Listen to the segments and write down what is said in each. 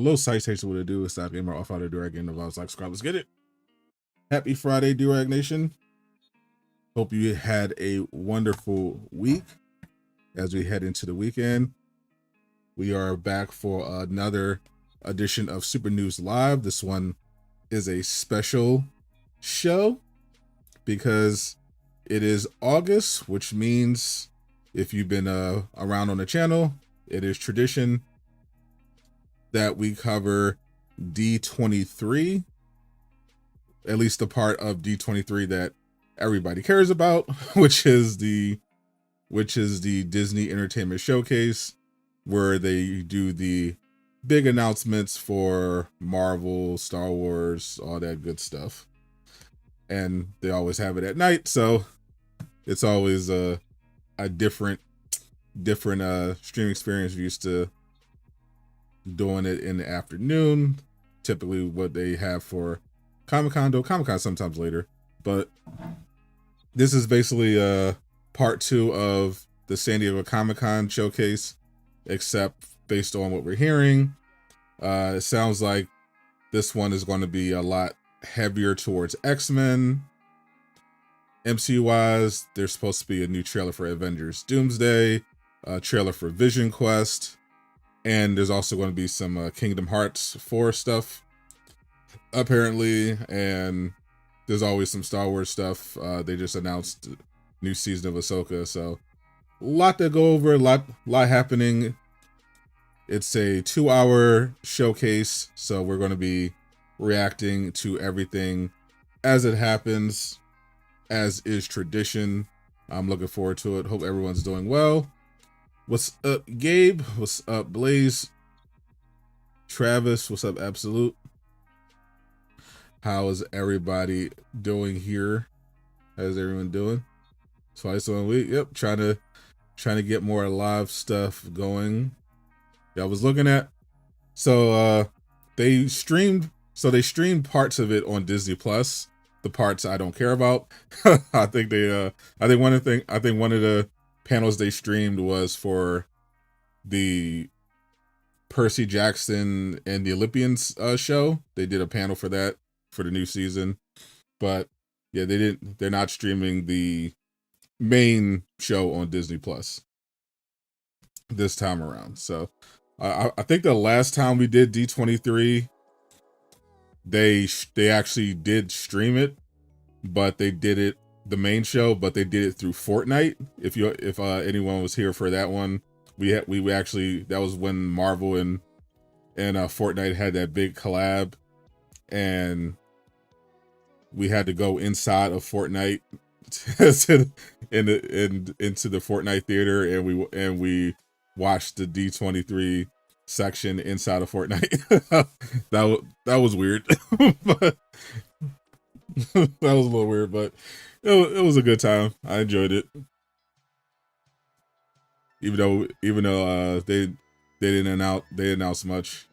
little citation would do is stop gamer off out of Durag and I was like, let's get it. Happy Friday, Durag Nation. Hope you had a wonderful week as we head into the weekend. We are back for another edition of Super News Live. This one is a special show because it is August, which means if you've been around on the channel, it is tradition that we cover D23, at least the part of D23 that everybody cares about, which is the Disney Entertainment Showcase, where they do the big announcements for Marvel, Star Wars, all that good stuff. And they always have it at night, so it's always a different streaming experience. Used to doing it in the afternoon, typically what they have for Comic-Con, though Comic-Con sometimes later. But this is basically part 2 of the San Diego Comic-Con showcase, except based on what we're hearing. It sounds like this one is going to be a lot heavier towards X-Men. MCU-wise, there's supposed to be a new trailer for Avengers Doomsday, a trailer for VisionQuest, and there's also going to be some Kingdom Hearts 4 stuff, apparently, and there's always some Star Wars stuff. They just announced a new season of Ahsoka, so a lot to go over, a lot happening. It's a 2-hour showcase, so we're going to be reacting to everything as it happens, as is tradition. I'm looking forward to it. Hope everyone's doing well. What's up, Gabe? What's up, Blaze? Travis, what's up, Absolute? How is everybody doing here? How's everyone doing? Twice a week. Yep, trying to get more live stuff going. Yeah, I was looking at, so they streamed parts of it on Disney Plus. The parts I don't care about. I think one of the panels they streamed was for the Percy Jackson and the Olympians show. They did a panel for that for the new season, but yeah, they're not streaming the main show on Disney Plus this time around. So I think the last time we did D23, they actually did stream it, but they did it the main show, but they did it through Fortnite. If anyone was here for that one, we actually, that was when Marvel and Fortnite had that big collab, and we had to go inside of Fortnite into the Fortnite theater, and we watched the D23 section inside of Fortnite. that was weird. But that was a little weird, but it was a good time. I enjoyed it, even though they didn't announce much.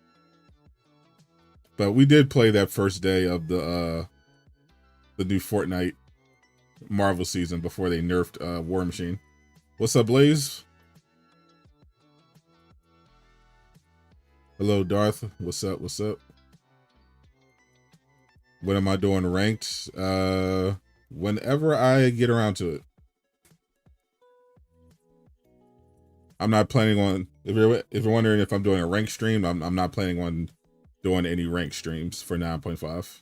But we did play that first day of the new Fortnite Marvel season before they nerfed War Machine. What's up, Blaze? Hello, Darth. What's up? What's up? When am I doing ranked? Whenever I get around to it. I'm not planning on, if you're wondering if I'm doing a rank stream, I'm not planning on doing any rank streams for 9.5.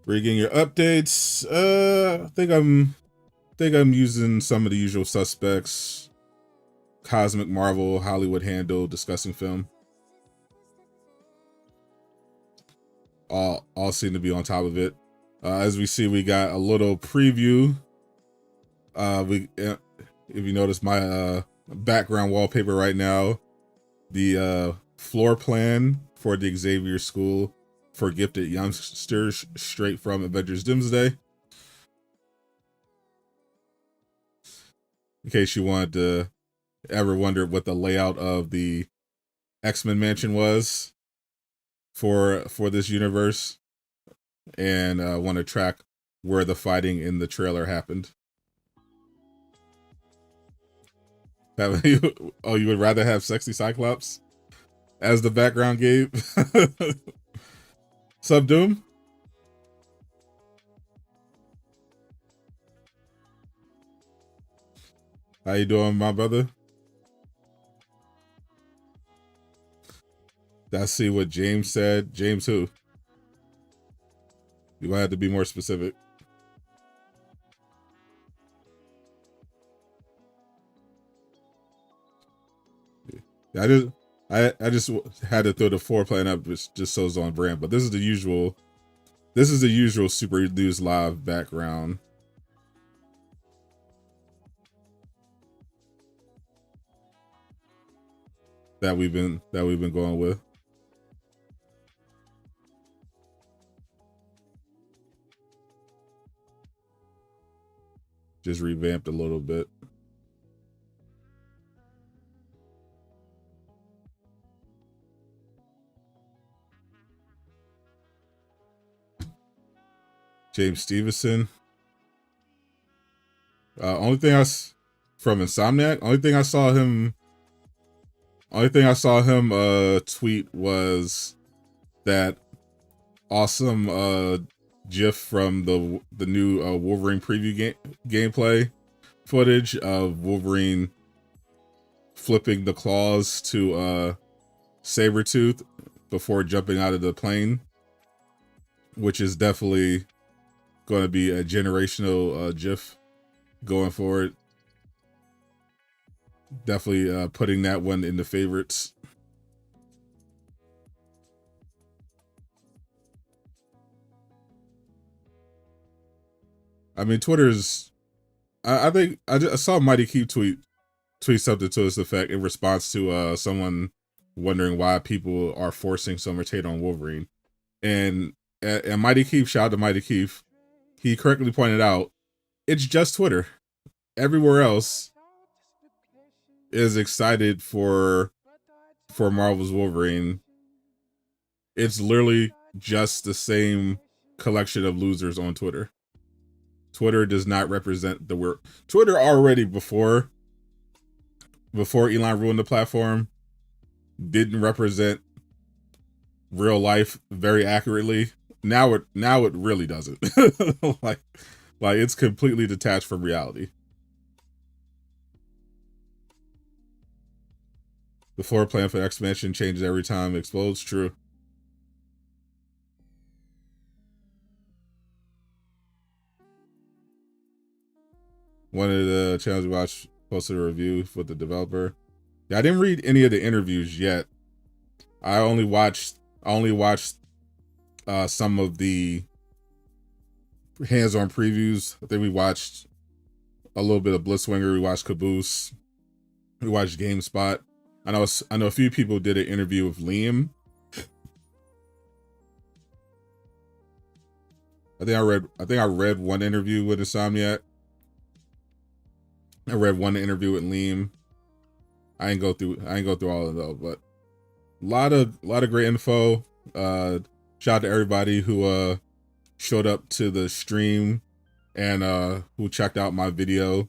Where you getting your updates? I think I'm using some of the usual suspects. Cosmic Marvel, Hollywood Handle, Discussing Film. All seem to be on top of it. As we see, we got a little preview. If you notice my background wallpaper right now, the floor plan for the Xavier School for Gifted Youngsters, straight from Avengers Doomsday. In case you wanted to ever wonder what the layout of the X-Men mansion was for this universe, and want to track where the fighting in the trailer happened. Oh, you would rather have sexy Cyclops? as the background, Gabe. Sub Doom. How you doing, my brother? I see what James said. James who? You might have to be more specific. Yeah, I just had to throw the foreplay up just so it's on brand. But this is the usual. This is the usual Super News Live background. That we've been going with. Just revamped a little bit. James Stevenson. Only thing from Insomniac. Only thing I saw him tweet was that awesome GIF from the new Wolverine preview gameplay footage of Wolverine flipping the claws to Sabretooth before jumping out of the plane, which is definitely going to be a generational GIF going forward. Definitely putting that one in the favorites. I mean, Twitter's. I think I saw Mighty Keep tweet something to this effect in response to someone wondering why people are forcing so much hate on Wolverine, and Mighty Keep, shout out to Mighty Keep, he correctly pointed out it's just Twitter. Everywhere else is excited for Marvel's Wolverine. It's literally just the same collection of losers on Twitter. Twitter does not represent the world. Twitter already before Elon ruined the platform didn't represent real life very accurately. Now it really doesn't. like it's completely detached from reality. The floor plan for expansion changes every time it explodes. True. One of the channels we watched posted a review with the developer. Yeah, I didn't read any of the interviews yet. I only watched some of the hands-on previews. I think we watched a little bit of Blitzwinger. We watched Caboose. We watched GameSpot. I know a few people did an interview with Liam. I think I read one interview with Insomniac. I read one interview with Liam. I ain't go through all of those, but a lot of great info. Shout out to everybody who showed up to the stream and who checked out my video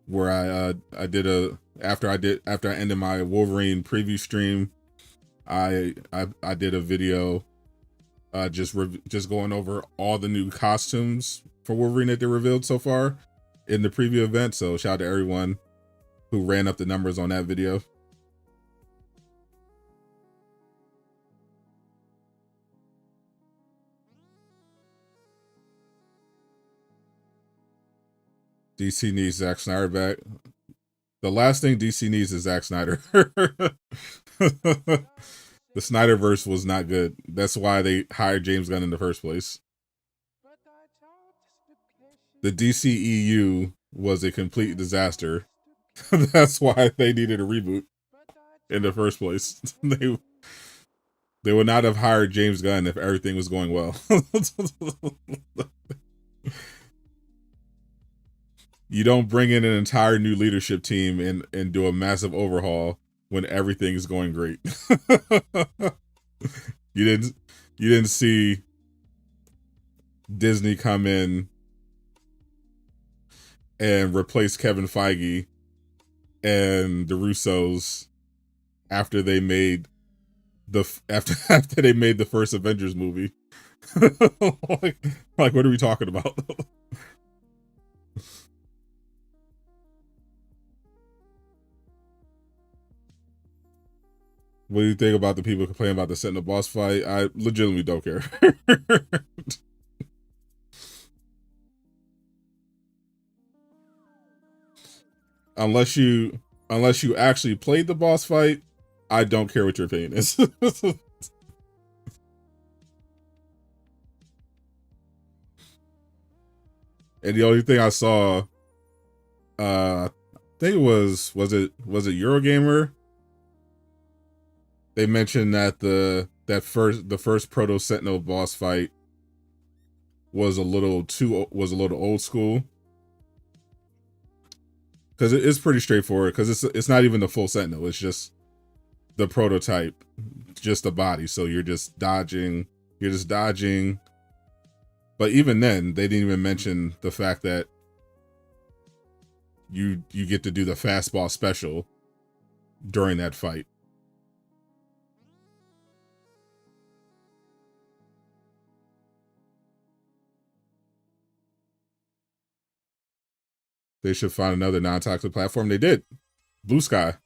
where I did after I ended my Wolverine preview stream, I did a video just going over all the new costumes for Wolverine that they revealed so far in the preview event. So shout out to everyone who ran up the numbers on that video. DC needs Zack Snyder back. The last thing DC needs is Zack Snyder. The Snyderverse was not good. That's why they hired James Gunn in the first place. The DCEU was a complete disaster. That's why they needed a reboot in the first place. They would not have hired James Gunn if everything was going well. You don't bring in an entire new leadership team and do a massive overhaul when everything is going great. You didn't see Disney come in and replace Kevin Feige and the Russos after they made after they made the first Avengers movie. like what are we talking about? What do you think about the people complaining about the Sentinel boss fight? I legitimately don't care. unless you actually played the boss fight, I don't care what your opinion is. And the only thing I saw, I think it was it Eurogamer? They mentioned that the first Proto Sentinel boss fight was a little old school, because it is pretty straightforward. Because it's not even the full Sentinel; it's just the prototype, just the body. So you're just dodging. But even then, they didn't even mention the fact that you get to do the fastball special during that fight. They should find another non-toxic platform. They did. Blue Sky.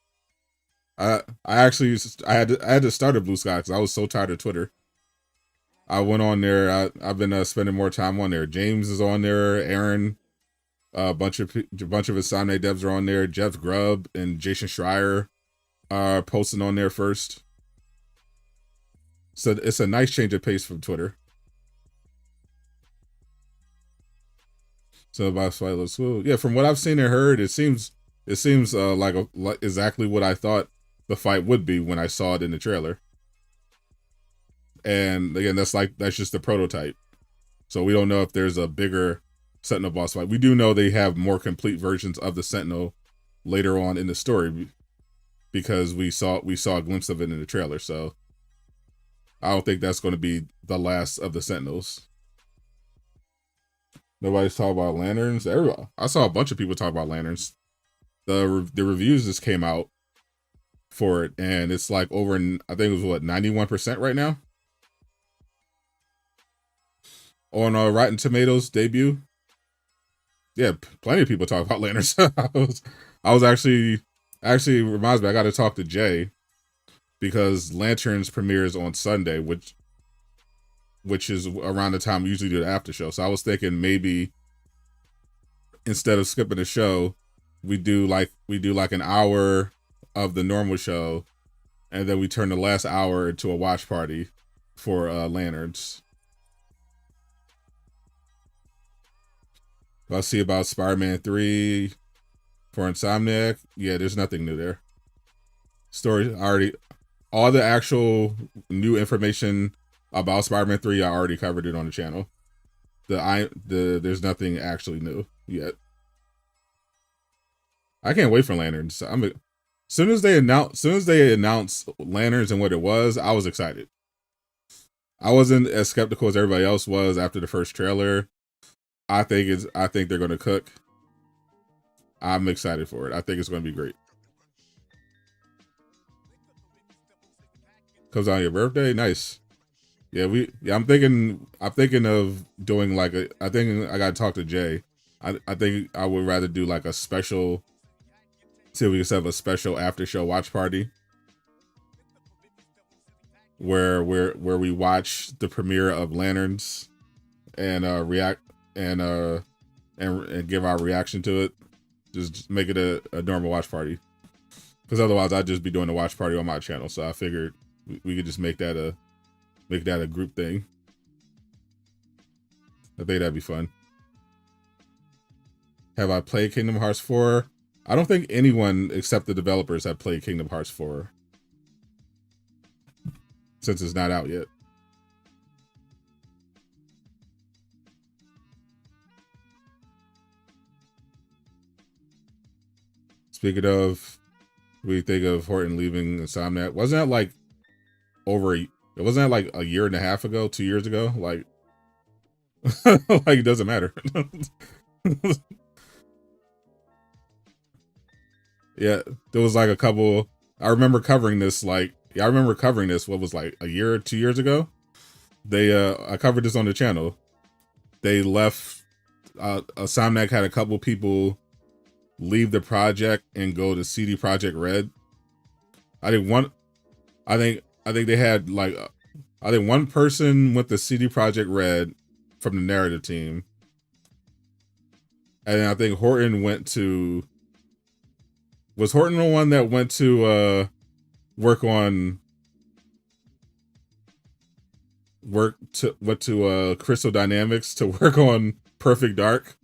I actually had to start a Blue Sky because I was so tired of Twitter. I went on there. I've been spending more time on there. James is on there. Aaron, a bunch of Insomniac devs are on there. Jeff Grubb and Jason Schreier are posting on there first. So it's a nice change of pace from Twitter. So about fight looks cool. Yeah, from what I've seen and heard, it seems like exactly what I thought the fight would be when I saw it in the trailer. And again, that's just the prototype. So we don't know if there's a bigger Sentinel boss fight. We do know they have more complete versions of the Sentinel later on in the story, because we saw a glimpse of it in the trailer. So I don't think that's going to be the last of the Sentinels. Nobody's talking about lanterns. I saw a bunch of people talk about lanterns. The reviews just came out for it, and it's like over, I think it was 91% right now on Rotten Tomatoes debut. Yeah, plenty of people talk about lanterns. I was actually reminds me, I got to talk to Jay, because Lanterns premieres on Sunday, which is around the time we usually do the after show. So I was thinking maybe instead of skipping the show, we do like an hour of the normal show, and then we turn the last hour into a watch party for Lanterns. I'll see about Spider-Man 3 for Insomniac. Yeah, there's nothing new there. Story all the actual new information about Spider-Man 3, I already covered it on the channel. There's nothing actually new yet. I can't wait for Lanterns. Soon as they announced Lanterns and what it was, I was excited. I wasn't as skeptical as everybody else was after the first trailer. I think they're gonna cook. I'm excited for it. I think it's gonna be great. Comes on your birthday, nice. Yeah, I'm thinking of doing I think I gotta talk to Jay. I think I would rather do like a special, see if we can set up a special after show watch party where we watch the premiere of Lanterns and react and give our reaction to it. Just make it a normal watch party, because otherwise I'd just be doing a watch party on my channel. So I figured we could just make that a group thing. I think that'd be fun. Have I played Kingdom Hearts 4? I don't think anyone except the developers have played Kingdom Hearts 4, since it's not out yet. Speaking of, we think of Horton leaving Insomniac. Wasn't that like wasn't that like a year and a half ago, 2 years ago? Like, like it doesn't matter. Yeah, there was like a couple. I remember covering this I remember covering this what was like a year or 2 years ago. I covered this on the channel. They left Somnac had a couple people leave the project and go to CD Projekt Red. I think they had like I think one person went to CD Projekt Red from the narrative team. And I think Horton went to was Horton the one that went to went to Crystal Dynamics to work on Perfect Dark?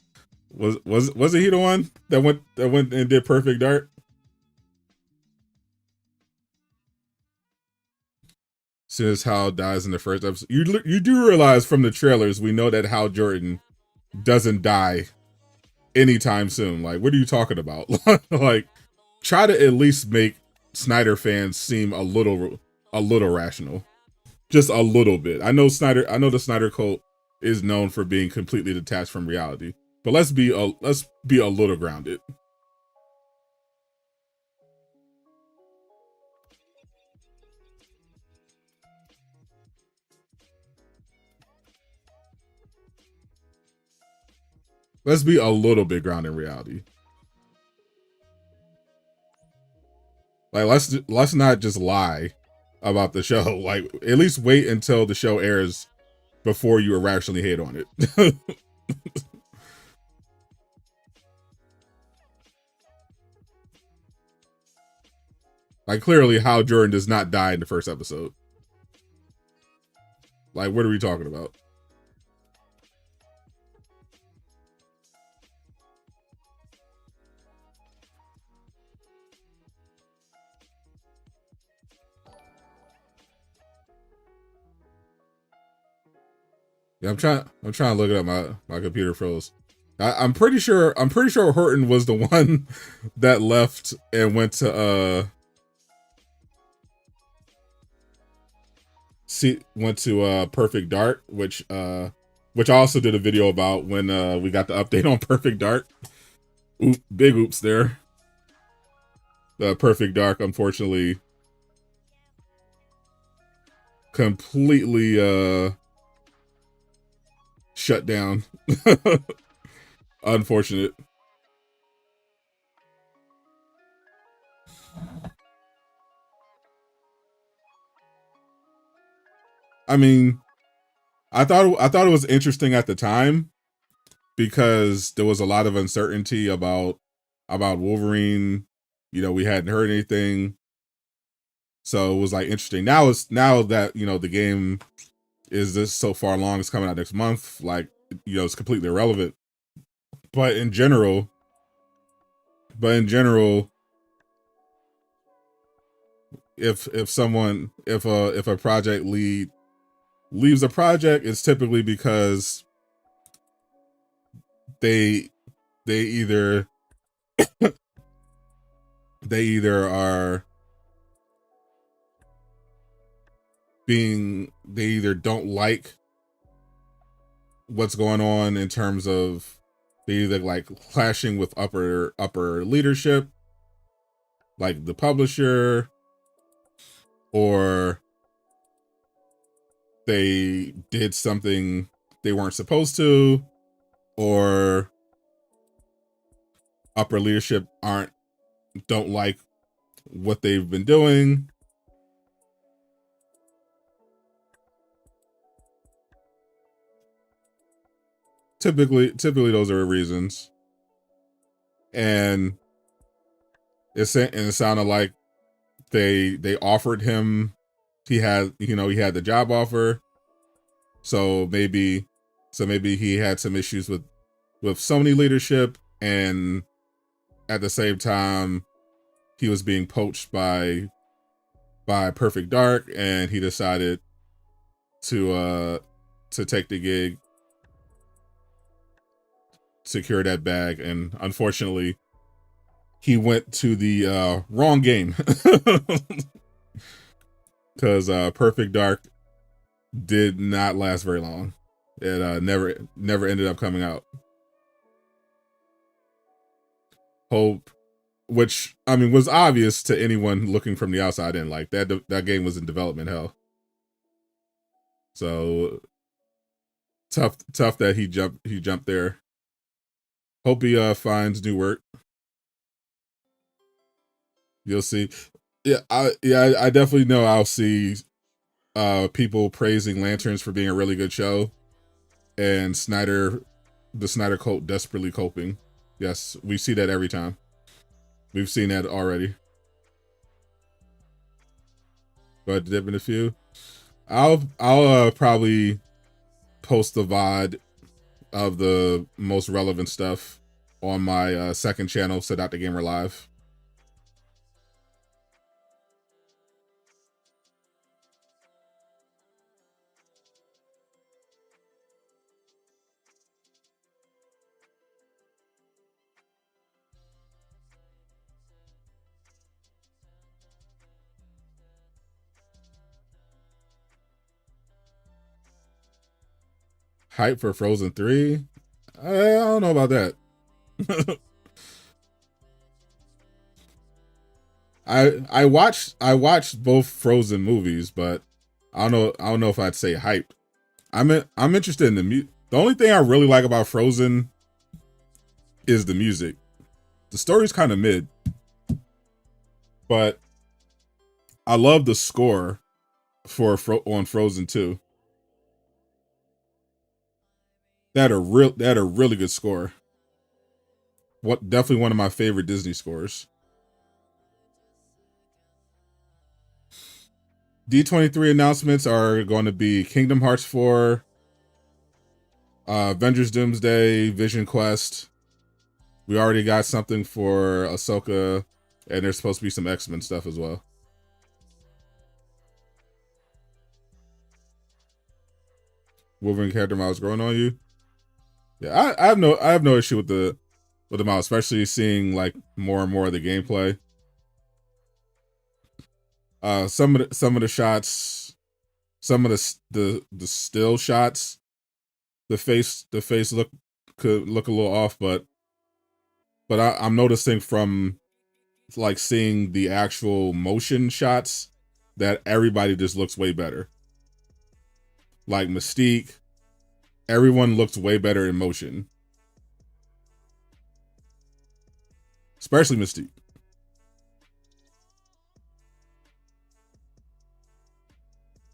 Was he the one that went and did Perfect Dark? As soon as Hal dies in the first episode, you do realize from the trailers we know that Hal Jordan doesn't die anytime soon. Like, what are you talking about? Like, try to at least make Snyder fans seem a little rational, just a little bit. I know the Snyder cult is known for being completely detached from reality, but let's be a little grounded. Let's be a little bit grounded in reality. Like, let's not just lie about the show. Like, at least wait until the show airs before you irrationally hate on it. Like, clearly Hal Jordan does not die in the first episode. Like, what are we talking about? Yeah, I'm trying to look it up. My computer froze. I'm pretty sure Horton was the one that left and went to Perfect Dark, which I also did a video about when we got the update on Perfect Dark. Big oops there. The Perfect Dark, unfortunately, completely shut down. Unfortunate. I mean, I thought it was interesting at the time because there was a lot of uncertainty about Wolverine. You know, we hadn't heard anything, so it was like interesting. Now that the game is this so far along, it's coming out next month. Like, it's completely irrelevant. But in general, if a project lead leaves a project, it's typically because they either don't like what's going on in terms of they either like clashing with upper leadership, like the publisher, or they did something they weren't supposed to, or upper leadership don't like what they've been doing. Typically those are reasons. And it sounded like they offered him, he had the job offer. So maybe he had some issues with Sony leadership, and at the same time he was being poached by Perfect Dark, and he decided to take the gig, secure that bag, and unfortunately he went to the wrong game because Perfect Dark did not last very long. It never ended up coming out. Hope which I mean was obvious to anyone looking from the outside in. Like that game was in development hell. So tough that he jumped there. Hope he finds new work. You'll see. Yeah, I definitely know I'll see people praising Lanterns for being a really good show, and the Snyder cult desperately coping. Yes, we see that every time. We've seen that already. But dip in a few. I'll probably post the VOD of the most relevant stuff on my second channel, Sadot the Gamer Live. Hype for Frozen 3? I don't know about that. I watched both Frozen movies, but I don't know if I'd say hype. I'm interested in the only thing I really like about Frozen is the music. The story's kind of mid, but I love the score for on Frozen 2. They had a really good score. Definitely one of my favorite Disney scores. D23 announcements are going to be Kingdom Hearts 4, Avengers Doomsday, VisionQuest. We already got something for Ahsoka, and there's supposed to be some X-Men stuff as well. Wolverine character models growing on you. Yeah, I have no issue with the model, especially seeing like more and more of the gameplay. Some of the shots, some of the still shots, the face could look a little off, but I'm noticing from like seeing the actual motion shots that everybody just looks way better. Like Mystique, everyone looks way better in motion, especially Mystique.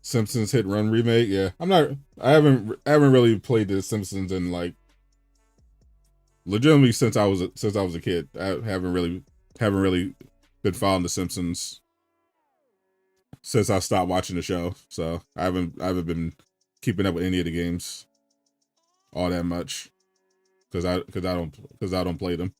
Simpsons Hit Run remake, yeah. I haven't really played the Simpsons in like legitimately since I was a kid. I haven't really been following the Simpsons since I stopped watching the show. So I haven't been keeping up with any of the games all that much because I don't play them.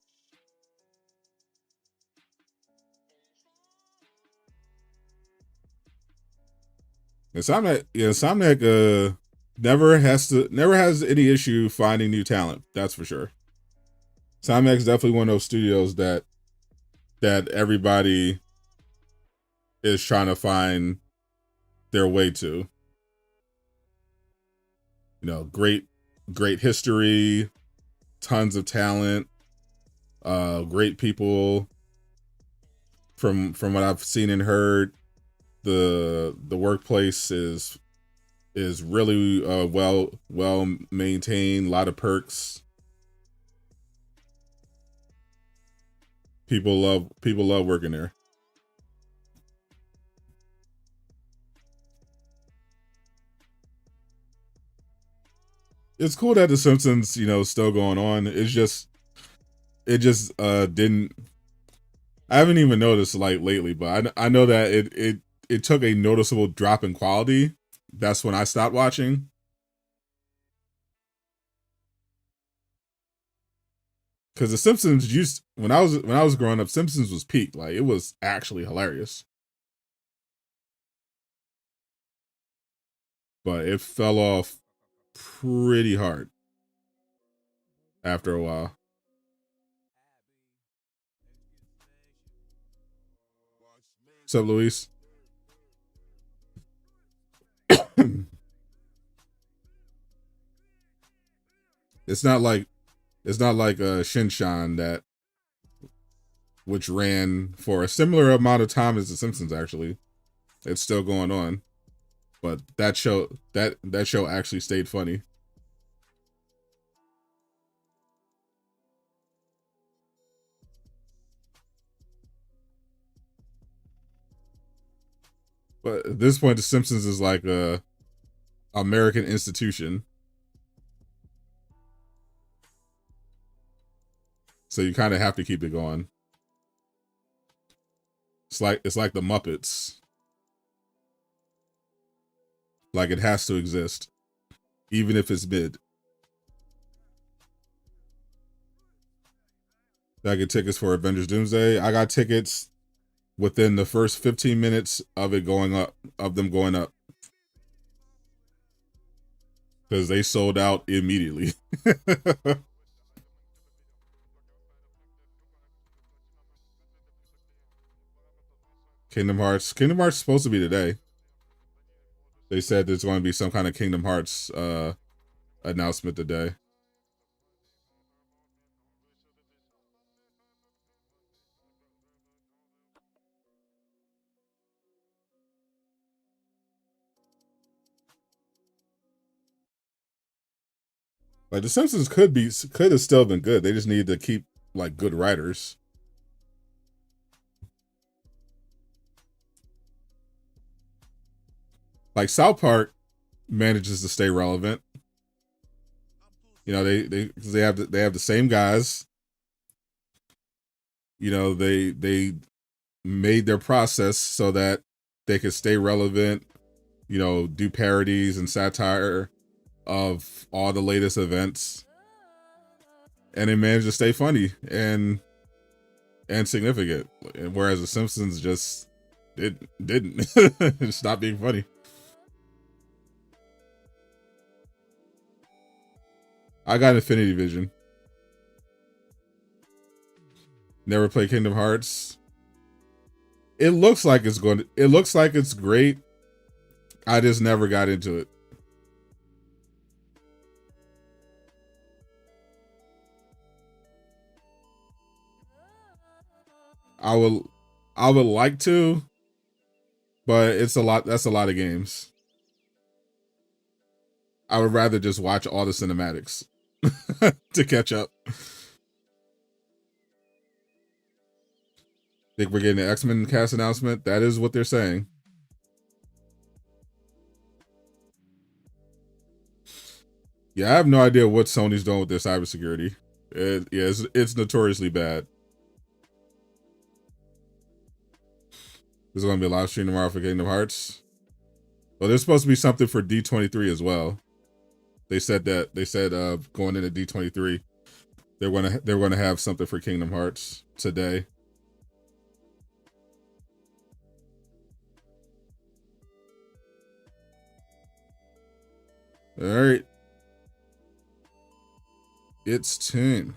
Insomniac never has any issue finding new talent. That's for sure. Insomniac's definitely one of those studios that everybody is trying to find their way to. You know, great history, tons of talent, great people. From what I've seen and heard, the workplace is really well maintained. A lot of perks. People love working there. It's cool that The Simpsons, still going on. It just didn't. I haven't even noticed like lately, but I know that it took a noticeable drop in quality. That's when I stopped watching. Because The Simpsons when I was growing up, Simpsons was peak. Like it was actually hilarious. But it fell off pretty hard after a while. What's up, Luis? It's not like Shinshan that which ran for a similar amount of time as The Simpsons. Actually, it's still going on, but that show actually stayed funny. But at this point, The Simpsons is like a American institution. So you kind of have to keep it going. It's like the Muppets. Like it has to exist, even if it's mid. I get tickets for Avengers Doomsday. I got tickets within the first 15 minutes of it going up, of them going up. Because they sold out immediately. Kingdom Hearts is supposed to be today. They said there's going to be some kind of Kingdom Hearts announcement today. Like The Simpsons could have still been good. They just need to keep like good writers. Like South Park manages to stay relevant. You know, they have the same guys. You know, they made their process so that they could stay relevant. You know, do parodies and satire of all the latest events, and they managed to stay funny and significant. And whereas The Simpsons just didn't stop being funny. I got Infinity Vision. Never played Kingdom Hearts. It looks like it's great. I just never got into it. I would like to, but it's a lot. That's a lot of games. I would rather just watch all the cinematics to catch up. Think we're getting an X-Men cast announcement? That is what they're saying. Yeah, I have no idea what Sony's doing with their cybersecurity. It's notoriously bad. There's going to be a live stream tomorrow for Kingdom Hearts. Well, there's supposed to be something for D23 as well. They said going into D23, they're going to have something for Kingdom Hearts today. All right. It's 10.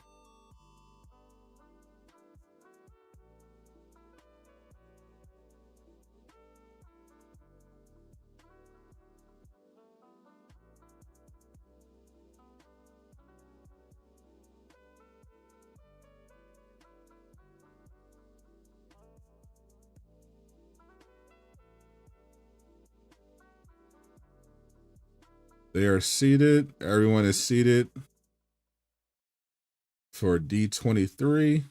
They are seated. Everyone is seated for D23.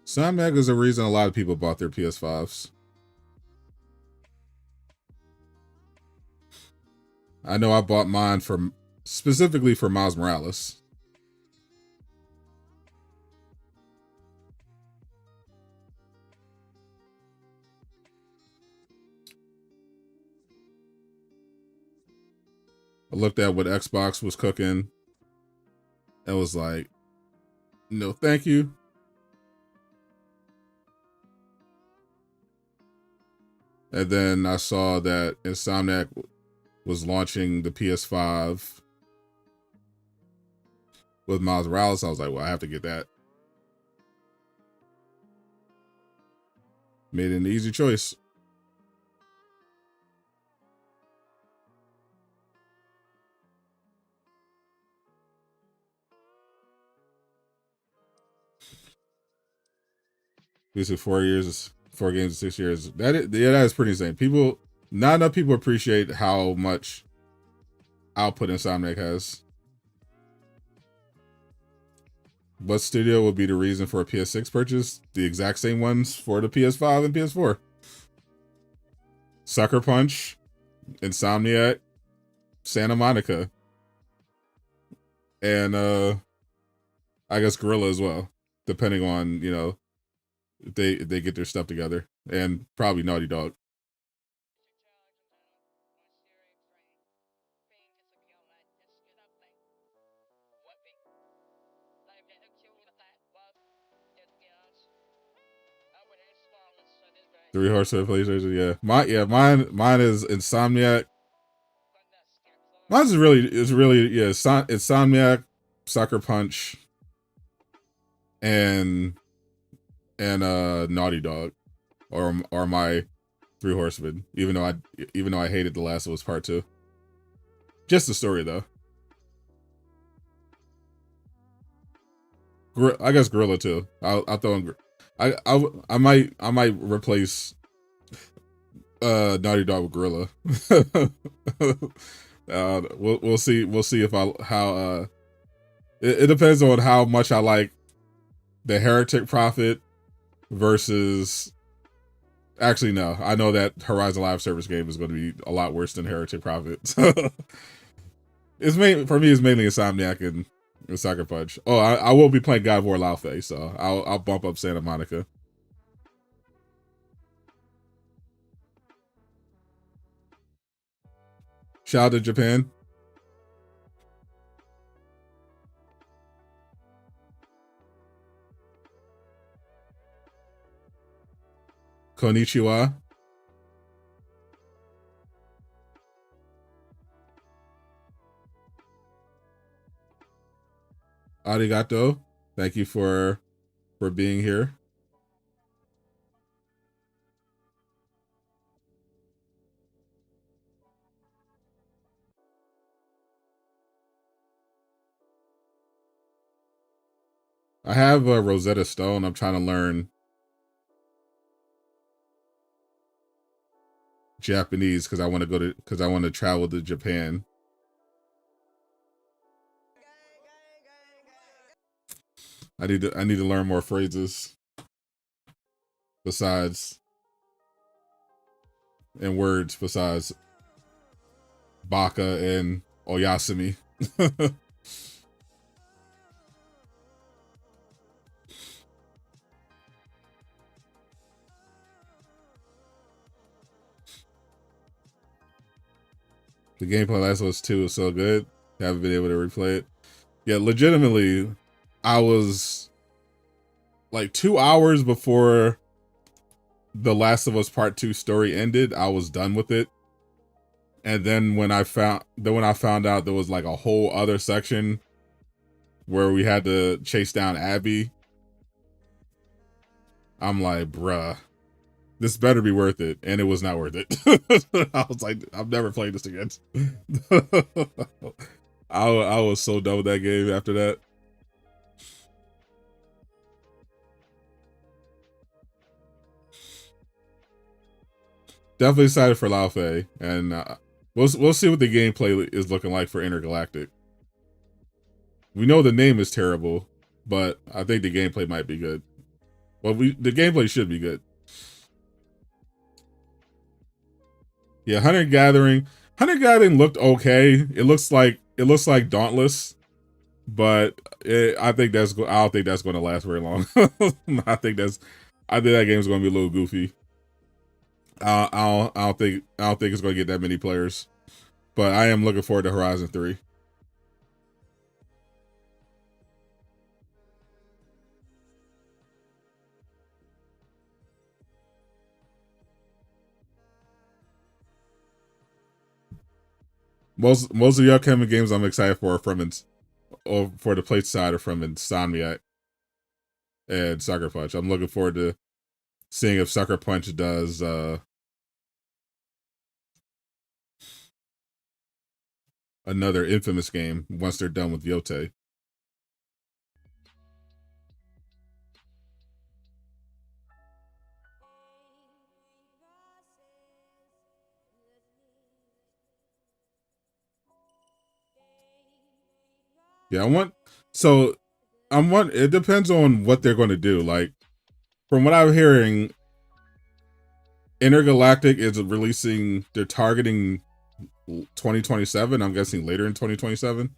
Sam Meg is the reason a lot of people bought their PS5s. I know I bought mine specifically for Miles Morales. I looked at what Xbox was cooking and was like, no, thank you. And then I saw that Insomniac was launching the PS5 with Miles Morales. I was like, well, I have to get that. Made an easy choice. This is 4 years, 4 games in 6 years. That is pretty insane. Not enough people appreciate how much output Insomniac has. What studio would be the reason for a PS6 purchase? The exact same ones for the PS5 and PS4. Sucker Punch, Insomniac, Santa Monica, and I guess Gorilla as well, depending on, if they get their stuff together, and probably Naughty Dog. Three Horsemen PlayStation, yeah. Mine is Insomniac. Mine's really Insomniac, Sucker Punch, and Naughty Dog, or my Three Horsemen. Even though I hated The Last of Us Part 2. Just the story though. I guess Gorilla too. I'll throw in. I might replace Naughty Dog with Gorilla. We'll see if it depends on how much I like the Heretic Prophet versus. Actually, no. I know that Horizon Live Service game is going to be a lot worse than Heretic Prophet. For me, it's mainly Insomniac and Sucker Punch. Oh, I will be playing God of War Laufey, so I'll bump up Santa Monica. Shout out to Japan. Konnichiwa. Arigato. Thank you for being here. I have a Rosetta Stone. I'm trying to learn Japanese because I want to travel to Japan. I need to learn more phrases besides and words besides Baka and Oyasumi. The gameplay Last of Us 2 is so good. Haven't been able to replay it. Yeah, legitimately, I was like 2 hours before the Last of Us Part 2 story ended, I was done with it. And then when I found out there was like a whole other section where we had to chase down Abby, I'm like, bruh, this better be worth it. And it was not worth it. I was like, I'm never playing this again. I was so done with that game after that. Definitely excited for Laufey, and we'll see what the gameplay is looking like for Intergalactic. We know the name is terrible, but I think the gameplay might be good. Well, the gameplay should be good. Yeah, Hunter Gathering looked okay. It looks like Dauntless, but I don't think that's going to last very long. I think that game's going to be a little goofy. I don't think it's going to get that many players. But I am looking forward to Horizon 3. Most of the upcoming games I'm excited for are from or for the play side are from Insomniac and Sucker Punch. I'm looking forward to seeing if Sucker Punch does another Infamous game once they're done with Yote. Yeah, it depends on what they're going to do. Like, from what I'm hearing, Intergalactic is releasing, they're targeting 2027. I'm guessing later in 2027.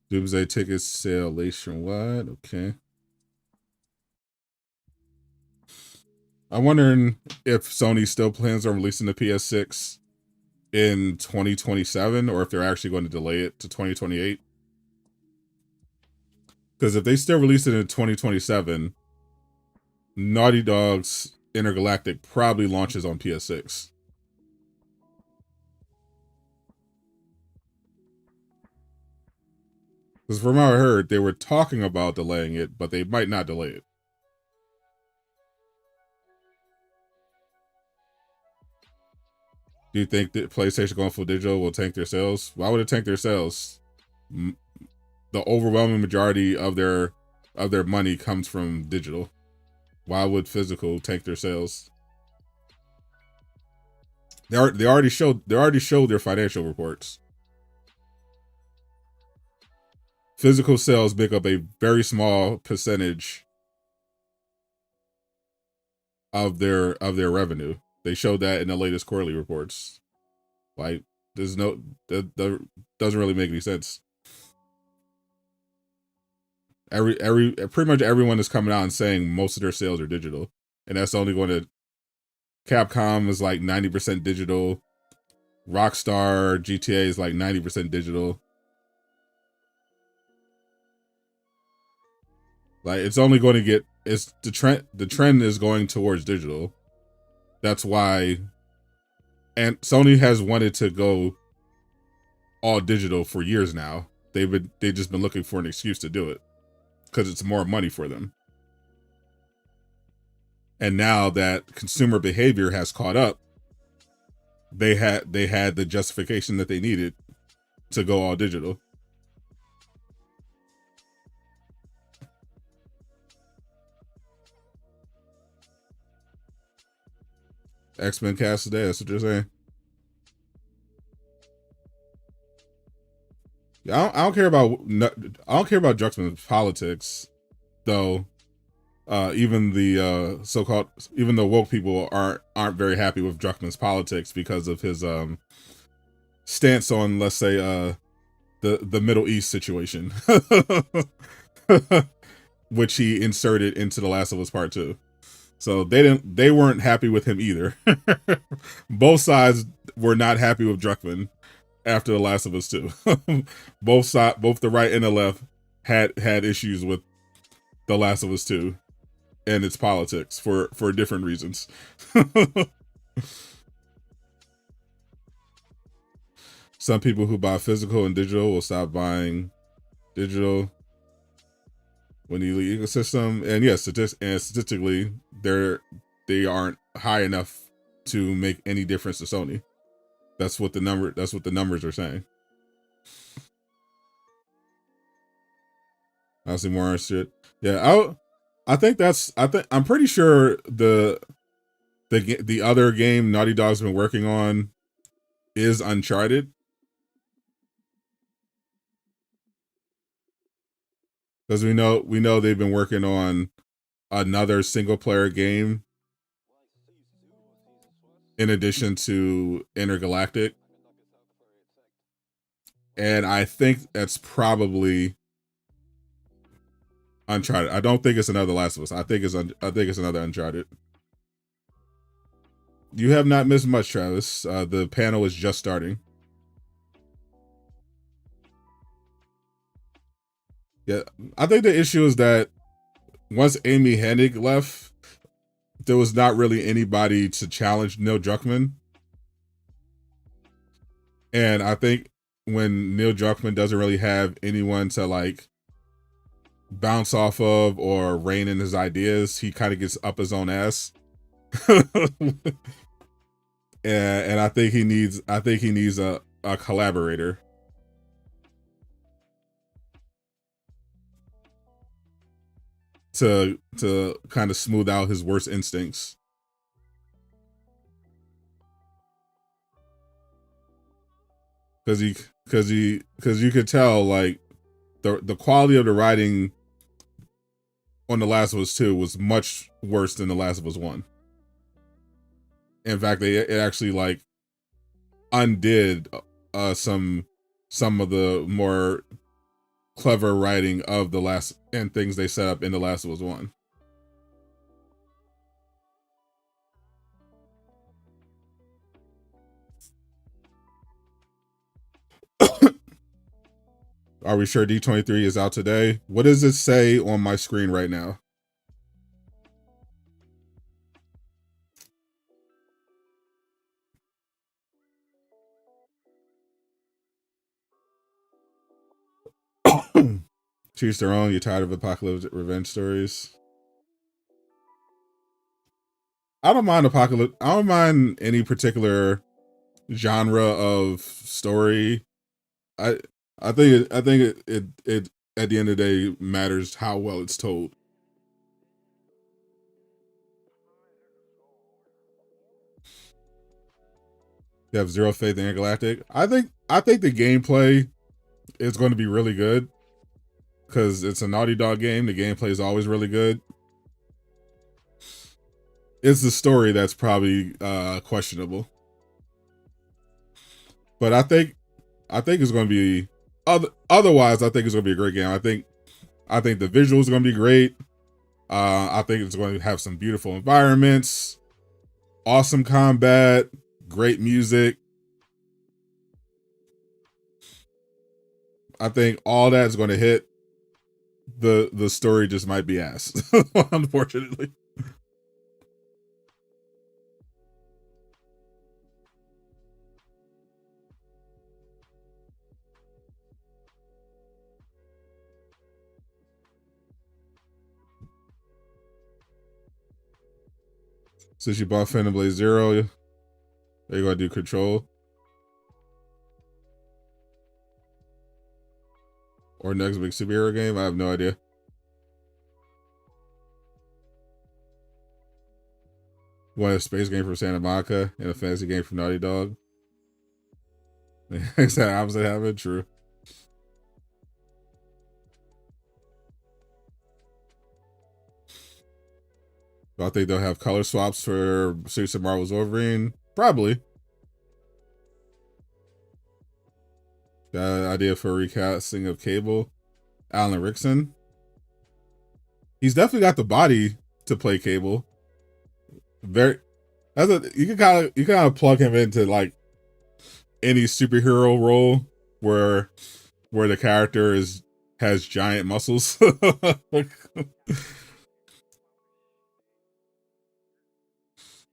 Doomsday tickets sale nationwide. Okay. I'm wondering if Sony still plans on releasing the PS6 in 2027 or if they're actually going to delay it to 2028. Because if they still release it in 2027, Naughty Dog's Intergalactic probably launches on PS6. Because from what I heard, they were talking about delaying it, but they might not delay it. Do you think that PlayStation going full digital will tank their sales? Why would it tank their sales? The overwhelming majority of their money comes from digital. Why would physical tank their sales? They already showed their financial reports. Physical sales make up a very small percentage of their revenue. They showed that in the latest quarterly reports. Like, there's no that doesn't really make any sense. Pretty much everyone is coming out and saying most of their sales are digital, and that's only going to Capcom is like 90% digital. Rockstar GTA is like 90% digital. Like, it's only going to get, it's the trend is going towards digital. That's why, and Sony has wanted to go all digital for years now. They've just been looking for an excuse to do it because it's more money for them. And now that consumer behavior has caught up, they had the justification that they needed to go all digital. X-Men cast today, that's what you're saying. Yeah, I don't care about Juxman's politics, though. Even the so-called, even the woke people aren't very happy with Druckmann's politics because of his stance on, let's say, the Middle East situation, which he inserted into The Last of Us Part 2. So they weren't happy with him either. Both sides were not happy with Druckmann after The Last of Us 2. both the right and the left had issues with The Last of Us 2 and its politics for different reasons. Some people who buy physical and digital will stop buying digital when you leave the ecosystem. And yes, statistically, they aren't high enough to make any difference to Sony. That's what the numbers are saying. I'll see more shit. Yeah, I'm pretty sure the other game Naughty Dog's been working on is Uncharted. Because we know they've been working on another single player game in addition to Intergalactic. And I think that's probably Uncharted. I don't think it's another Last of Us. I think it's another Uncharted. You have not missed much, Travis. The panel is just starting. Yeah, I think the issue is that once Amy Hennig left, there was not really anybody to challenge Neil Druckmann. And I think when Neil Druckmann doesn't really have anyone to like bounce off of or rein in his ideas, he kind of gets up his own ass. and I think he needs a collaborator. To kind of smooth out his worst instincts. Because you could tell like the quality of the writing on The Last of Us 2 was much worse than The Last of Us 1. In fact, it actually like undid some of the more clever writing of the last and things they set up in The Last of Us 1. Are we sure D23 is out today? What does it say on my screen right now? Choose their own. You're tired of apocalyptic revenge stories. I don't mind apocalypse. I don't mind any particular genre of story. I think it at the end of the day matters how well it's told. You have zero faith in Intergalactic. I think the gameplay is going to be really good because it's a Naughty Dog game. The gameplay is always really good. It's the story that's probably questionable. But I think it's going to be otherwise. I think it's going to be a great game. I think the visuals are going to be great. I think it's going to have some beautiful environments, awesome combat, great music. I think all that's going to hit. The story just might be ass, unfortunately. Since you bought Phantom Blade Zero, are you gonna do Control? Or next big superhero game? I have no idea. Want a space game from Santa Monica and a fantasy game from Naughty Dog? Is that opposite happened? True. Do I think they'll have color swaps for Suits of Marvel's Wolverine? Probably. Got an idea for a recasting of Cable? Alan Rickson? He's definitely got the body to play Cable. You can kind of plug him into like any superhero role where the character has giant muscles.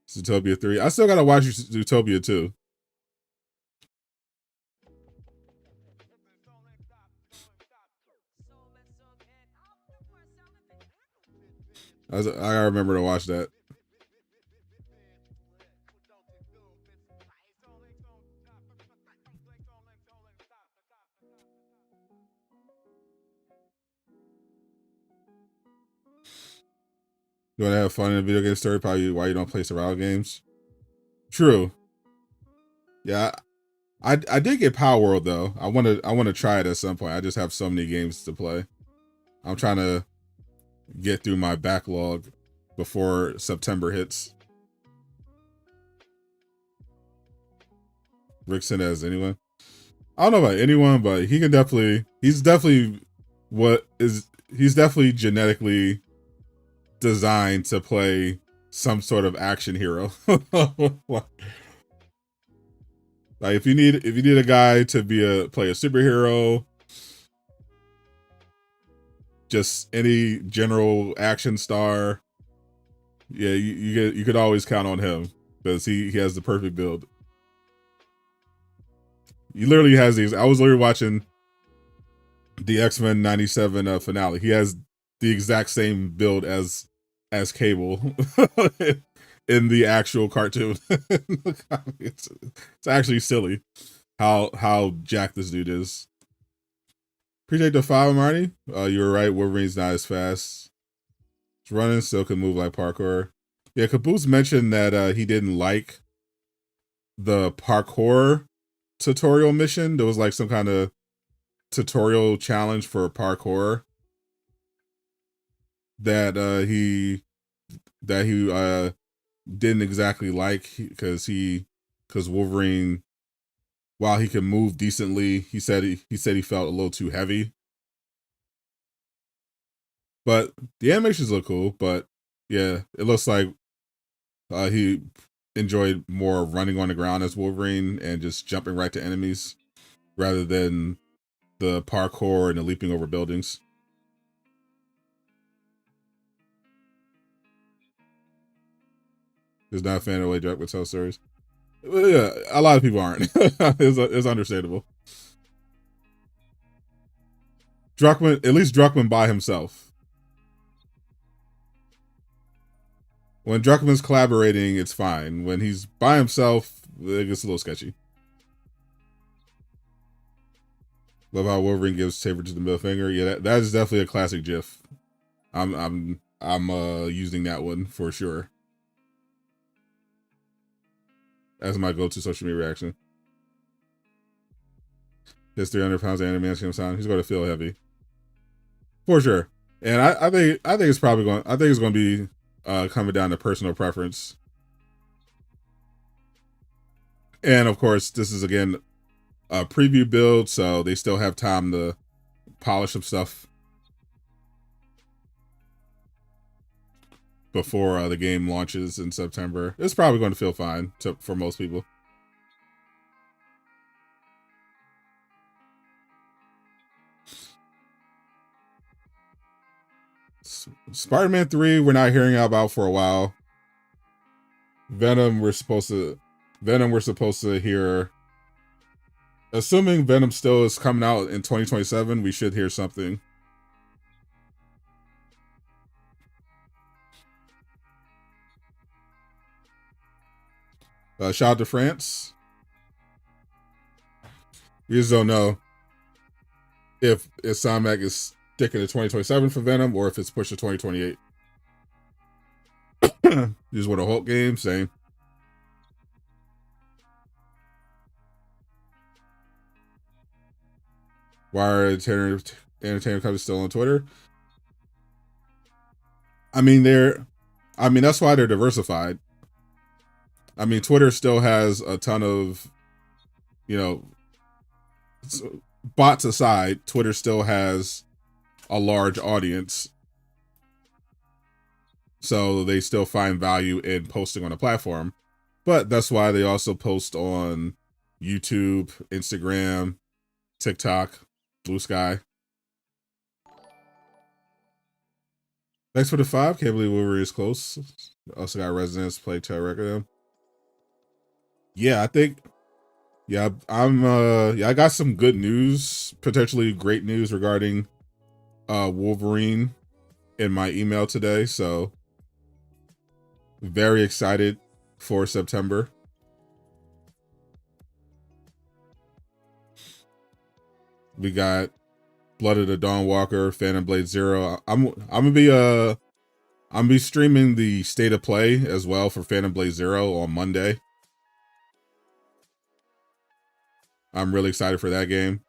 Zootopia 3. I still gotta watch Zootopia 2. I gotta remember to watch that. You want to have fun in a video game story? Probably why you don't play survival games. True. Yeah, I did get Power World though. I want to try it at some point. I just have so many games to play. I'm trying to get through my backlog before September hits. Rickson as anyone. I don't know about anyone, but he can definitely. He's definitely what is. He's definitely genetically designed to play some sort of action hero. Like if you need a guy to play a superhero, just any general action star, yeah, you could always count on him because he has the perfect build. He literally has these. I was literally watching the X-Men '97 finale. He has the exact same build as Cable in the actual cartoon. it's actually silly how jacked this dude is. Appreciate the 5, Marty. You were right. Wolverine's not as fast. It's running, still can move like parkour. Yeah, Caboose mentioned that he didn't like the parkour tutorial mission. There was like some kind of tutorial challenge for parkour that he didn't exactly like because Wolverine, while he can move decently, he said he felt a little too heavy. But the animations look cool. But yeah, it looks like he enjoyed more running on the ground as Wolverine and just jumping right to enemies rather than the parkour and the leaping over buildings. He's not a fan of the way Druckmann tells stories. Well, yeah, a lot of people aren't. It's understandable. Druckmann, at least Druckmann by himself. When Druckmann's collaborating, it's fine. When he's by himself, it gets a little sketchy. Love how Wolverine gives Saber to the middle finger. Yeah, that is definitely a classic GIF. I'm using that one for sure as my go-to social media reaction. His 300 pounds of animation sound. He's going to feel heavy for sure. And I think it's probably going. I think it's going to be coming down to personal preference. And of course, this is again a preview build, so they still have time to polish some stuff before the game launches in September. It's probably going to feel fine for most people. Spider-Man 3, we're not hearing about for a while. Venom, we're supposed to hear. Assuming Venom still is coming out in 2027, we should hear something. Shout out to France. We just don't know if Sonic is sticking to 2027 for Venom or if it's pushed to 2028. Just want a Hulk game, same. Why are entertainment companies still on Twitter? I mean, that's why they're diversified. I mean, Twitter still has a ton of, bots aside, Twitter still has a large audience. So they still find value in posting on a platform. But that's why they also post on YouTube, Instagram, TikTok, Blue Sky. Thanks for the 5. Can't believe Wolverine is close. Also got Resonance, play record. Yeah, I think. Yeah, I got some good news, potentially great news regarding Wolverine in my email today. So very excited for September. We got Blood of the Dawnwalker, Phantom Blade Zero. I'm gonna be streaming the state of play as well for Phantom Blade Zero on Monday. I'm really excited for that game.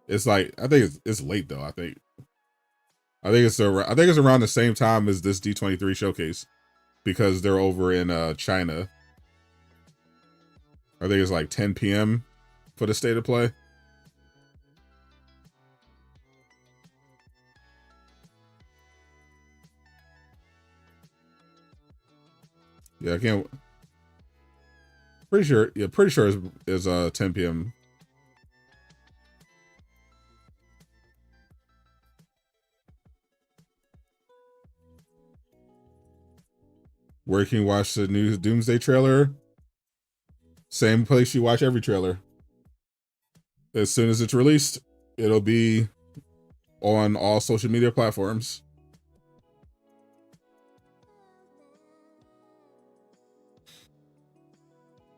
It's like I think it's late though. I think it's around the same time as this D23 showcase because they're over in China. I think it's like 10 p.m. for the state of play. Yeah, I can't. Pretty sure. Yeah, pretty sure is 10 p.m. Where you can watch the new Doomsday trailer. Same place you watch every trailer. As soon as it's released, it'll be on all social media platforms.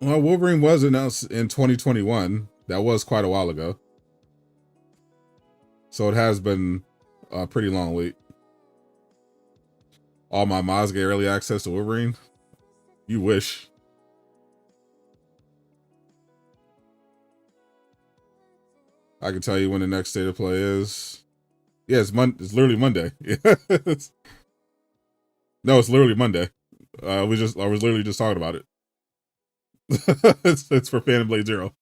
Well, Wolverine was announced in 2021. That was quite a while ago. So it has been a pretty long wait. All my mods get early access to Wolverine. You wish. I can tell you when the next state of play is. Yeah, it's literally Monday. No, it's literally Monday. I was literally just talking about it. it's for Phantom Blade Zero.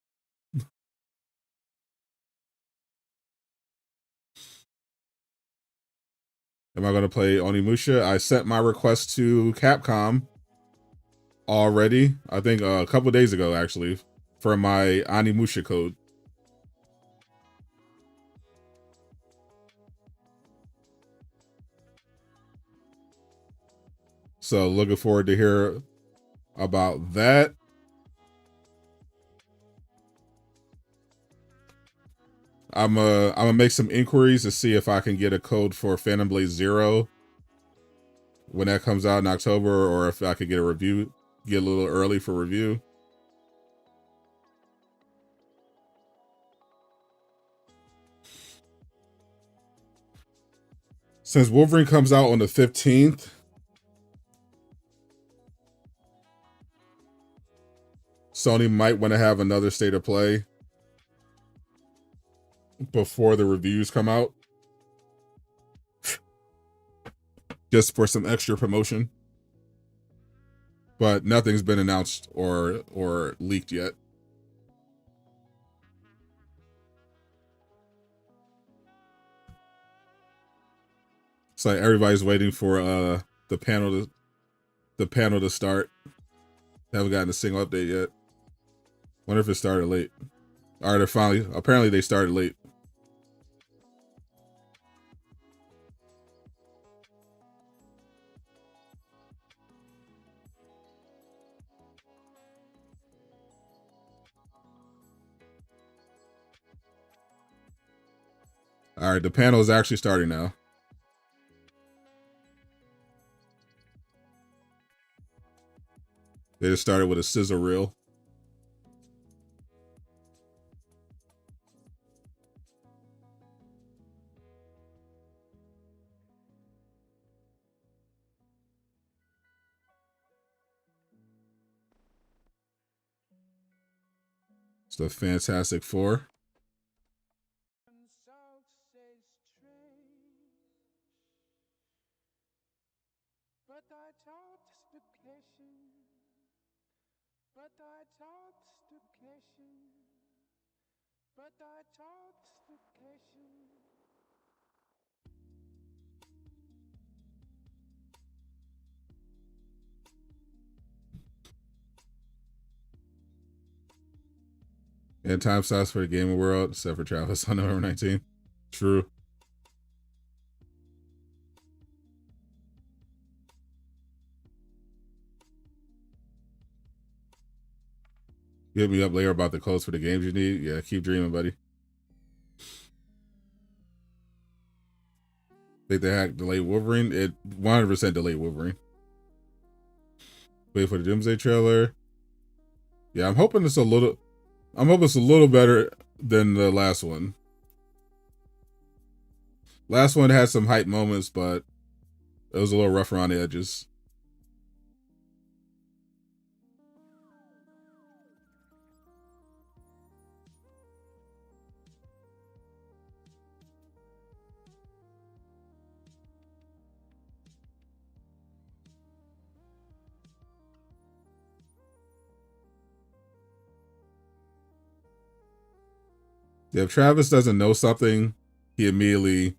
Am I going to play Onimusha? I sent my request to Capcom already. I think a couple days ago, actually, for my Onimusha code. So looking forward to hear about that. I'm gonna make some inquiries to see if I can get a code for Phantom Blade Zero when that comes out in October, or if I could get a little early for review. Since Wolverine comes out on the 15th, Sony might want to have another state of play before the reviews come out, just for some extra promotion. But nothing's been announced or leaked yet. It's like everybody's waiting for the panel to start. Haven't gotten a single update yet. Wonder if it started late. All right, apparently they started late. All right, the panel is actually starting now. They just started with a sizzle reel. It's the Fantastic Four. And time stops for the gaming world, except for Travis on November 19th. True. Hit me up later about the codes for the games you need. Yeah, keep dreaming, buddy. Think they hacked delayed Wolverine? It 100% delayed Wolverine. Wait for the Doomsday trailer. Yeah, I'm hoping it's a little better than the last one. Last one had some hype moments, but it was a little rough around the edges. If Travis doesn't know something, he immediately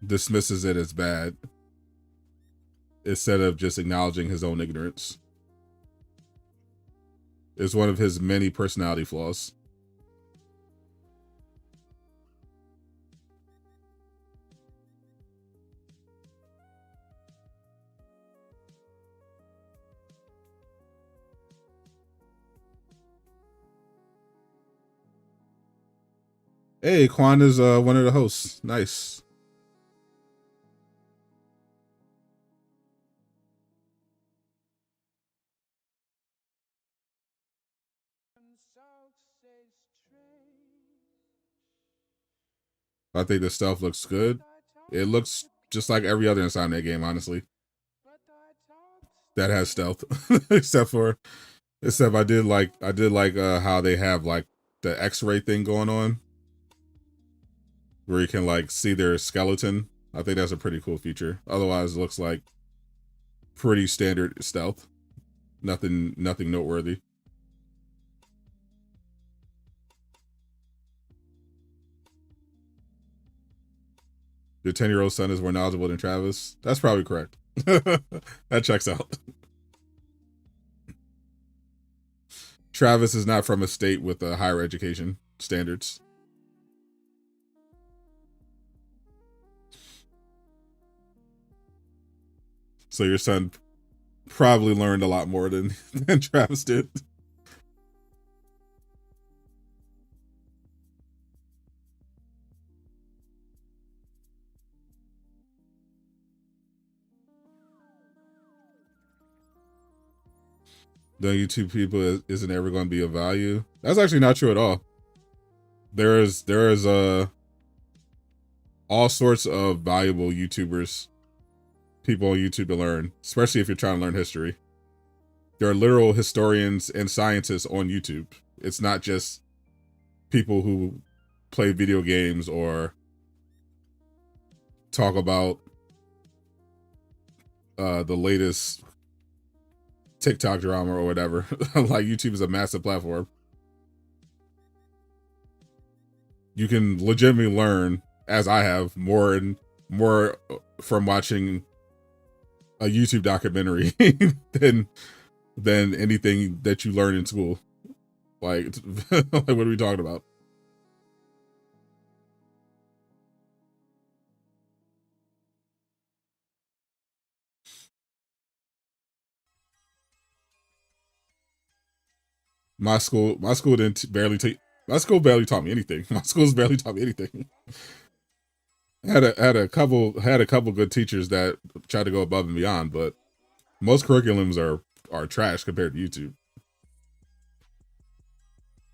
dismisses it as bad instead of just acknowledging his own ignorance. It's one of his many personality flaws. Hey, Quan is one of the hosts. Nice. I think the stealth looks good. It looks just like every other Insomniac game, honestly. That has stealth, except I did like how they have like the X-ray thing going on, where you can like see their skeleton. I think that's a pretty cool feature. Otherwise, it looks like pretty standard stealth. Nothing noteworthy. Your 10-year-old son is more knowledgeable than Travis. That's probably correct. That checks out. Travis is not from a state with higher education standards. So your son probably learned a lot more than Travis did. The YouTube people isn't ever going to be of value. That's actually not true at all. There is all sorts of valuable YouTubers, people on YouTube to learn, especially if you're trying to learn history. There are literal historians and scientists on YouTube. It's not just people who play video games or talk about the latest TikTok drama or whatever. Like, YouTube is a massive platform. You can legitimately learn, as I have, more from watching a YouTube documentary than anything that you learn in school. Like, like, what are we talking about? My school didn't barely teach. My school barely taught me anything. My school's barely taught me anything. Had a couple good teachers that tried to go above and beyond, but most curriculums are trash compared to YouTube.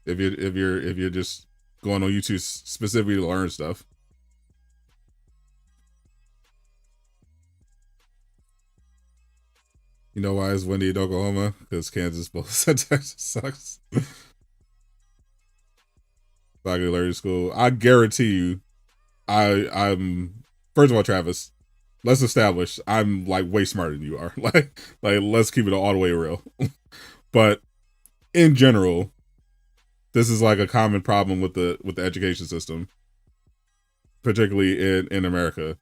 If you're just going on YouTube specifically to learn stuff. You know why it's windy in Oklahoma? Because Kansas both Texas sucks. Like learning school. I guarantee you, I'm first of all, Travis, let's establish I'm like way smarter than you are. Like let's keep it all the way real. But in general, this is like a common problem with the education system, particularly in America.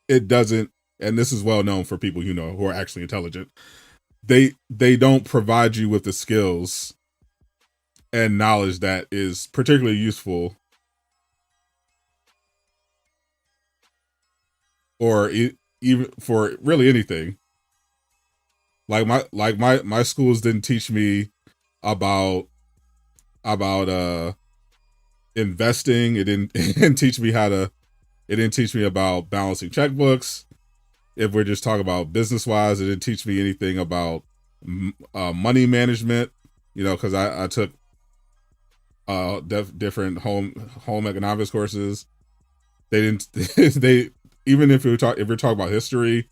It doesn't, and this is well known for people who are actually intelligent. They don't provide you with the skills and knowledge that is particularly useful, or even for really anything. Like my schools didn't teach me about investing. It didn't teach me it didn't teach me about balancing checkbooks. If we're just talking about business wise, it didn't teach me anything about money management, because I took different home economics courses. They didn't they even if you're talking about history,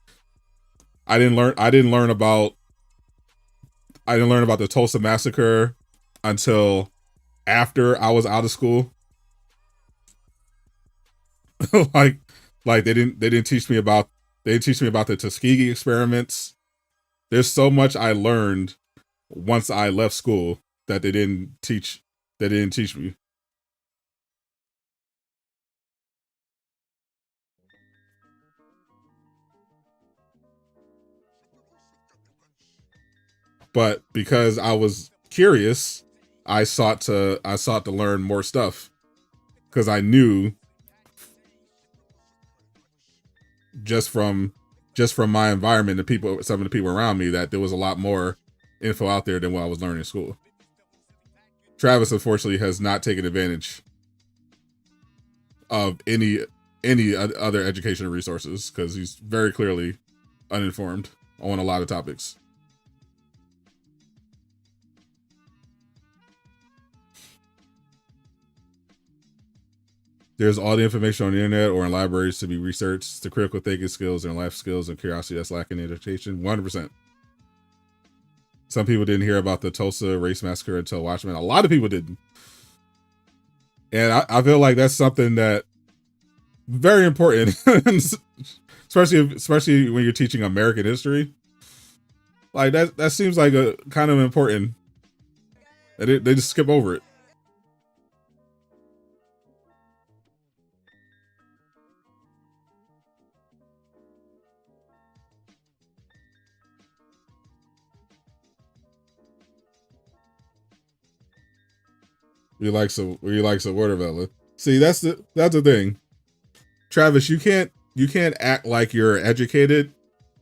I didn't learn about the Tulsa massacre until after I was out of school. like they didn't teach me about the Tuskegee experiments. There's so much I learned once I left school that they didn't teach They didn't teach me. But because I was curious, I sought to learn more stuff because I knew just from my environment, some of the people around me, that there was a lot more info out there than what I was learning in school. Travis, unfortunately, has not taken advantage of any other educational resources because he's very clearly uninformed on a lot of topics. There's all the information on the internet or in libraries to be researched. The critical thinking skills and life skills and curiosity that's lacking in education. 100%. Some people didn't hear about the Tulsa race massacre until Watchmen. A lot of people didn't. And I feel like that's something that very important, especially when you're teaching American history. Like that seems like a kind of important. They just skip over it. We like some watermelon. See, that's the thing. Travis, you can't act like you're educated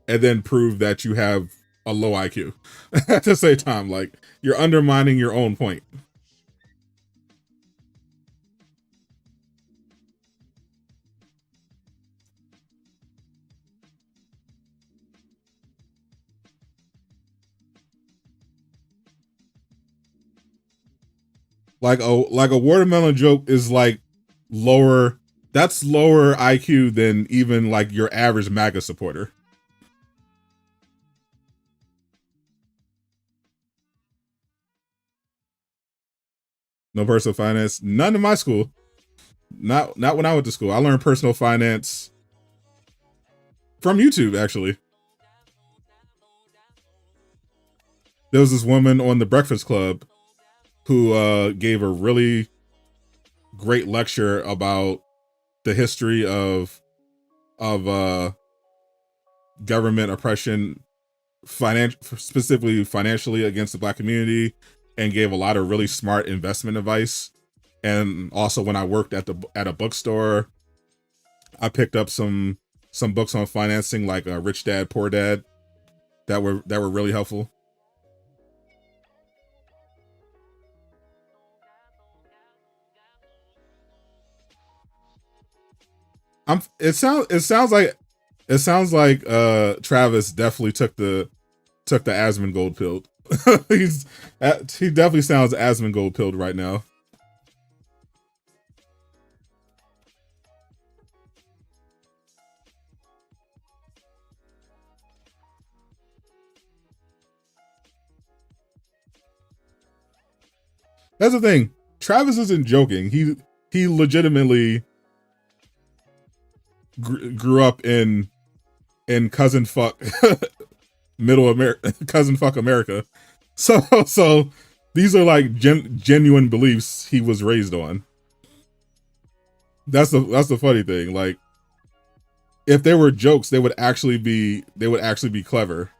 and then prove that you have a low IQ at the same time. Like, you're undermining your own point. Like a watermelon joke is like lower. That's lower IQ than even like your average MAGA supporter. No personal finance. None in my school. Not when I went to school. I learned personal finance from YouTube, actually. There was this woman on the Breakfast Club who gave a really great lecture about the history of government oppression, specifically financially against the Black community, and gave a lot of really smart investment advice. And also, when I worked at a bookstore, I picked up some books on financing, like Rich Dad Poor Dad, that were really helpful. It sounds like Travis definitely took the Asmongold pill. He definitely sounds Asmongold pilled right now. That's the thing. Travis isn't joking. He legitimately grew up in cousin fuck middle America, cousin fuck America. So these are like genuine beliefs he was raised on. That's the funny thing. Like, if there were jokes, they would actually be clever.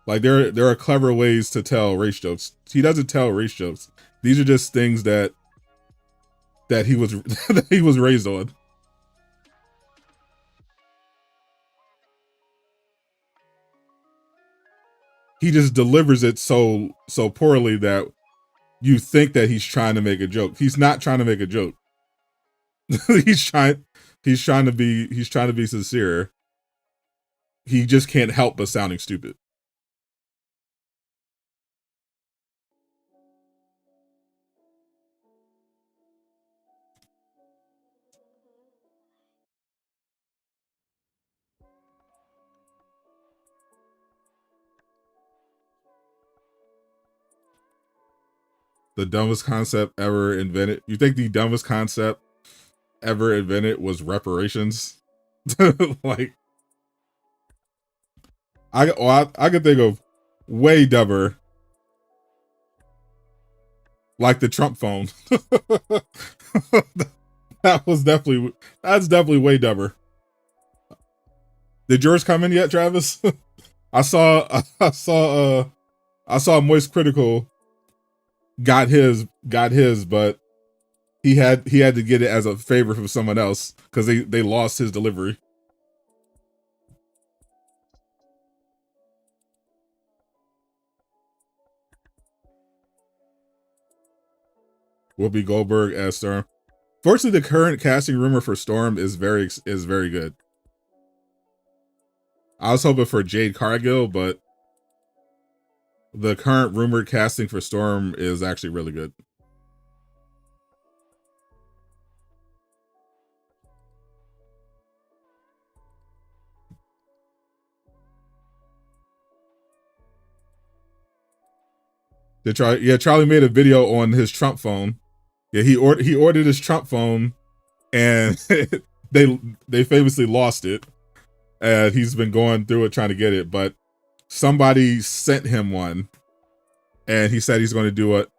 Like, there are clever ways to tell race jokes. He doesn't tell race jokes. These are just things that he was that he was raised on. He just delivers it so poorly that you think that he's trying to make a joke. He's not trying to make a joke. he's trying to be sincere. He just can't help but sounding stupid. The dumbest concept ever invented. You think the dumbest concept ever invented was reparations? Like, I could think of way dumber. like the Trump phone. That's definitely way dumber. Did yours come in yet, Travis? I saw I saw Moist Critical got his, but he had to get it as a favor from someone else because they lost his delivery. Whoopi Goldberg as Storm. Fortunately, the current casting rumor for Storm is very good. I was hoping for Jade Cargill, but the current rumored casting for Storm is actually really good. Charlie made a video on his Trump phone. Yeah, he ordered his Trump phone, and they famously lost it. And he's been going through it trying to get it, but somebody sent him one, and he said he's going to do it.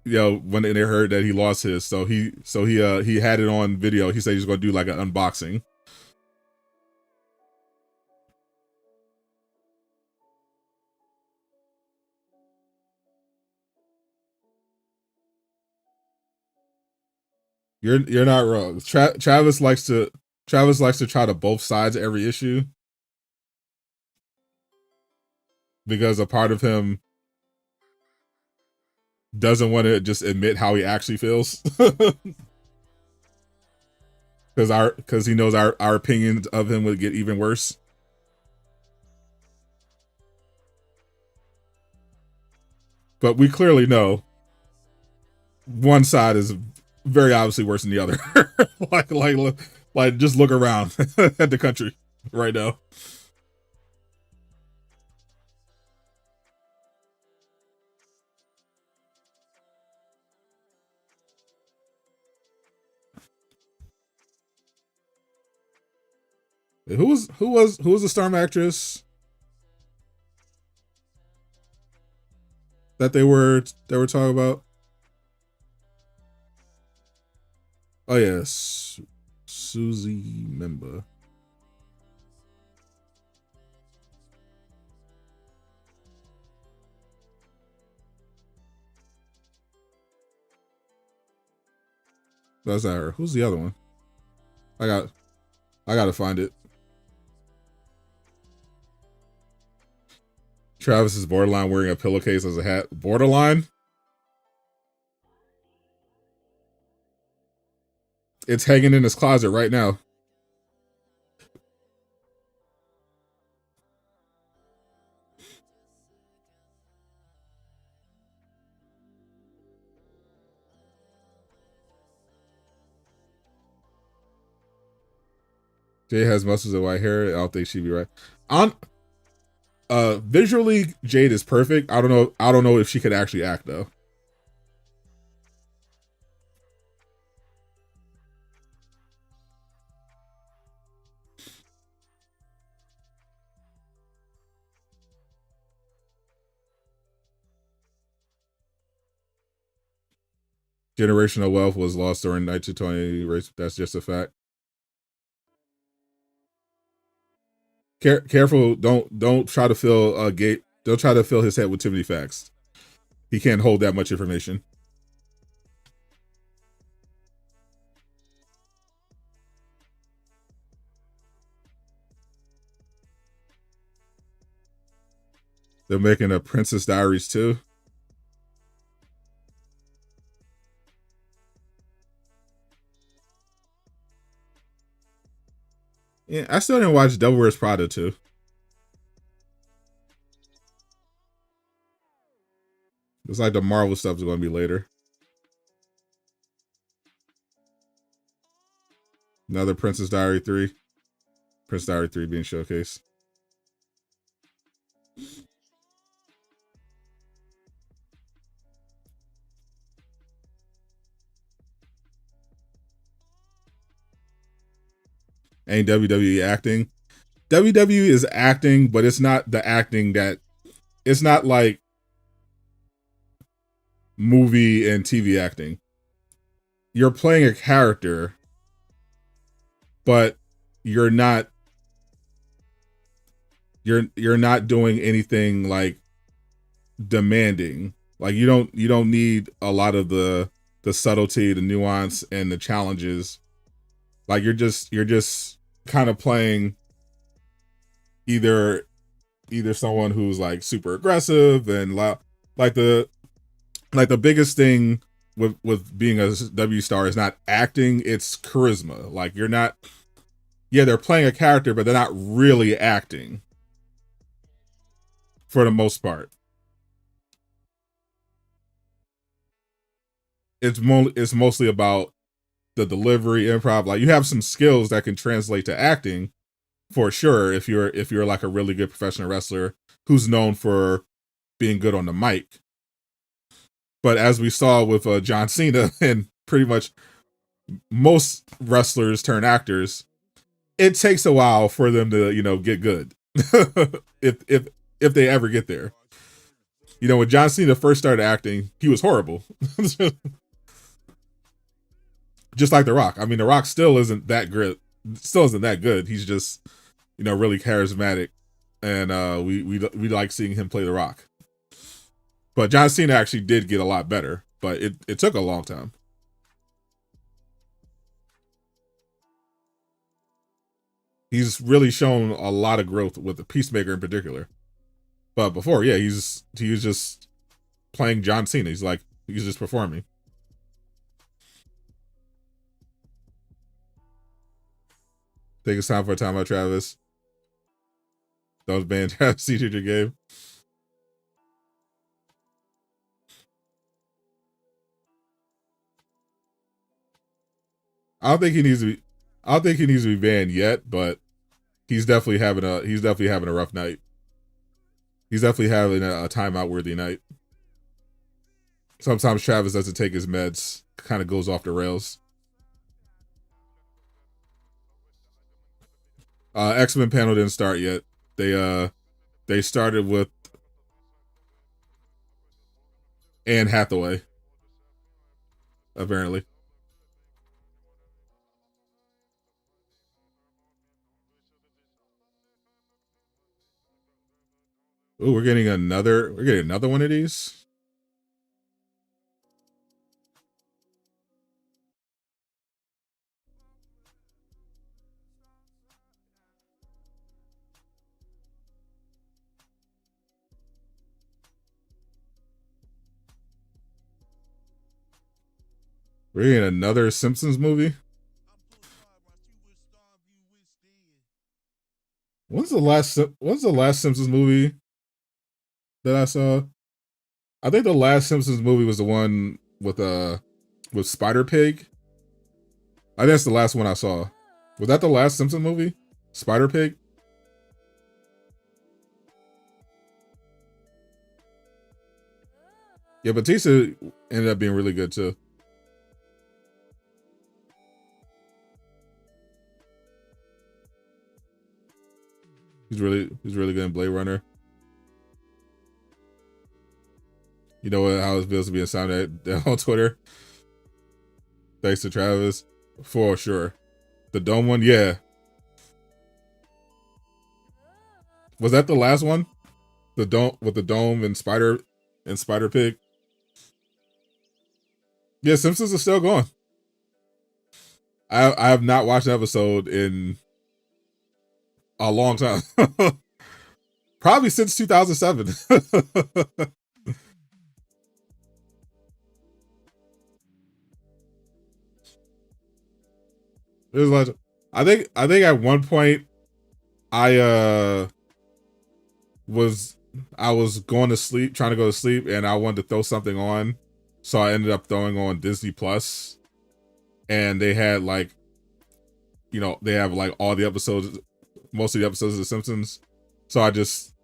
You know, when they heard that he lost his, so he had it on video. He said he's going to do like an unboxing. You're not wrong. Travis likes to try to both sides of every issue because a part of him doesn't want to just admit how he actually feels. Because he knows our opinions of him would get even worse. But we clearly know one side is very obviously worse than the other. like just look around at the country right now. Who was the Storm actress that they were talking about? Oh yes, Susie Member. That's not her. Who's the other one? I gotta find it. Travis is borderline wearing a pillowcase as a hat. Borderline? It's hanging in his closet right now. Jade has muscles and white hair. I don't think she'd be right. Visually, Jade is perfect. I don't know if she could actually act though. Generational wealth was lost during 1920 race. That's just a fact. Careful! Don't try to fill gate. Don't try to fill his head with too many facts. He can't hold that much information. They're making a Princess Diaries too. Yeah, I still didn't watch Devil Wears Prada too. It's like the Marvel stuff is going to be later. Another Princess Diary 3. Princess Diary 3 being showcased. Ain't WWE acting? WWE is acting, but it's not the acting that... It's not like... movie and TV acting. You're playing a character, but you're not you're not doing anything like demanding. Like you don't need a lot of the subtlety, the nuance, and the challenges. Like you're just kind of playing either someone who's like super aggressive and like the biggest thing with being a W star is not acting, it's charisma. Like you're not, yeah, they're playing a character, but they're not really acting for the most part. It's mostly about the delivery, improv. Like you have some skills that can translate to acting for sure if you're like a really good professional wrestler who's known for being good on the mic. But as we saw with John Cena and pretty much most wrestlers turn actors, it takes a while for them to, get good. if they ever get there. When John Cena first started acting, he was horrible. Just like The Rock. I mean, The Rock still isn't that great. Still isn't that good. He's just, really charismatic, and we like seeing him play The Rock. But John Cena actually did get a lot better, but it took a long time. He's really shown a lot of growth with the Peacemaker in particular. But before, yeah, he was just playing John Cena. He's just performing. Think it's time for a timeout, Travis. That was banned. Travis your game. I don't think he needs to be banned yet, but he's definitely having a rough night. He's definitely having a timeout worthy night. Sometimes Travis doesn't take his meds, kind of goes off the rails. X-Men panel didn't start yet. They started with Anne Hathaway, apparently. Ooh, we're getting another one of these. We're getting another Simpsons movie. When's the last Simpsons movie that I saw? I think the last Simpsons movie was the one with Spider Pig. I think that's the last one I saw. Was that the last Simpsons movie? Spider Pig? Yeah, Batista ended up being really good too. He's really good in Blade Runner. You know how it feels to be a sound on Twitter? Thanks to Travis. For sure. The dome one, yeah. Was that the last one? The dome with the dome and Spider Pig? Yeah, Simpsons is still going. I have not watched an episode in a long time. Probably since 2007. It was like I think at one point I was going to sleep, trying to go to sleep, and I wanted to throw something on, so I ended up throwing on Disney Plus, and they had they have like all the episodes, most of the episodes of The Simpsons, so I just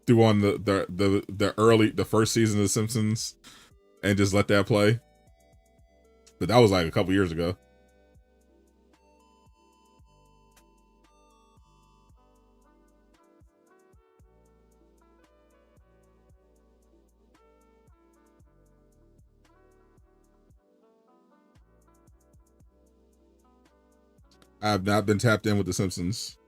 threw on the first season of The Simpsons and just let that play. But that was like a couple years ago. I have not been tapped in with The Simpsons.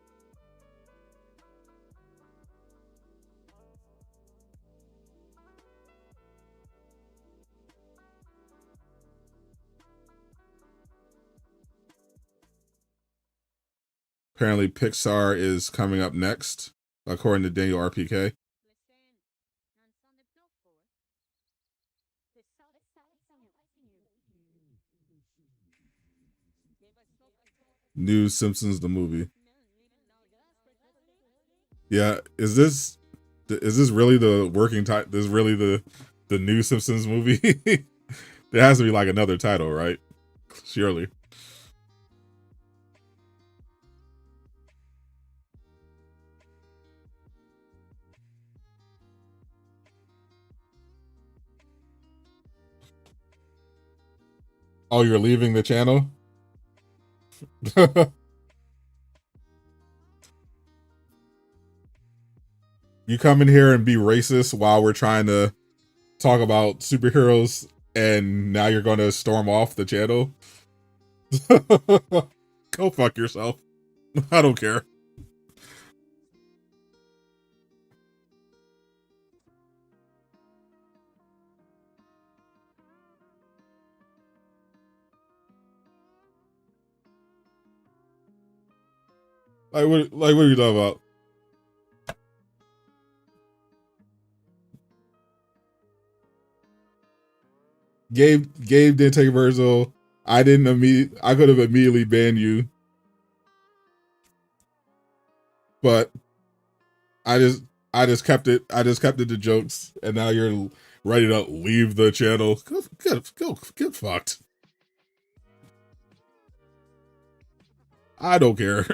Apparently, Pixar is coming up next, according to Daniel RPK. New Simpsons the movie. Yeah, is this really the working title? This is really the new Simpsons movie? There has to be like another title, right? Surely. Oh, you're leaving the channel? You come in here and be racist while we're trying to talk about superheroes, and now you're going to storm off the channel? Go fuck yourself. I don't care. Like what are you talking about? Gabe didn't take Virgil. I could have immediately banned you, but I just I just kept it. I just kept it to jokes, and now you're ready to leave the channel. Get fucked. I don't care.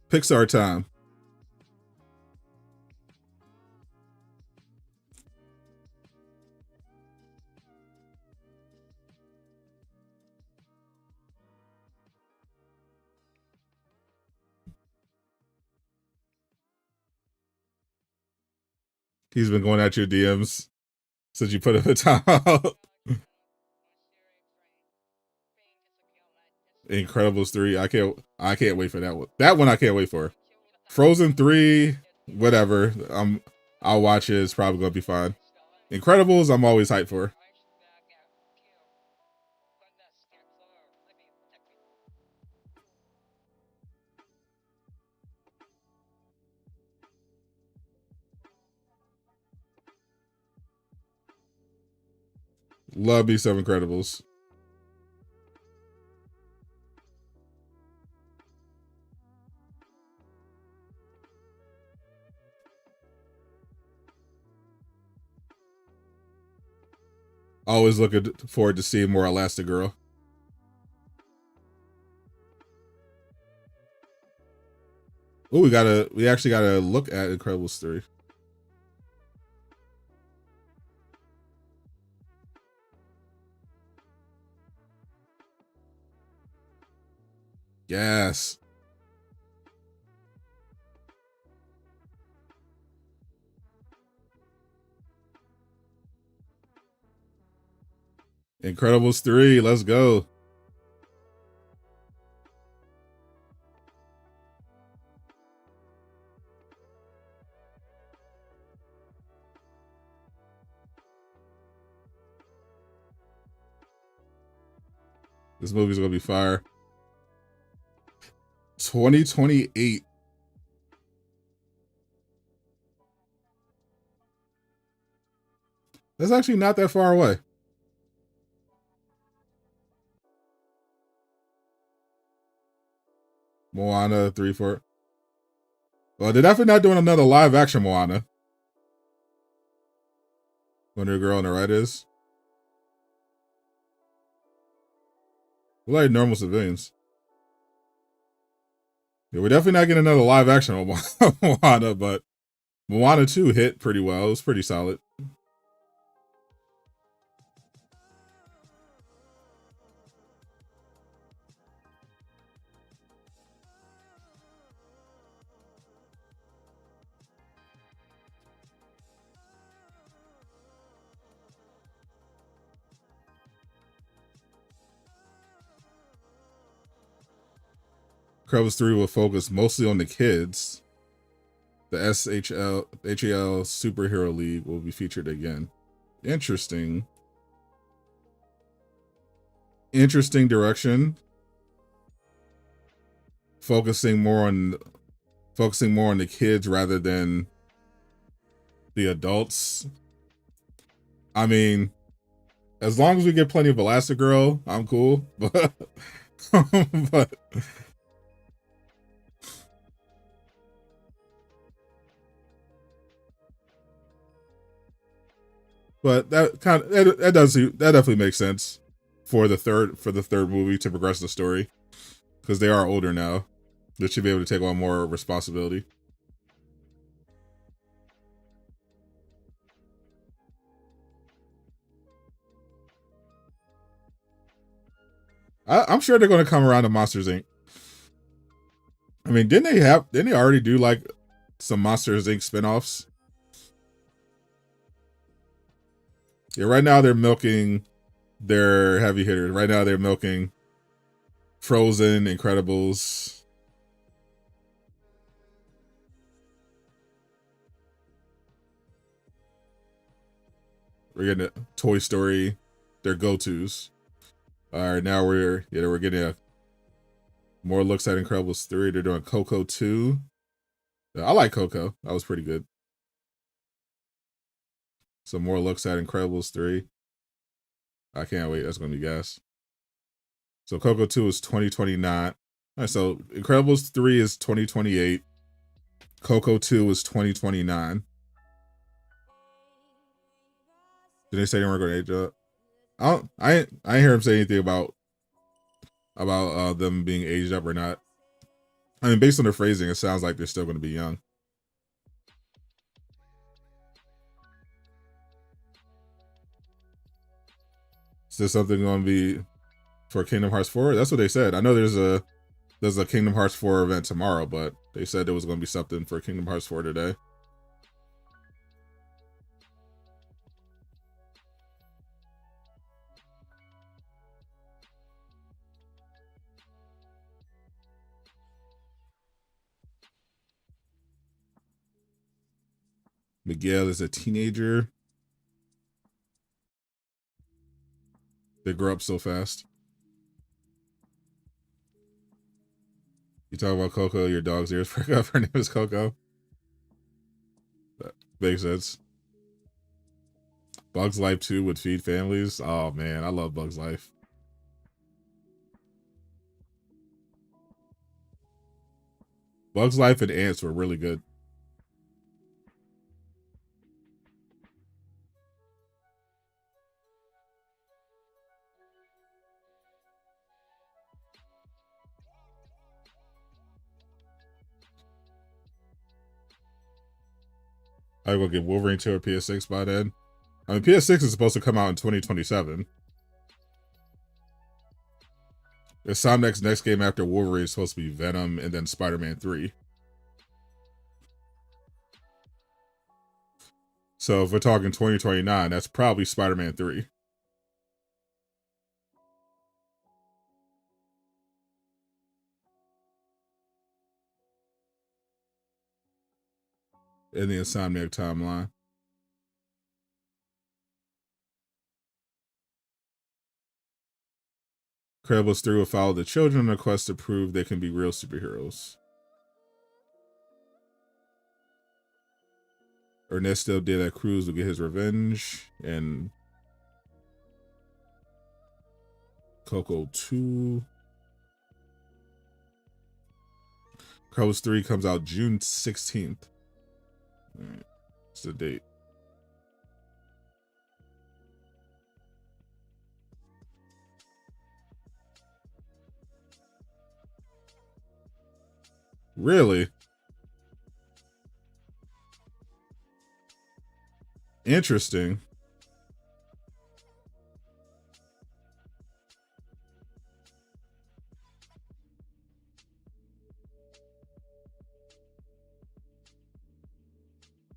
Pixar time. He's been going at your DMs since you put him in time out. Incredibles 3. I can't wait for that one. That one I can't wait for. Frozen 3, whatever. I'll watch it. It's probably gonna be fine. Incredibles, I'm always hyped for. Love me some Incredibles. Always looking forward to seeing more Elastigirl. Oh, we actually gotta look at Incredibles 3. Yes. Incredibles 3, let's go. This movie's gonna be fire. 2028. That's actually not that far away. Moana 3, 4. Well, they're definitely not doing another live action Moana. Wonder Girl on the right is. We're like normal civilians. Yeah, we're definitely not getting another live action Moana, but Moana 2 hit pretty well. It was pretty solid. Incredibles 3 will focus mostly on the kids. The HAL Superhero League will be featured again. Interesting. Interesting direction. Focusing more on the kids rather than the adults. I mean, as long as we get plenty of Elastigirl, I'm cool. But that definitely makes sense for the third movie to progress the story, because they are older now. They should be able to take on more responsibility. I'm sure they're going to come around to Monsters Inc. I mean, didn't they already do like some Monsters Inc. spinoffs? Yeah, right now they're milking their heavy hitters. Right now they're milking Frozen, Incredibles. We're getting a Toy Story, their go-tos. All right, now we're getting more looks at Incredibles 3. They're doing Coco 2. I like Coco. That was pretty good. Some more looks at Incredibles 3. I can't wait. That's going to be gas. So Coco 2 is 2029. All right, so Incredibles 3 is 2028. Coco 2 is 2029. Did they say they weren't going to age up? I ain't hear him say anything about them being aged up or not. I mean, based on their phrasing, it sounds like they're still going to be young. Is there something going to be for Kingdom Hearts 4? That's what they said. I know there's a Kingdom Hearts 4 event tomorrow, but they said there was going to be something for Kingdom Hearts 4 today. Miguel is a teenager. They grow up so fast. You talk about Coco, your dog's ears perk up. Her name is Coco. That makes sense. Bugs Life 2 would feed families. Oh man, I love Bugs Life. Bugs Life and Ants were really good. I will get Wolverine 2 or PS6 by then. I mean, PS6 is supposed to come out in 2027. Insomniac's next game after Wolverine is supposed to be Venom and then Spider-Man 3. So if we're talking 2029, that's probably Spider-Man 3. In the Insomniac timeline. Incredibles 3 will follow the children on a quest to prove they can be real superheroes. Ernesto de la Cruz will get his revenge. And Coco 2. Incredibles 3 comes out June 16th. All right. What's the date? Really? Interesting.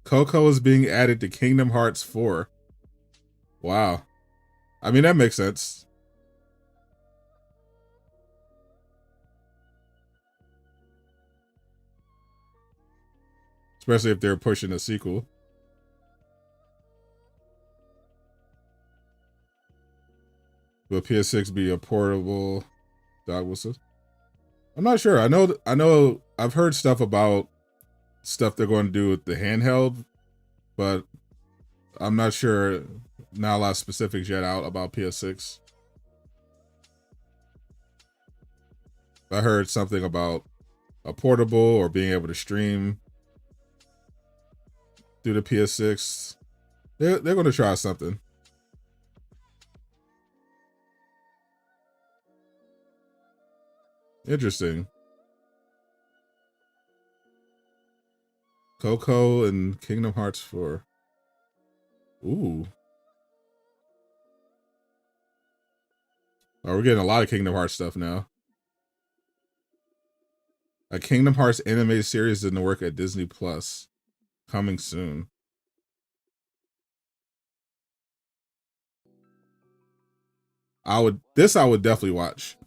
Coco is being added to Kingdom Hearts 4. Wow. I mean, that makes sense. especially if they're pushing a sequel. Will PS6 be a portable dog whistle? I'm not sure. I know I've heard stuff about stuff they're going to do with the handheld, but I'm not sure. Not a lot of specifics yet out about PS6. I heard something about a portable or being able to stream through the PS6. They're going to try something. Interesting. Coco and Kingdom Hearts 4. Ooh. Oh, we're getting a lot of Kingdom Hearts stuff now. A Kingdom Hearts animated series in the work at Disney Plus. Coming soon. I would definitely watch.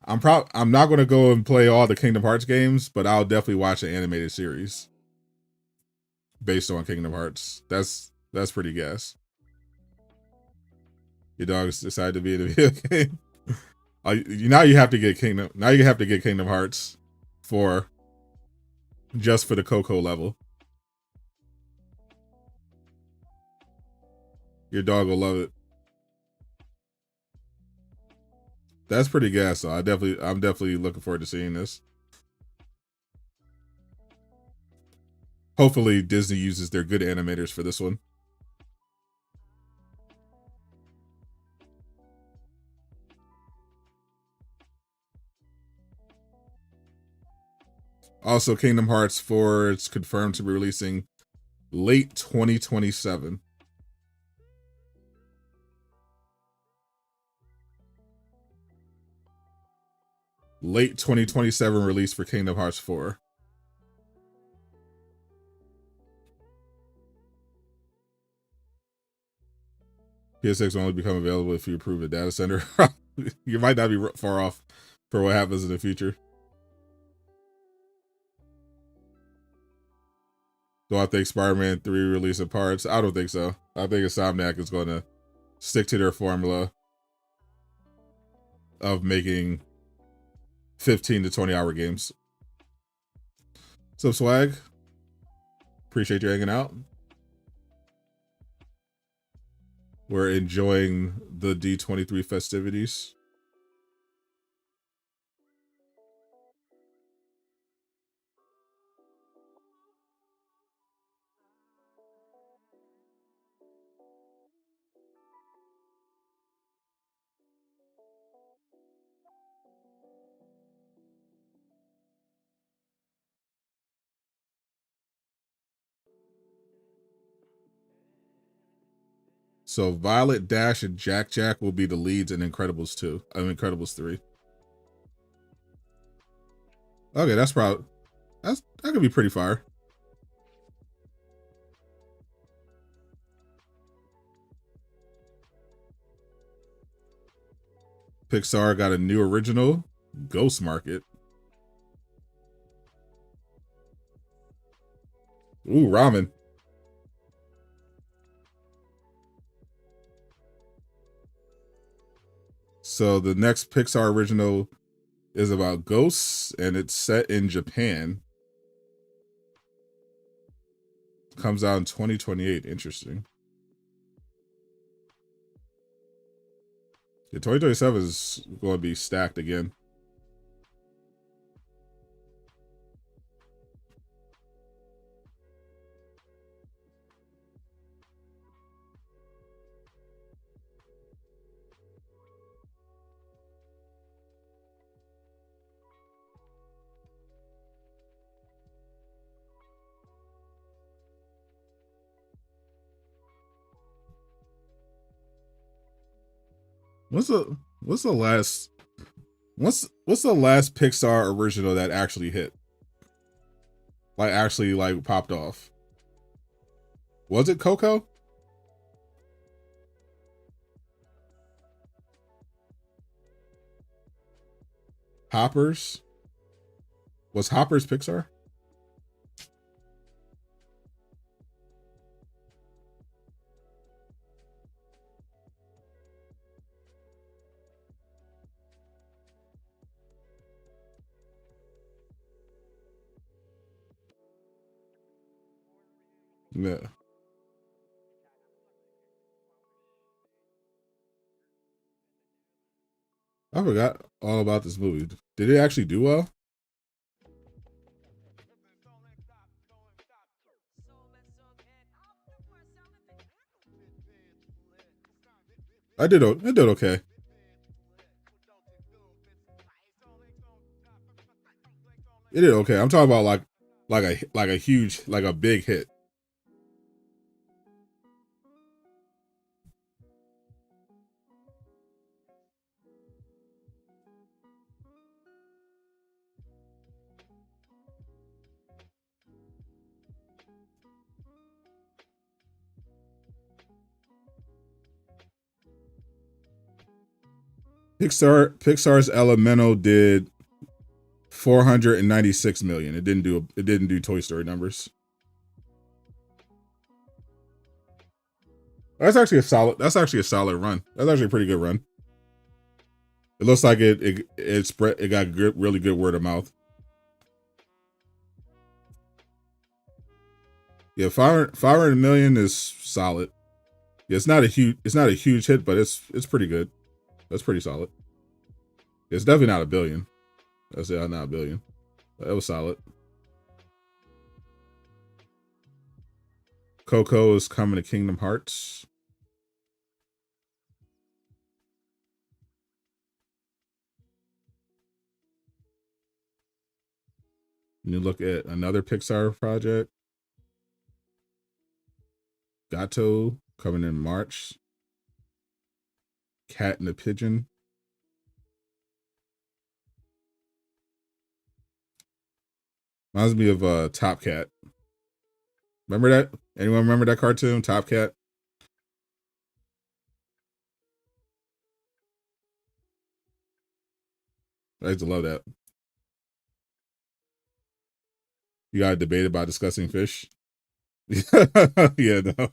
I'm not going to go and play all the Kingdom Hearts games, but I'll definitely watch an animated series based on Kingdom Hearts. That's pretty gas. Your dogs decided to be in a video game. Now you have to get Kingdom Hearts for just for the Coco level. Your dog will love it. That's pretty gas, so I'm definitely looking forward to seeing this. Hopefully Disney uses their good animators for this one. Also, Kingdom Hearts 4 is confirmed to be releasing late 2027. Late 2027 release for Kingdom Hearts 4. PS6 will only become available if you approve a data center. You might not be far off for what happens in the future. Do I think Spider-Man 3 release in parts? I don't think so. I think Insomniac is going to stick to their formula of making 15 to 20 hour games. So Swag, appreciate you hanging out. We're enjoying the D23 festivities. So Violet, Dash, and Jack Jack will be the leads in Incredibles 2. Incredibles 3. Okay, that could be pretty fire. Pixar got a new original, Ghost Market. Ooh, ramen. So the next Pixar original is about ghosts, and it's set in Japan. Comes out in 2028. Interesting. Yeah, 2027 is going to be stacked again. What's the last Pixar original that actually hit? Like actually like popped off? Was it Coco? Hoppers? Was Hoppers Pixar? Yeah. I forgot all about this movie. Did it actually do well? It did okay. It did okay. I'm talking about like a huge, like a big hit. Pixar's Elemental did 496 million. It didn't do Toy Story numbers. That's actually a solid run. That's actually a pretty good run. It looks like it spread. It got good, really good word of mouth. Yeah, 500 million is solid. Yeah, it's not a huge hit, but it's pretty good. That's pretty solid. It's definitely not a billion. That's not a billion. That was solid. Coco is coming to Kingdom Hearts. And you look at another Pixar project. Gato coming in March. Cat and the Pigeon. Reminds me of Top Cat. Remember that? Anyone remember that cartoon, Top Cat? I used to love that. You got a debate about discussing fish? Yeah, no.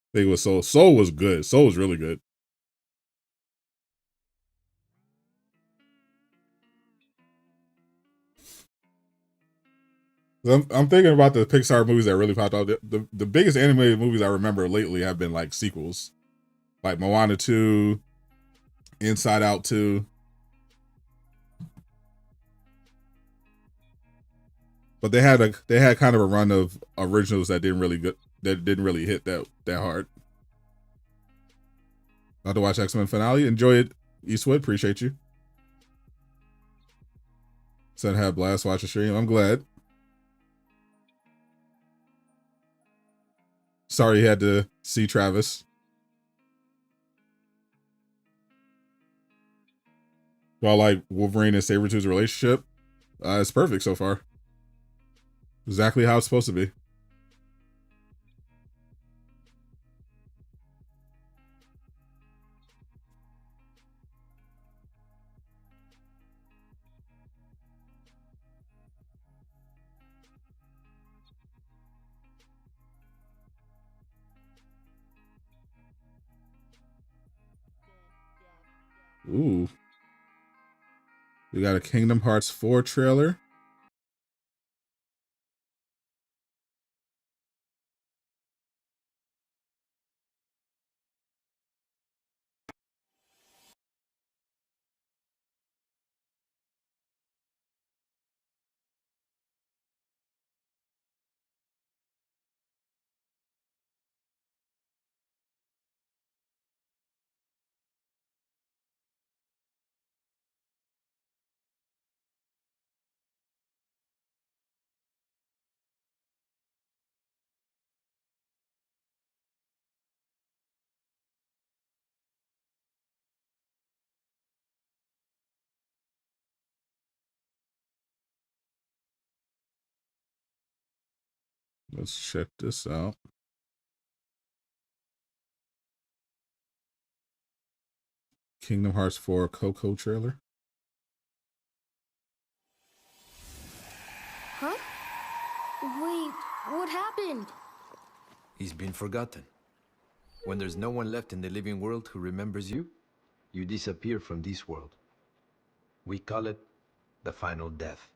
I think it was Soul. Soul was good. Soul was really good. I'm thinking about the Pixar movies that really popped out. The biggest animated movies I remember lately have been like sequels, like Moana 2, Inside Out 2. But they had kind of a run of originals that didn't really hit that hard. About to watch X-Men finale. Enjoy it, Eastwood. Appreciate you. Said had a blast watching stream. I'm glad. Sorry you had to see Travis. Well, like Wolverine and Sabretooth's relationship, it's perfect so far. Exactly how it's supposed to be. Ooh. We got a Kingdom Hearts 4 trailer. Let's check this out. Kingdom Hearts 4 Coco trailer. Huh? Wait, what happened? He's been forgotten. When there's no one left in the living world who remembers you, you disappear from this world. We call it the final death.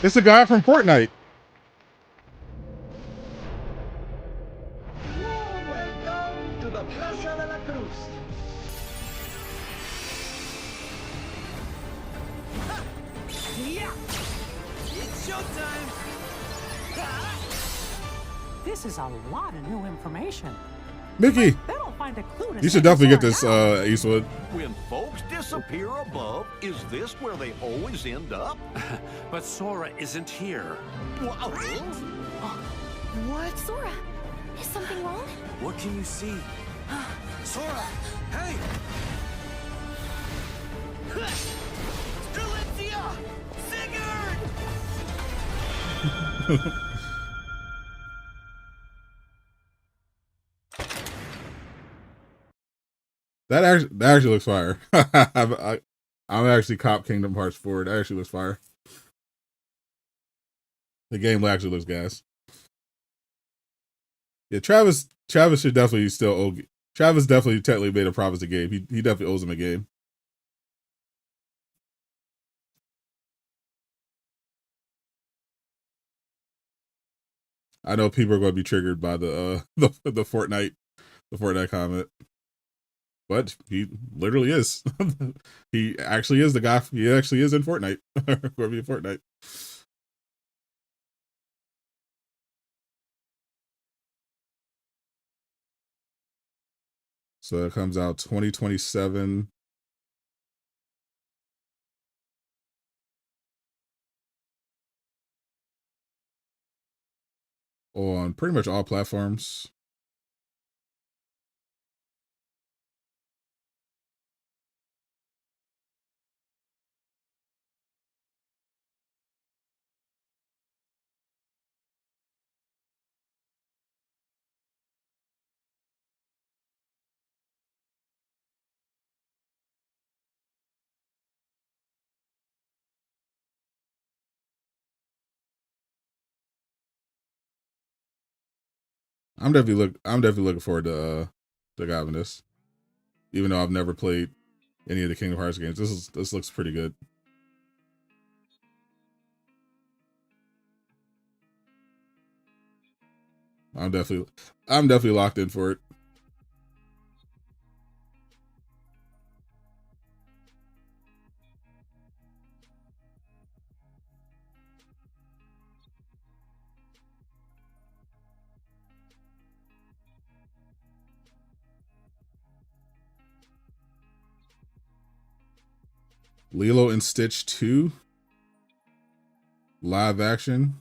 It's the guy from Fortnite. Welcome to the Plaza de la Cruz. Yeah! It's showtime! This is a lot of new information. Mickey, They don't find a clue to you should say definitely get Sora this, now. Eastwood. When folks disappear above, is this where they always end up? But Sora isn't here. What? Sora, is something wrong? What can you see? Sora! Hey! Strelitzia! Sigurd! That actually looks fire. I'm actually cop Kingdom Hearts 4. That actually looks fire. The game actually looks gas. Yeah, Travis should definitely still owe. Travis definitely technically made a promise to Gabe. He definitely owes him a game. I know people are going to be triggered by the Fortnite comment, but he literally is. He actually is the guy. He actually is in Fortnite. Going to be in Fortnite. So it comes out 2027. On pretty much all platforms. I'm definitely looking forward to having this. Even though I've never played any of the Kingdom Hearts games, this looks pretty good. I'm definitely locked in for it. Lilo and Stitch 2 live action.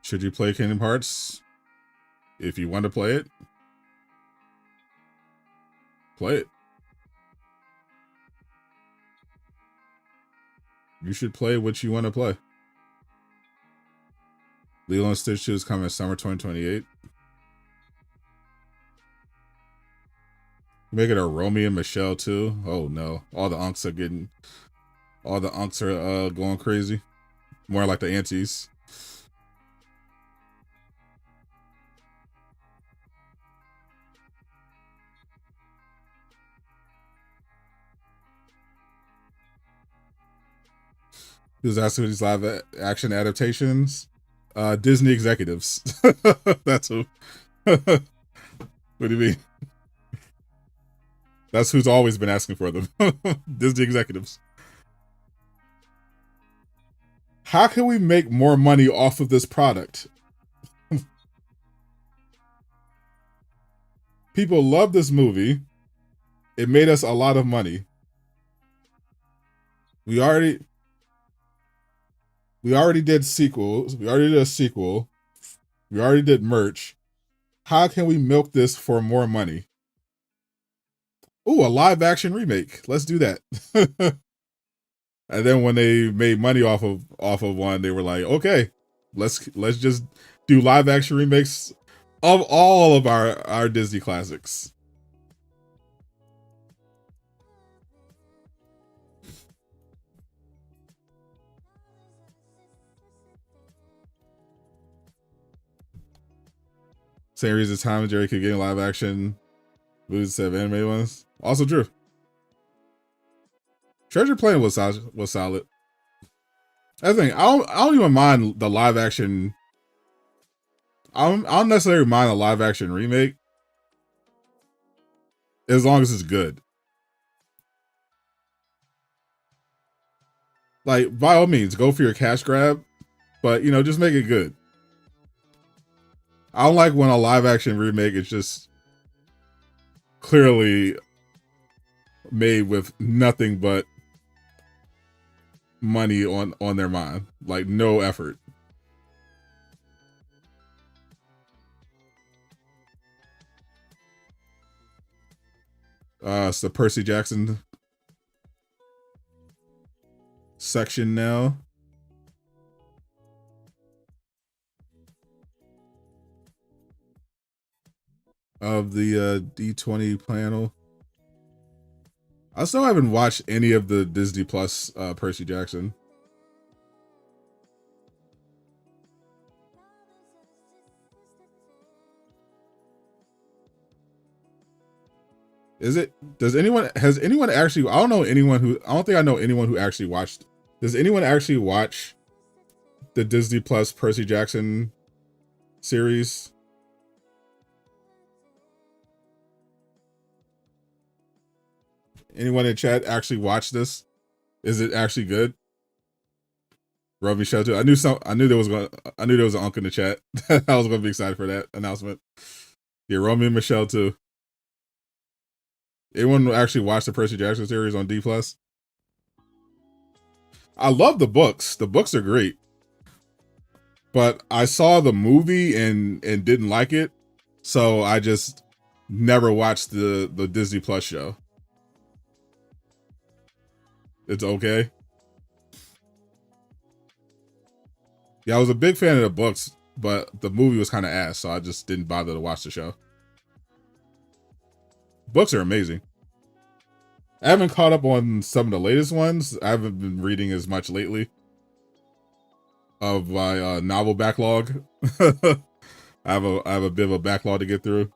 Should you play Kingdom Hearts? If you want to play it, play it. You should play what you want to play. Lilo and Stitch 2 is coming summer 2028. Make it a Romy and Michelle too. Oh no. All the unks are going crazy. More like the aunties. Who's asking for these live action adaptations? Disney executives. That's who. What do you mean? That's who's always been asking for them. Disney executives. How can we make more money off of this product? People love this movie. It made us a lot of money. We already did sequels. We already did a sequel. We already did merch. How can we milk this for more money? Ooh, a live action remake. Let's do that. And then when they made money off of one, they were like, okay, let's just do live action remakes of all of our Disney classics. Same reason Tom and Jerry could get live action movies instead of anime ones. Also true. Treasure Planet was solid. I think I don't even mind the live action. I don't necessarily mind a live action remake as long as it's good. Like, by all means, go for your cash grab, but you know, just make it good. I don't like when a live action remake is just clearly made with nothing but money on their mind, like no effort. It's the Percy Jackson section now. Of the D20 panel. I still haven't watched any of the Disney Plus Percy Jackson. Has anyone actually, I don't think I know anyone who actually watched. Does anyone actually watch the Disney Plus Percy Jackson series? Anyone in chat actually watch this? Is it actually good? Rob Michelle too. I knew there was an uncle in the chat. I was gonna be excited for that announcement. Yeah, Romy and Michelle too. Anyone actually watch the Percy Jackson series on D+? I love the books. The books are great. But I saw the movie and didn't like it. So I just never watched the Disney Plus show. It's okay. Yeah, I was a big fan of the books, but the movie was kind of ass, so I just didn't bother to watch the show. Books are amazing. I haven't caught up on some of the latest ones. I haven't been reading as much lately of my novel backlog. I have a bit of a backlog to get through.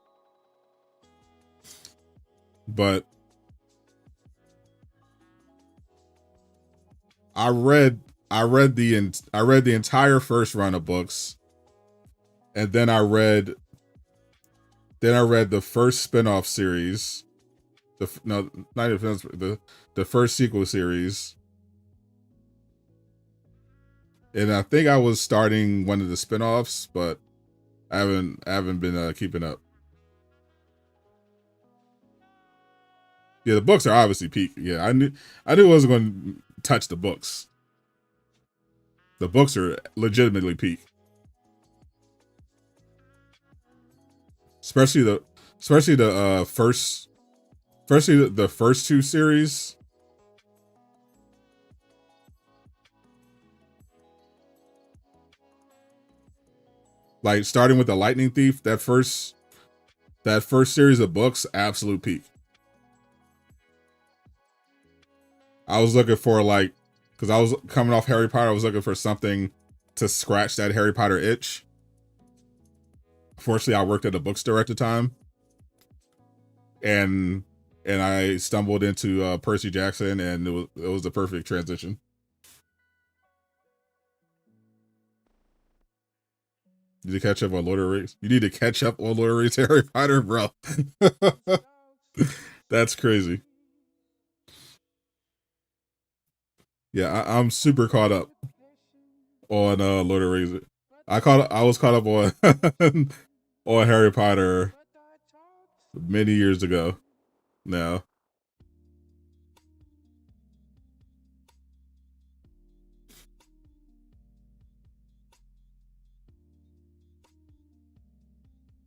But I read the entire first run of books, and then I read the first spin-off series. The first sequel series. And I think I was starting one of the spin-offs, but I haven't been keeping up. Yeah, the books are obviously peak. Yeah, I knew I wasn't going to touch the books. The books are legitimately peak. Especially the first two series. Like starting with the Lightning Thief, that first series of books, absolute peak. I was looking for because I was coming off Harry Potter, I was looking for something to scratch that Harry Potter itch. Fortunately, I worked at a bookstore at the time, and I stumbled into Percy Jackson, and it was the perfect transition. You need to catch up on Lord of the Rings. You need to catch up on Lord of the Rings, Harry Potter, bro. That's crazy. Yeah, I'm super caught up on Lord of the Rings. I was caught up on on Harry Potter many years ago now.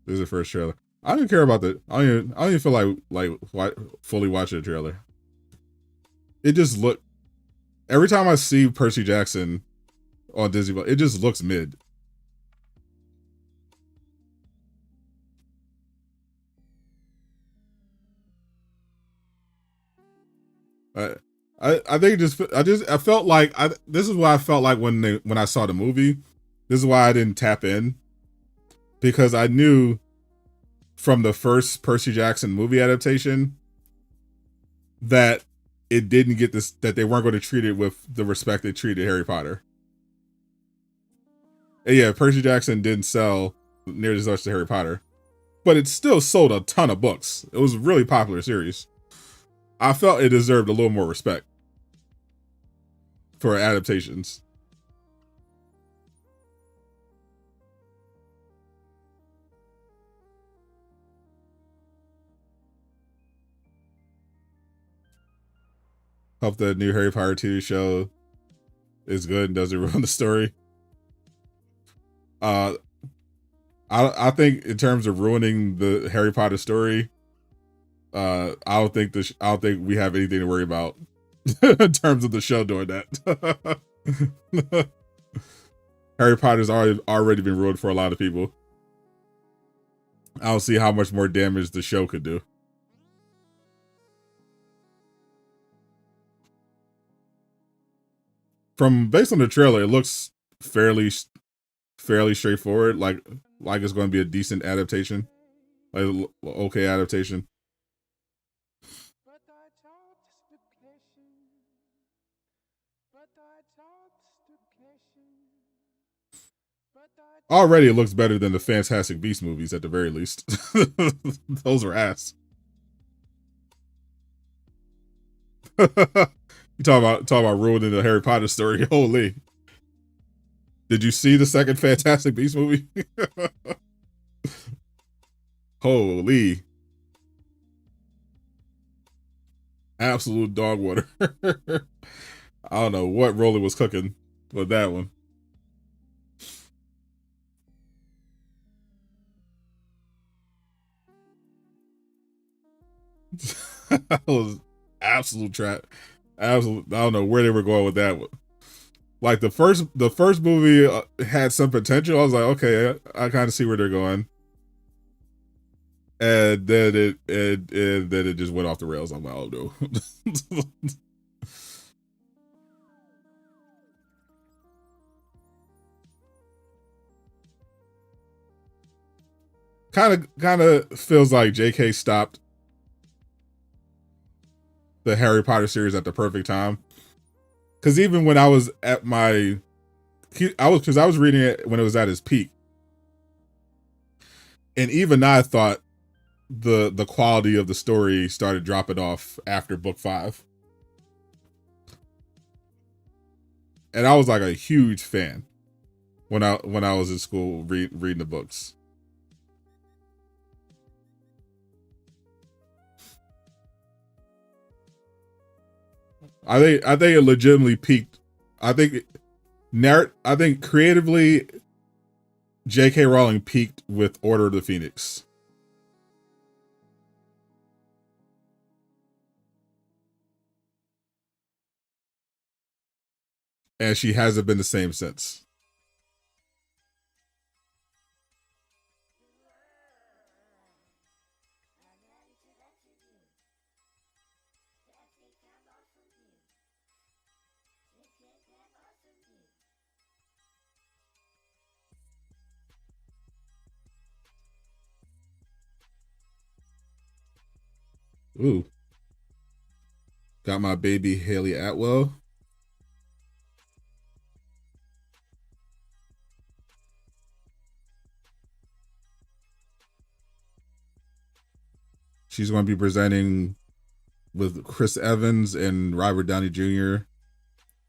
This is the first trailer. I don't even care about the. I don't even feel like fully watching the trailer. It just look. Every time I see Percy Jackson on Disney, it just looks mid. I think I felt like this is what I felt like when I saw the movie. This is why I didn't tap in, because I knew from the first Percy Jackson movie adaptation that it didn't get this, that they weren't going to treat it with the respect they treated Harry Potter. And yeah, Percy Jackson didn't sell nearly as much as Harry Potter, but it still sold a ton of books. It was a really popular series. I felt it deserved a little more respect for adaptations. Hope the new Harry Potter TV show is good and doesn't ruin the story. I think in terms of ruining the Harry Potter story, I don't think we have anything to worry about in terms of the show doing that. Harry Potter's already been ruined for a lot of people. I don't see how much more damage the show could do. Based on the trailer, it looks fairly straightforward. Like it's going to be a decent adaptation, like okay adaptation. Already, it looks better than the Fantastic Beasts movies at the very least. Those are ass. You talk about ruining the Harry Potter story. Holy. Did you see the second Fantastic Beasts movie? Holy. Absolute dog water. I don't know what Roland was cooking with that one. That was absolute trap. Absolute. I don't know where they were going with that one. Like the first movie had some potential. I was like, okay, I kind of see where they're going, and then it just went off the rails. I'm like, oh no. Kind of feels like JK stopped the Harry Potter series at the perfect time. Because even when I was at I was reading it when it was at its peak, and even I thought the quality of the story started dropping off after book 5, and I was like a huge fan when I was in school reading the books. I think it legitimately peaked. I think creatively, J.K. Rowling peaked with Order of the Phoenix. And she hasn't been the same since. Ooh. Got my baby Haley Atwell. She's going to be presenting with Chris Evans and Robert Downey Jr.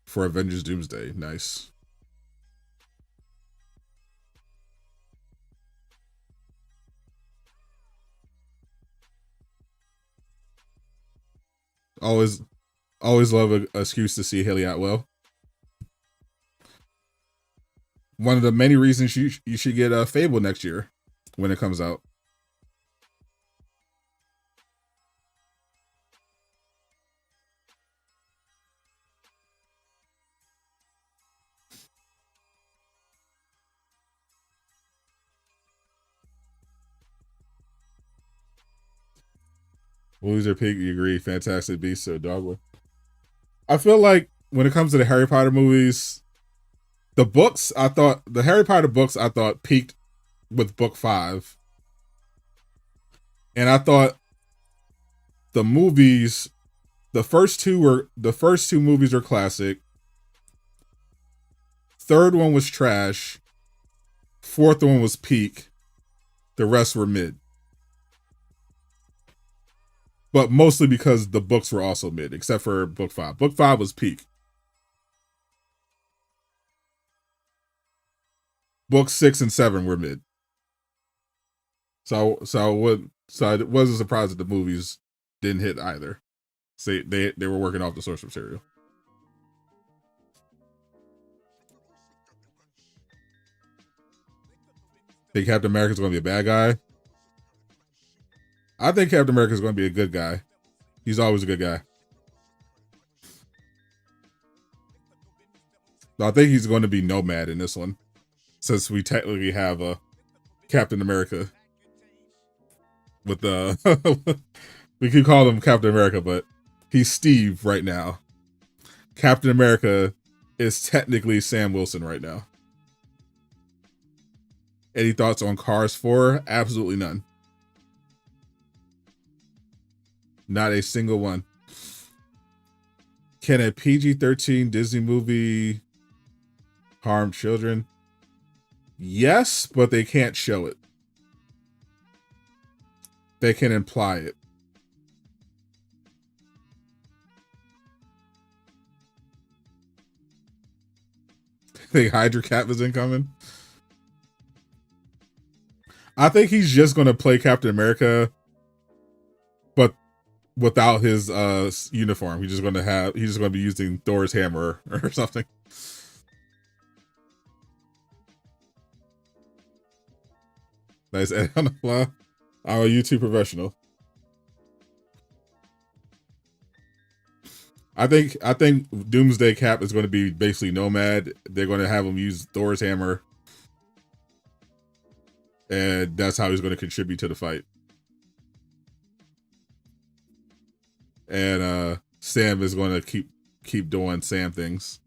for Avengers Doomsday. Nice. Always love an excuse to see Haley Atwell. One of the many reasons you should get a Fable next year. when it comes out. Loser Pig, you agree? Fantastic Beasts or Dogwood? I feel like when it comes to the Harry Potter movies, the Harry Potter books I thought peaked with book 5. And I thought the movies, the first two movies were classic. Third one was trash. Fourth one was peak. The rest were mid. But mostly because the books were also mid, except for book 5. Book 5 was peak. Books 6 and 7 were mid. So it wasn't surprised that the movies didn't hit either. So they were working off the source material. Think Captain America's going to be a bad guy? I think Captain America's going to be a good guy. He's always a good guy. So I think he's going to be Nomad in this one, since we technically have a Captain America with the we could call him Captain America, but he's Steve right now. Captain America is technically Sam Wilson right now. Any thoughts on Cars 4? Absolutely none. Not a single one. Can a PG-13 Disney movie harm children? Yes, but they can't show it. They can imply it. Think Hydra Cap is incoming? I think he's just going to play Captain America, but without his uniform. He's just going to be using Thor's hammer or something. Nice edit on the fly. I'm a YouTube professional. I think Doomsday Cap is going to be basically Nomad. They're going to have him use Thor's hammer, and that's how he's going to contribute to the fight. And Sam is going to keep doing Sam things.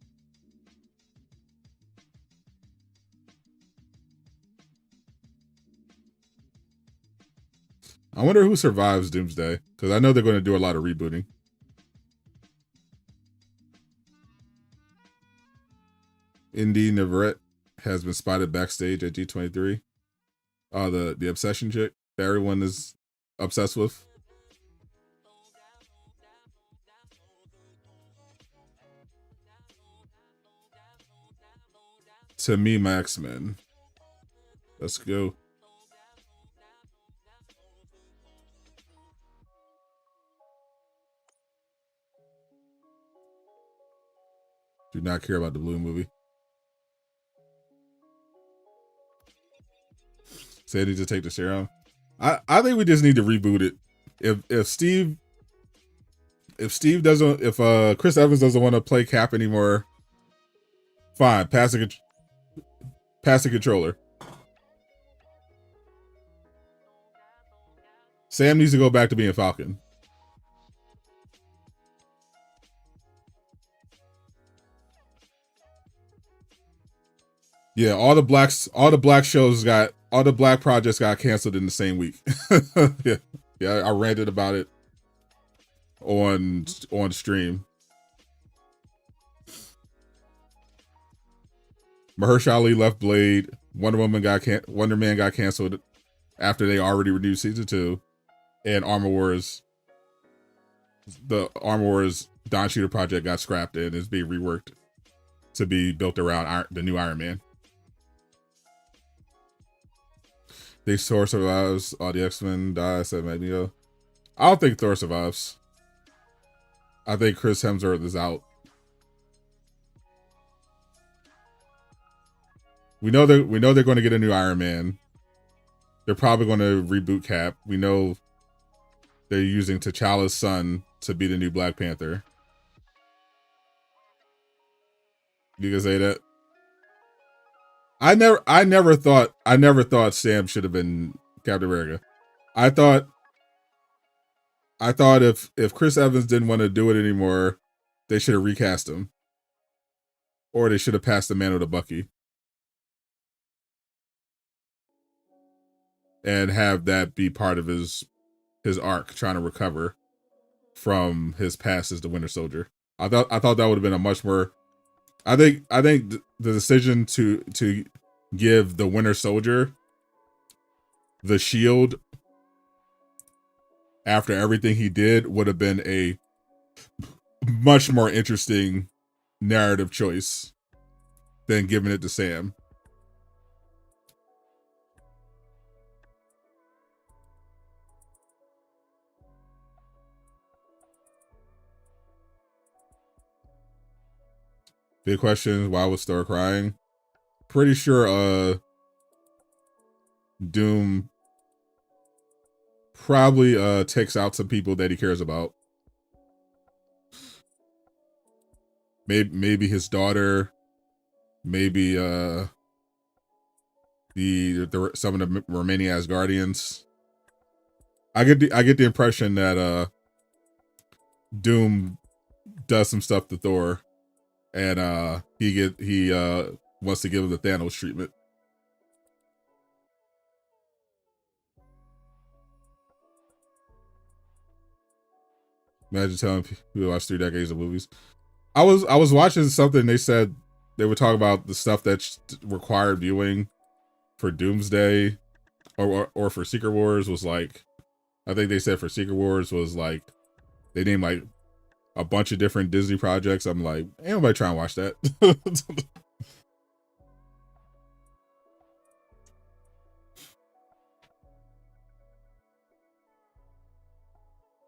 I wonder who survives Doomsday, because I know they're going to do a lot of rebooting. Indy Navarrete has been spotted backstage at D23. The obsession chick that everyone is obsessed with. To me, my X-Men. Let's go. Do not care about the Blue movie. Say they need to take the serum. I think we just need to reboot it. If Chris Evans doesn't want to play Cap anymore, fine. Pass the controller. Sam needs to go back to being Falcon. Yeah, all the black projects got canceled in the same week. yeah, I ranted about it on stream. Mahershala Ali left Blade. Wonder Man got canceled after they already renewed season 2, and the Armor Wars Don Cheadle project got scrapped and is being reworked to be built around the new Iron Man. Think Thor survives. All the X-Men die, said Magneto. I don't think Thor survives. I think Chris Hemsworth is out. We know they're going to get a new Iron Man. they're probably going to reboot Cap. We know they're using T'Challa's son to be the new Black Panther. You can say that. I never thought Sam should have been Captain America. I thought if Chris Evans didn't want to do it anymore, they should have recast him, or they should have passed the mantle to Bucky, and have that be part of his arc, trying to recover from his past as the Winter Soldier. I thought that would have been a much more. I think the decision to give the Winter Soldier the shield after everything he did would have been a much more interesting narrative choice than giving it to Sam. Big question, why was Thor crying? Pretty sure Doom probably takes out some people that he cares about. Maybe his daughter, maybe some of the remaining Asgardians. I get the impression that Doom does some stuff to Thor, and he wants to give him the Thanos treatment. Imagine telling people to watch 3 decades of movies. I was watching something. They said they were talking about the stuff that required viewing for Doomsday or for Secret Wars was like, I think they said for Secret Wars was like, they named like a bunch of different Disney projects. I'm like, ain't nobody trying to watch that.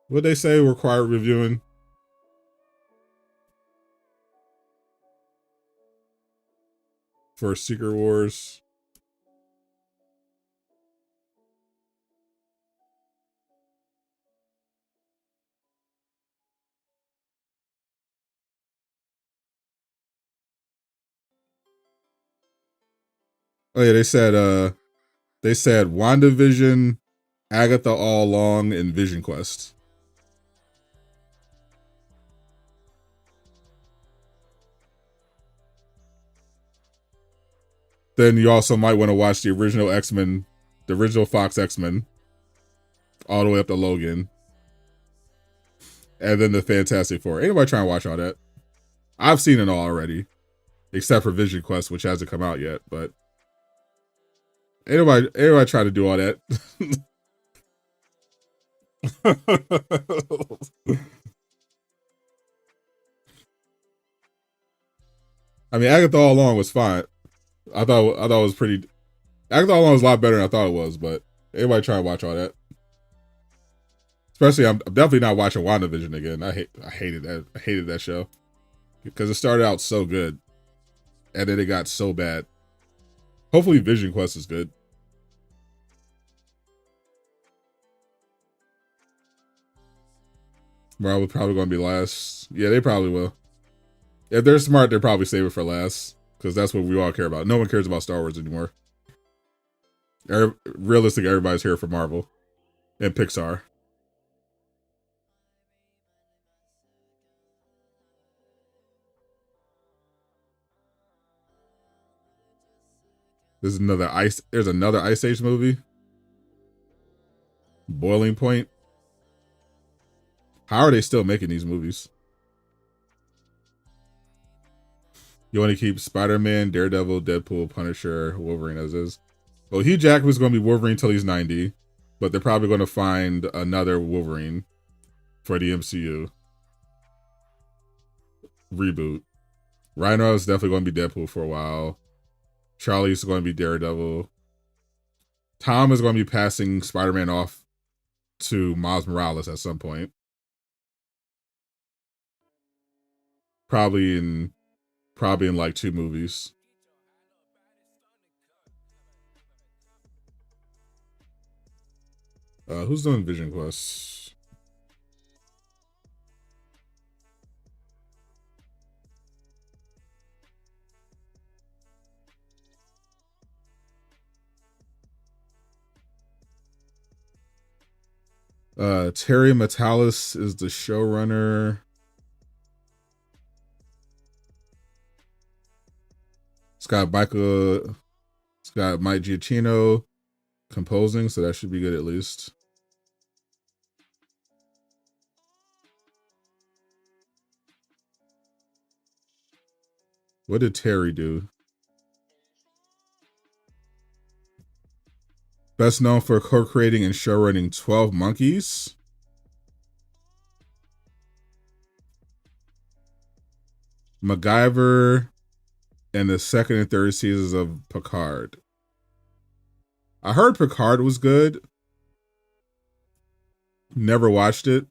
What they say required reviewing? For Secret Wars. Oh yeah, they said WandaVision, Agatha All Along, and VisionQuest. Then you also might want to watch the original X-Men, the original Fox X-Men, all the way up to Logan. And then the Fantastic Four. Ain't nobody trying to watch all that. I've seen it all already. Except for VisionQuest, which hasn't come out yet, but ain't nobody trying to do all that. I mean, Agatha All Along was fine. I thought it was pretty. Agatha All Along was a lot better than I thought it was, but everybody try to watch all that. Especially, I'm definitely not watching WandaVision again. I hated that. I hated that show because it started out so good, and then it got so bad. Hopefully, VisionQuest is good. Marvel's probably going to be last. Yeah, they probably will. If they're smart, they'll probably save it for last. Because that's what we all care about. No one cares about Star Wars anymore. Realistically, everybody's here for Marvel and Pixar. There's another Ice Age movie. Boiling Point. How are they still making these movies? You want to keep Spider-Man, Daredevil, Deadpool, Punisher, Wolverine as is. Well, Hugh Jackman's going to be Wolverine until he's 90, but they're probably going to find another Wolverine for the MCU reboot. Rhino is definitely going to be Deadpool for a while. Charlie's going to be Daredevil. Tom is going to be passing Spider-Man off to Miles Morales at some point. Probably in like 2 movies. Who's doing VisionQuest? Terry Matalis is the showrunner. It's got Mike Giacchino composing, so that should be good at least. What did Terry do? Best known for co-creating and showrunning 12 Monkeys. MacGyver and the second and third seasons of Picard. I heard Picard was good. Never watched it.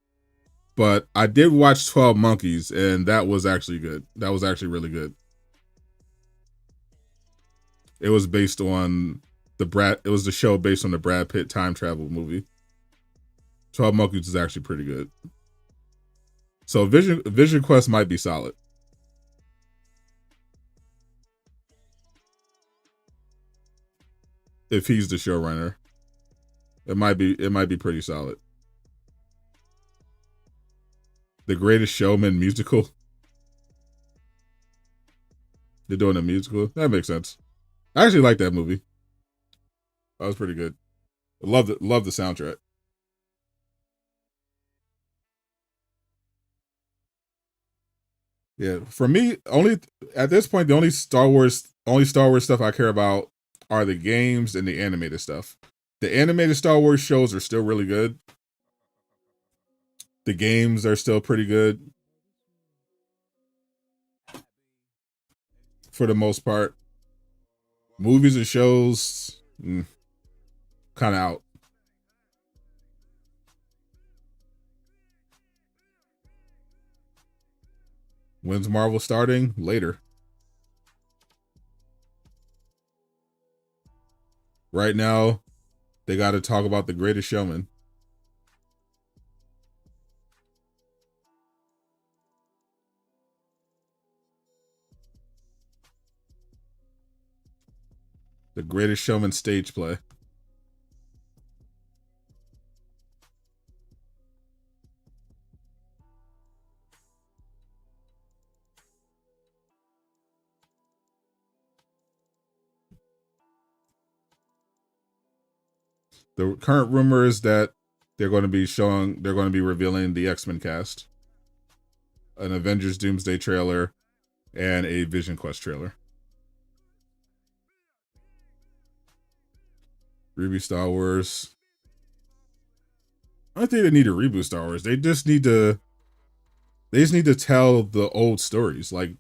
But I did watch 12 Monkeys, and that was actually good. That was actually really good. It was based on it was the show based on the Brad Pitt time travel movie. 12 Monkeys is actually pretty good. So VisionQuest might be solid. If he's the showrunner. It might be pretty solid. The Greatest Showman musical. They're doing a musical. That makes sense. I actually like that movie. That was pretty good. Love the soundtrack. Yeah, for me, only at this point, the only Star Wars stuff I care about are the games and the animated stuff. The animated Star Wars shows are still really good. The games are still pretty good. For the most part. Movies and shows, kind of out. When's Marvel starting? Later. Right now, they got to talk about The Greatest Showman. The Greatest Showman stage play. The current rumor is that they're going to be revealing the X-Men cast, an Avengers Doomsday trailer, and a VisionQuest trailer. Reboot Star Wars. I don't think they need to reboot Star Wars. They just need to tell the old stories. Like,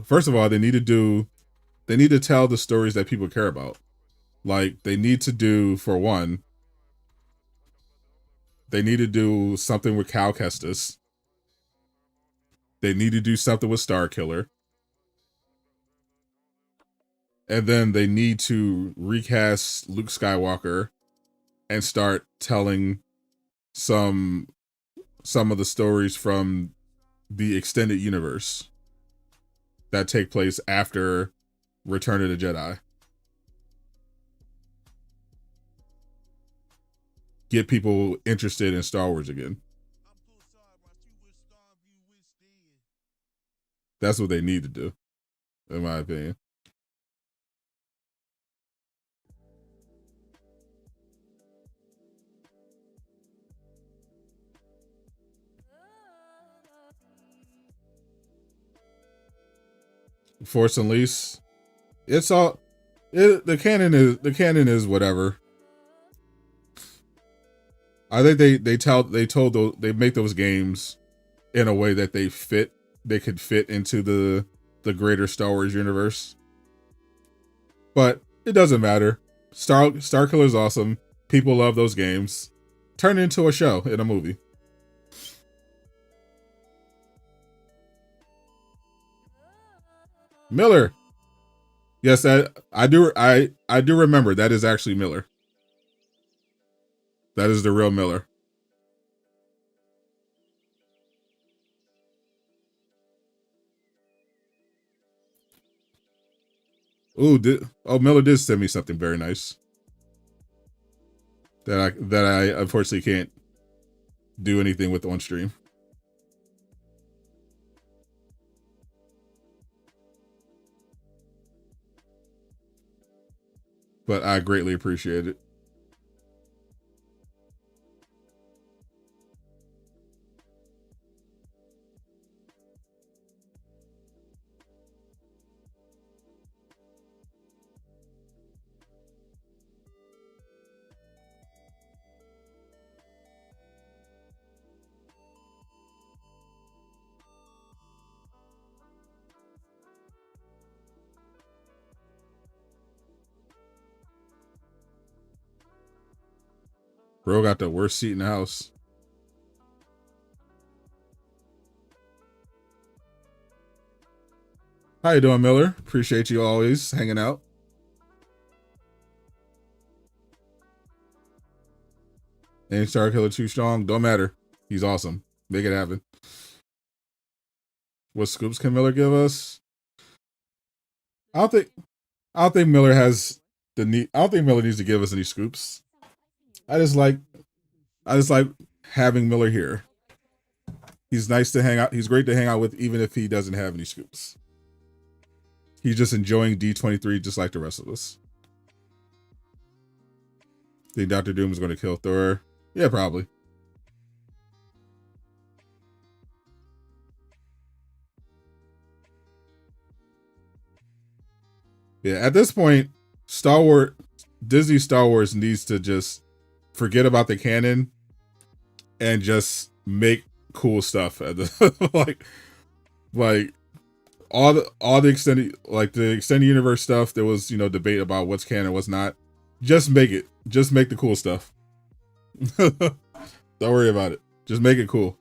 first of all, they need to tell the stories that people care about. Like, they need to do, for one, they need to do something with Cal Kestis. They need to do something with Starkiller. And then they need to recast Luke Skywalker and start telling some of the stories from the extended universe that take place after Return of the Jedi. Get people interested in Star Wars again. That's what they need to do, in my opinion. Force Unleashed. The canon is whatever. I think they make those games in a way that they could fit into the greater Star Wars universe. But it doesn't matter. Starkiller's awesome. People love those games. Turn it into a show in a movie. Miller. Yes, I do remember that is actually Miller. That is the real Miller. Ooh, Miller did send me something very nice that I unfortunately can't do anything with on stream. But I greatly appreciate it. Bro got the worst seat in the house. How you doing, Miller? Appreciate you always hanging out. Ain't Star Killer too strong? Don't matter. He's awesome. Make it happen. What scoops can Miller give us? I don't think Miller has the need. I don't think Miller needs to give us any scoops. I just like having Miller here. He's nice to hang out. He's great to hang out with, even if he doesn't have any scoops. He's just enjoying D23 just like the rest of us. Think Dr. Doom is going to kill Thor? Yeah, probably. Yeah, at this point, Disney Star Wars needs to just forget about the canon and just make cool stuff. like all the extended universe stuff. There was debate about what's canon, what's not. Just make it. Just make the cool stuff. Don't worry about it. Just make it cool.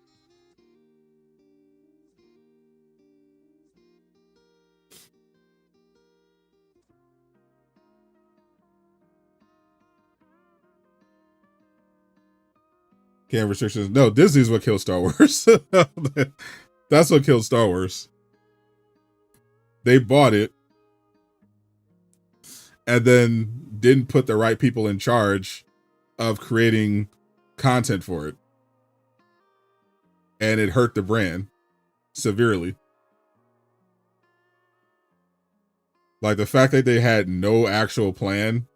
Can't restrictions. No, Disney's what killed Star Wars. That's what killed Star Wars. They bought it and then didn't put the right people in charge of creating content for it. And it hurt the brand severely. Like the fact that they had no actual plan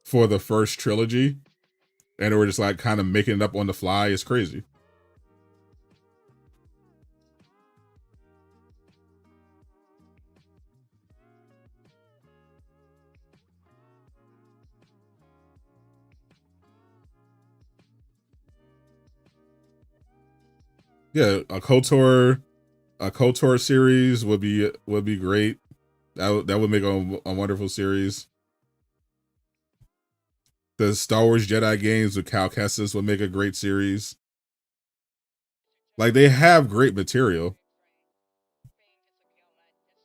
for the first trilogy and they were just like kind of making it up on the fly is crazy. Yeah, a KOTOR series would be great. That would make a wonderful series. The Star Wars Jedi games with Cal Kestis would make a great series. Like, they have great material.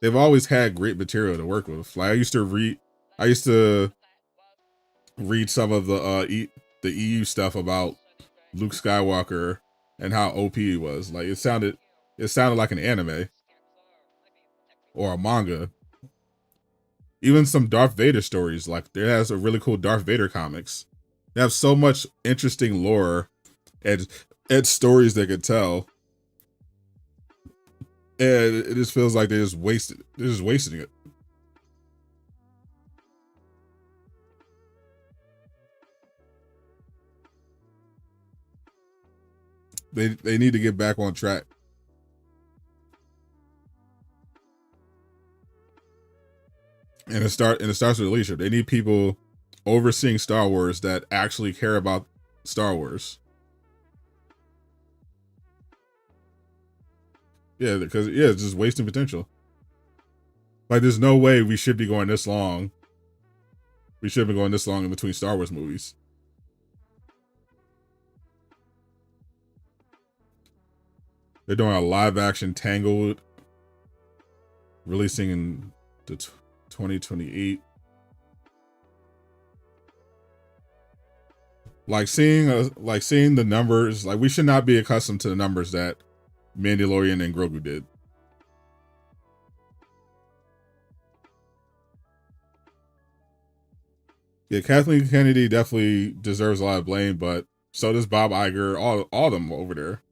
They've always had great material to work with. Like, I used to read some of the EU stuff about Luke Skywalker and how OP he was. Like, it sounded like an anime or a manga. Even some Darth Vader stories. Like, there has a really cool Darth Vader comics. They have so much interesting lore and stories they could tell. And it just feels like they're just wasting it. They need to get back on track. And it starts with leadership. They need people overseeing Star Wars that actually care about Star Wars. Yeah, because it's just wasting potential. Like, there's no way we should be going this long. We should be going this long in between Star Wars movies. They're doing a live action Tangled, releasing in the 2028. Like seeing the numbers, like we should not be accustomed to the numbers that Mandalorian and Grogu did. Yeah, Kathleen Kennedy definitely deserves a lot of blame, but so does Bob Iger, all of them over there.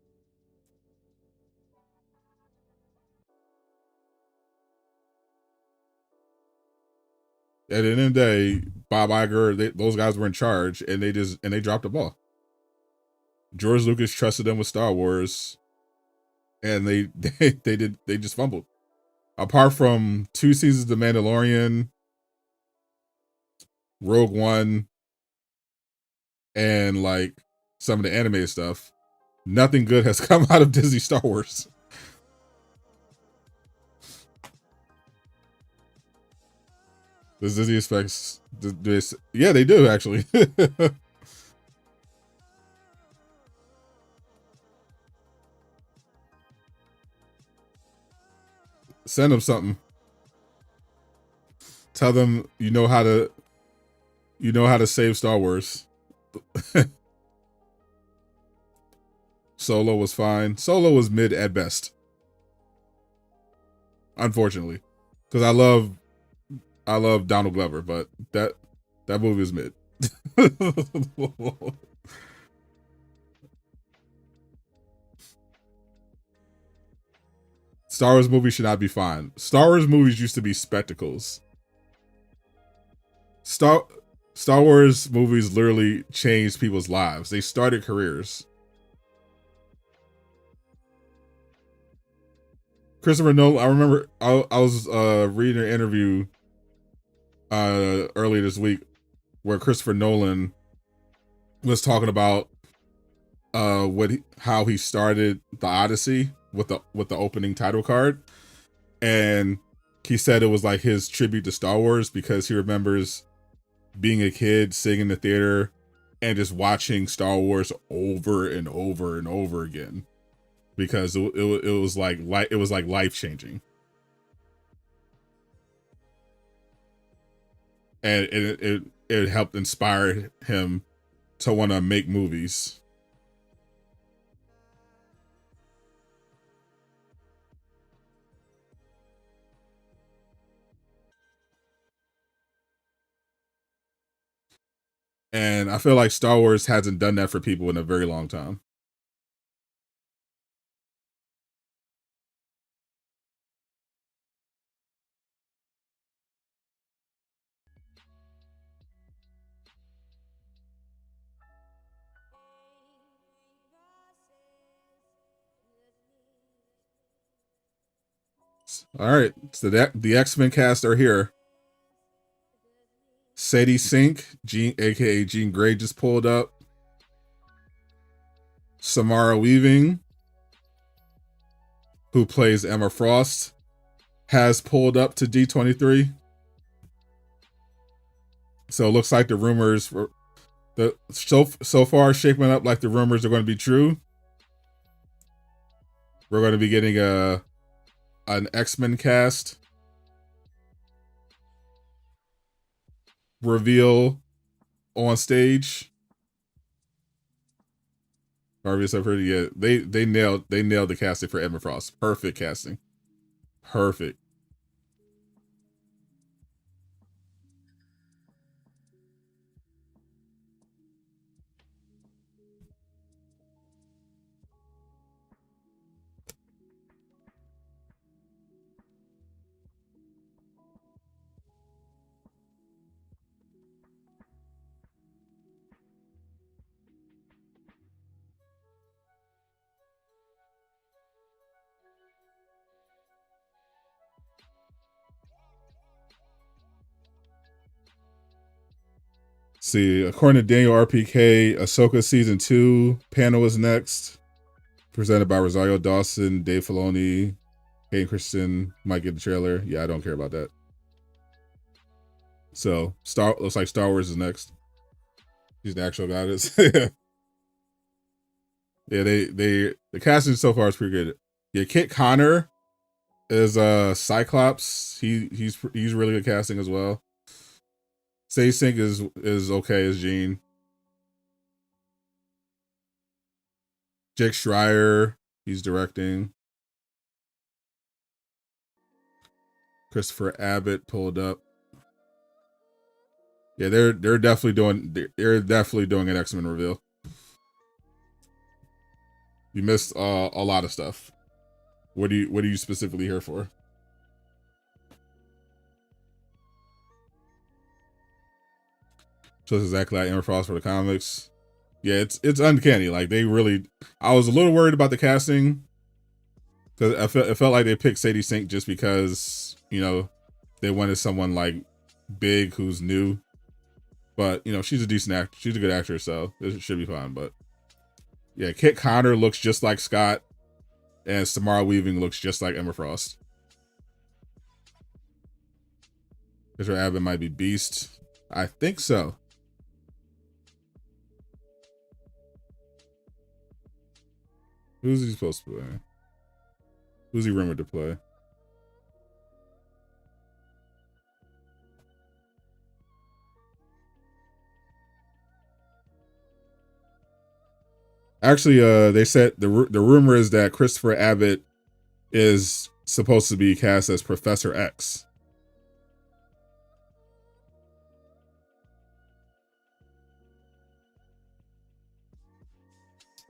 At the end of the day, Bob Iger, those guys were in charge, and they dropped the ball. George Lucas trusted them with Star Wars, and they just fumbled. Apart from 2 seasons of The Mandalorian, Rogue One, and like some of the animated stuff, nothing good has come out of Disney Star Wars. Does Disney expects this? Yeah, they do actually. Send them something. Tell them you know how to save Star Wars. Solo was fine. Solo was mid at best. Unfortunately, because I love Donald Glover, but that movie is mid. Star Wars movies should not be fine. Star Wars movies used to be spectacles. Star Wars movies literally changed people's lives. They started careers. Christopher Nolan, I remember I was reading an interview earlier this week where Christopher Nolan was talking about how he started the Odyssey with the opening title card, and he said it was like his tribute to Star Wars because he remembers being a kid sitting in the theater and just watching Star Wars over and over and over again because it was like life changing, and it helped inspire him to want to make movies. And I feel like Star Wars hasn't done that for people in a very long time. All right, so the X-Men cast are here. Sadie Sink, aka Jean Grey, just pulled up. Samara Weaving, who plays Emma Frost, has pulled up to D23. So it looks like the rumors were so far shaping up like the rumors are going to be true. We're going to be getting an X-Men cast reveal on stage. Harvey so pretty. Yeah, they nailed the casting for Emma Frost. Perfect casting. Perfect. See, according to Daniel RPK, Ahsoka Season 2 panel is next. Presented by Rosario Dawson, Dave Filoni, Hayden Christensen. Might get the trailer. Yeah, I don't care about that. So, looks like Star Wars is next. She's the actual goddess. Yeah, the casting so far is pretty good. Yeah, Kit Connor is Cyclops. He's really good casting as well. Sadie Sink is okay as Jean. Jake Schreier, he's directing. Christopher Abbott pulled up. Yeah, they're definitely doing an X-Men reveal. You missed a lot of stuff. What are you specifically here for? So it's exactly like Emma Frost for the comics. Yeah, it's uncanny. Like they really, I was a little worried about the casting because it felt like they picked Sadie Sink just because they wanted someone like big who's new. But she's a decent actor. She's a good actress, so it should be fine. But yeah, Kit Connor looks just like Scott, and Samara Weaving looks just like Emma Frost. Mr. Abbott might be Beast. I think so. Who's he supposed to play? Who's he rumored to play? Actually, they said the rumor is that Christopher Abbott is supposed to be cast as Professor X.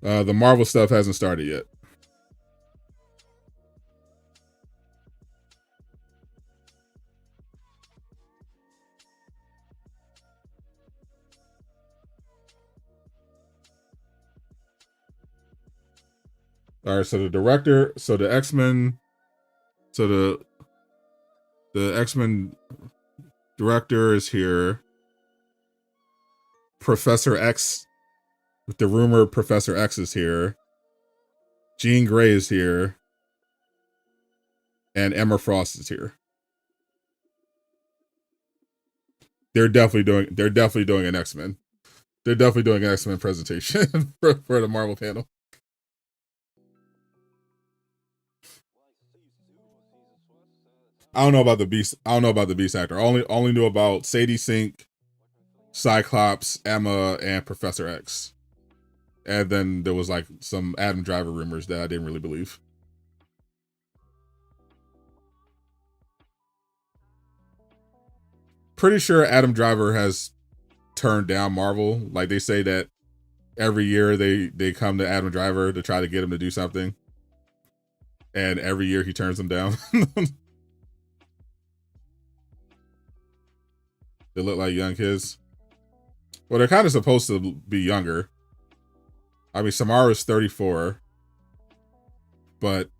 The Marvel stuff hasn't started yet. All right, so the director, so the X-Men, so the X-Men director is here. Professor X, with the rumor Professor X is here. Jean Grey is here. And Emma Frost is here. They're definitely doing an X-Men. They're definitely doing an X-Men presentation for the Marvel panel. I don't know about the Beast actor. I only knew about Sadie Sink, Cyclops, Emma, and Professor X. And then there was like some Adam Driver rumors that I didn't really believe. Pretty sure Adam Driver has turned down Marvel. Like they say that every year they come to Adam Driver to try to get him to do something. And every year he turns them down. They look like young kids. Well, they're kind of supposed to be younger. I mean, Samara's 34. But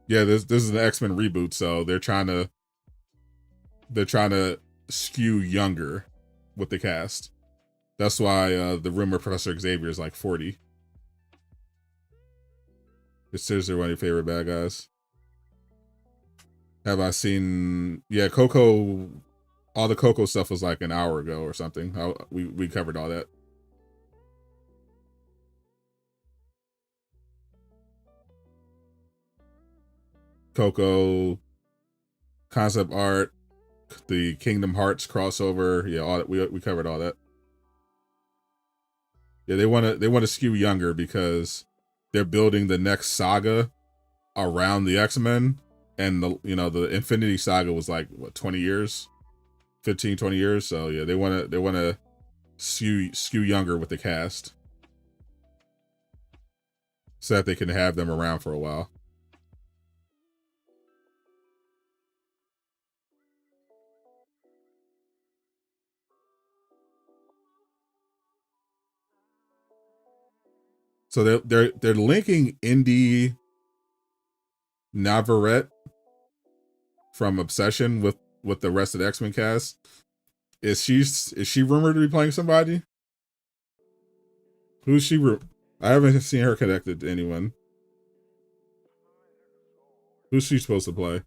yeah, this is an X-Men reboot, so they're trying to skew younger with the cast. That's why the rumor Professor Xavier is like 40. It's seriously one of your favorite bad guys. Have I seen? Yeah, Coco. All the Coco stuff was like an hour ago or something. We covered all that. Coco, concept art, the Kingdom Hearts crossover. Yeah, all that, we covered all that. Yeah, they want to skew younger because they're building the next saga around the X-Men, and the Infinity Saga was like what 20 years. 15, 20 years. So yeah, they want to skew younger with the cast so that they can have them around for a while. So they're linking Indy Navarrete from Obsession with the rest of the X-Men cast. Is she rumored to be playing somebody? Who's she? I haven't seen her connected to anyone. Who's she supposed to play?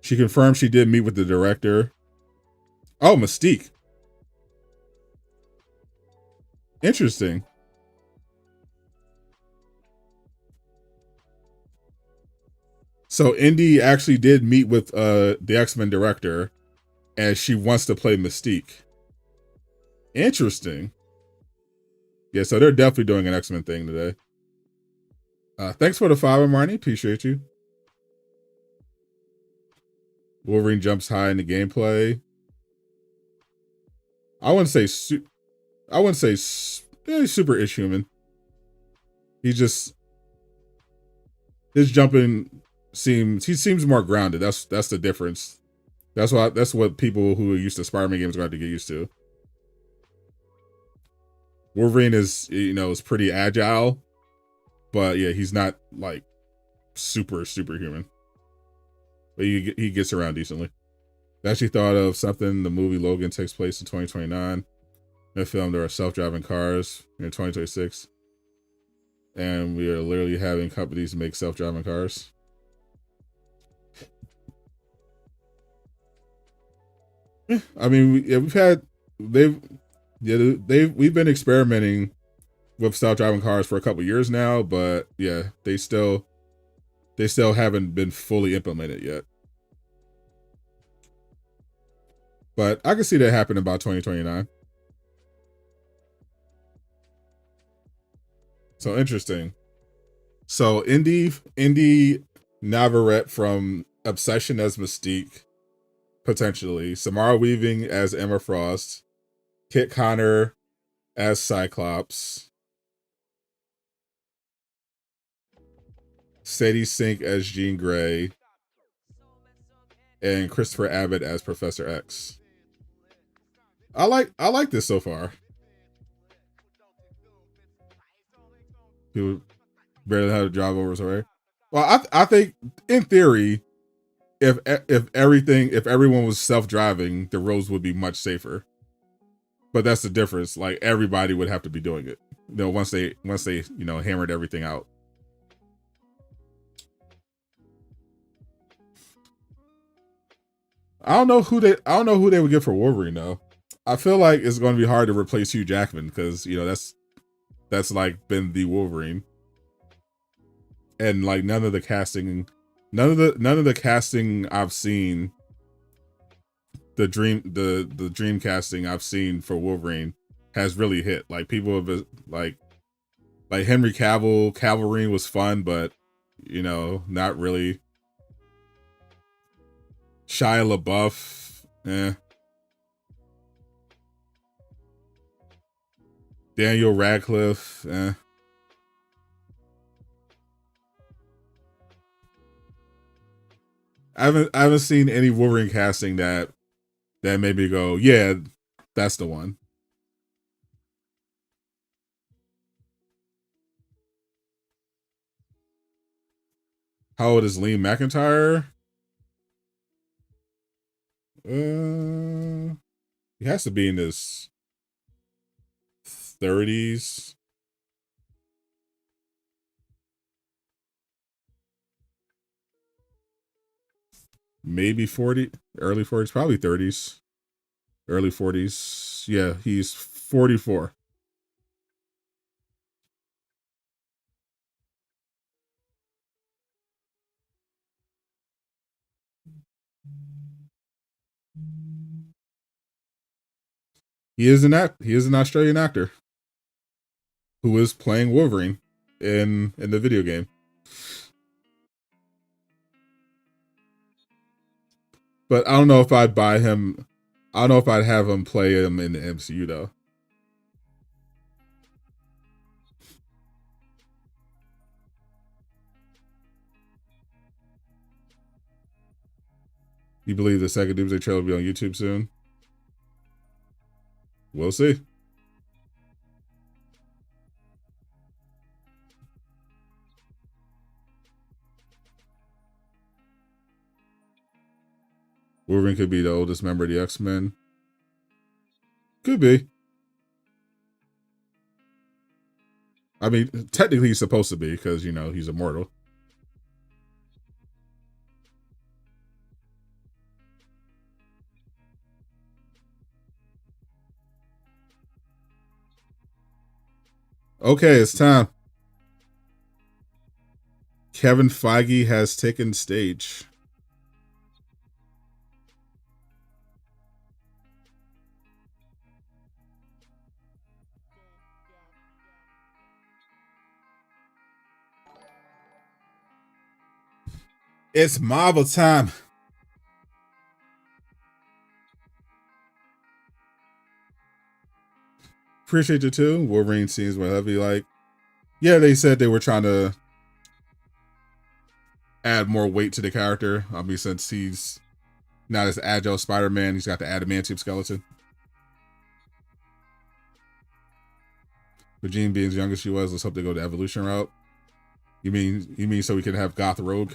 She confirmed she did meet with the director. Oh, Mystique. Interesting. So Indy actually did meet with the X-Men director, and she wants to play Mystique. Interesting. Yeah, so they're definitely doing an X-Men thing today. Thanks for the follow, Marnie. Appreciate you. Wolverine jumps high in the gameplay. I wouldn't say he's super ish-human. His jumping seems more grounded. That's the difference. That's what people who are used to Spider-Man games are going to get used to. Wolverine is pretty agile, but yeah, he's not like superhuman. But he gets around decently. I actually thought of something. The movie Logan takes place in 2029. In the film, there are self-driving cars in 2026. And we are literally having companies make self-driving cars. I mean, we've been experimenting with self-driving cars for a couple years now, but yeah, they still haven't been fully implemented yet. But I can see that happen about 2029. So interesting. So Indy Navarrete from Obsession as Mystique, potentially. Samara Weaving as Emma Frost. Kit Connor as Cyclops. Sadie Sink as Jean Grey. And Christopher Abbott as Professor X. I like this so far. People barely had to drive over sorry. Well, I think in theory, if everyone was self-driving, the roads would be much safer. But that's the difference. Like everybody would have to be doing it. Once they hammered everything out. I don't know who they would get for Wolverine though. I feel like it's going to be hard to replace Hugh Jackman because that's like been the Wolverine, and like none of the casting I've seen, the dream casting I've seen for Wolverine has really hit. Like people have been, like Henry Cavill was fun, but not really. Shia LaBeouf, Daniel Radcliffe, I haven't seen any Wolverine casting that made me go, yeah, that's the one. How old is Liam McIntyre? He has to be in his 30s. Maybe 40, early 40s, probably 30s, early 40s. Yeah, he's 44. He is an Australian actor who is playing Wolverine in the video game. But I don't know if I'd buy him. I don't know if I'd have him play him in the MCU though. You believe the second Doomsday trailer will be on YouTube soon? We'll see. Wolverine could be the oldest member of the X-Men. Could be. I mean, technically he's supposed to be because, he's immortal. Okay, it's time. Kevin Feige has taken stage. It's Marvel time. Appreciate you too. Wolverine scenes were heavy. Like, yeah, they said they were trying to add more weight to the character. I mean, since he's not as agile Spider-Man, he's got the adamantium skeleton. But Jean being as young as she was, let's hope they go the evolution route. You mean so we can have Goth Rogue?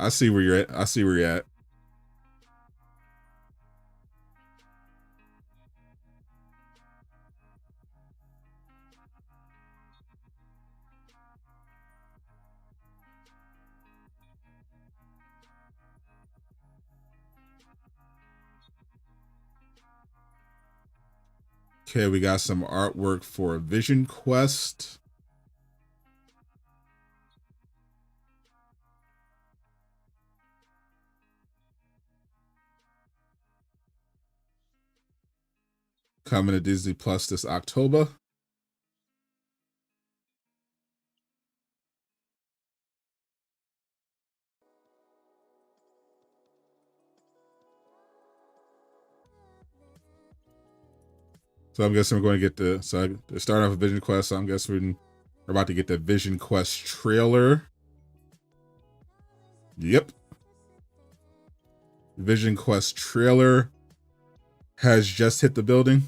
I see where you're at. I see where you're at. Okay, we got some artwork for VisionQuest. Coming to Disney Plus this October. So I'm guessing we're going to get the, so they're starting off with VisionQuest, so I'm guessing we're about to get the VisionQuest trailer. Yep. VisionQuest trailer has just hit the building.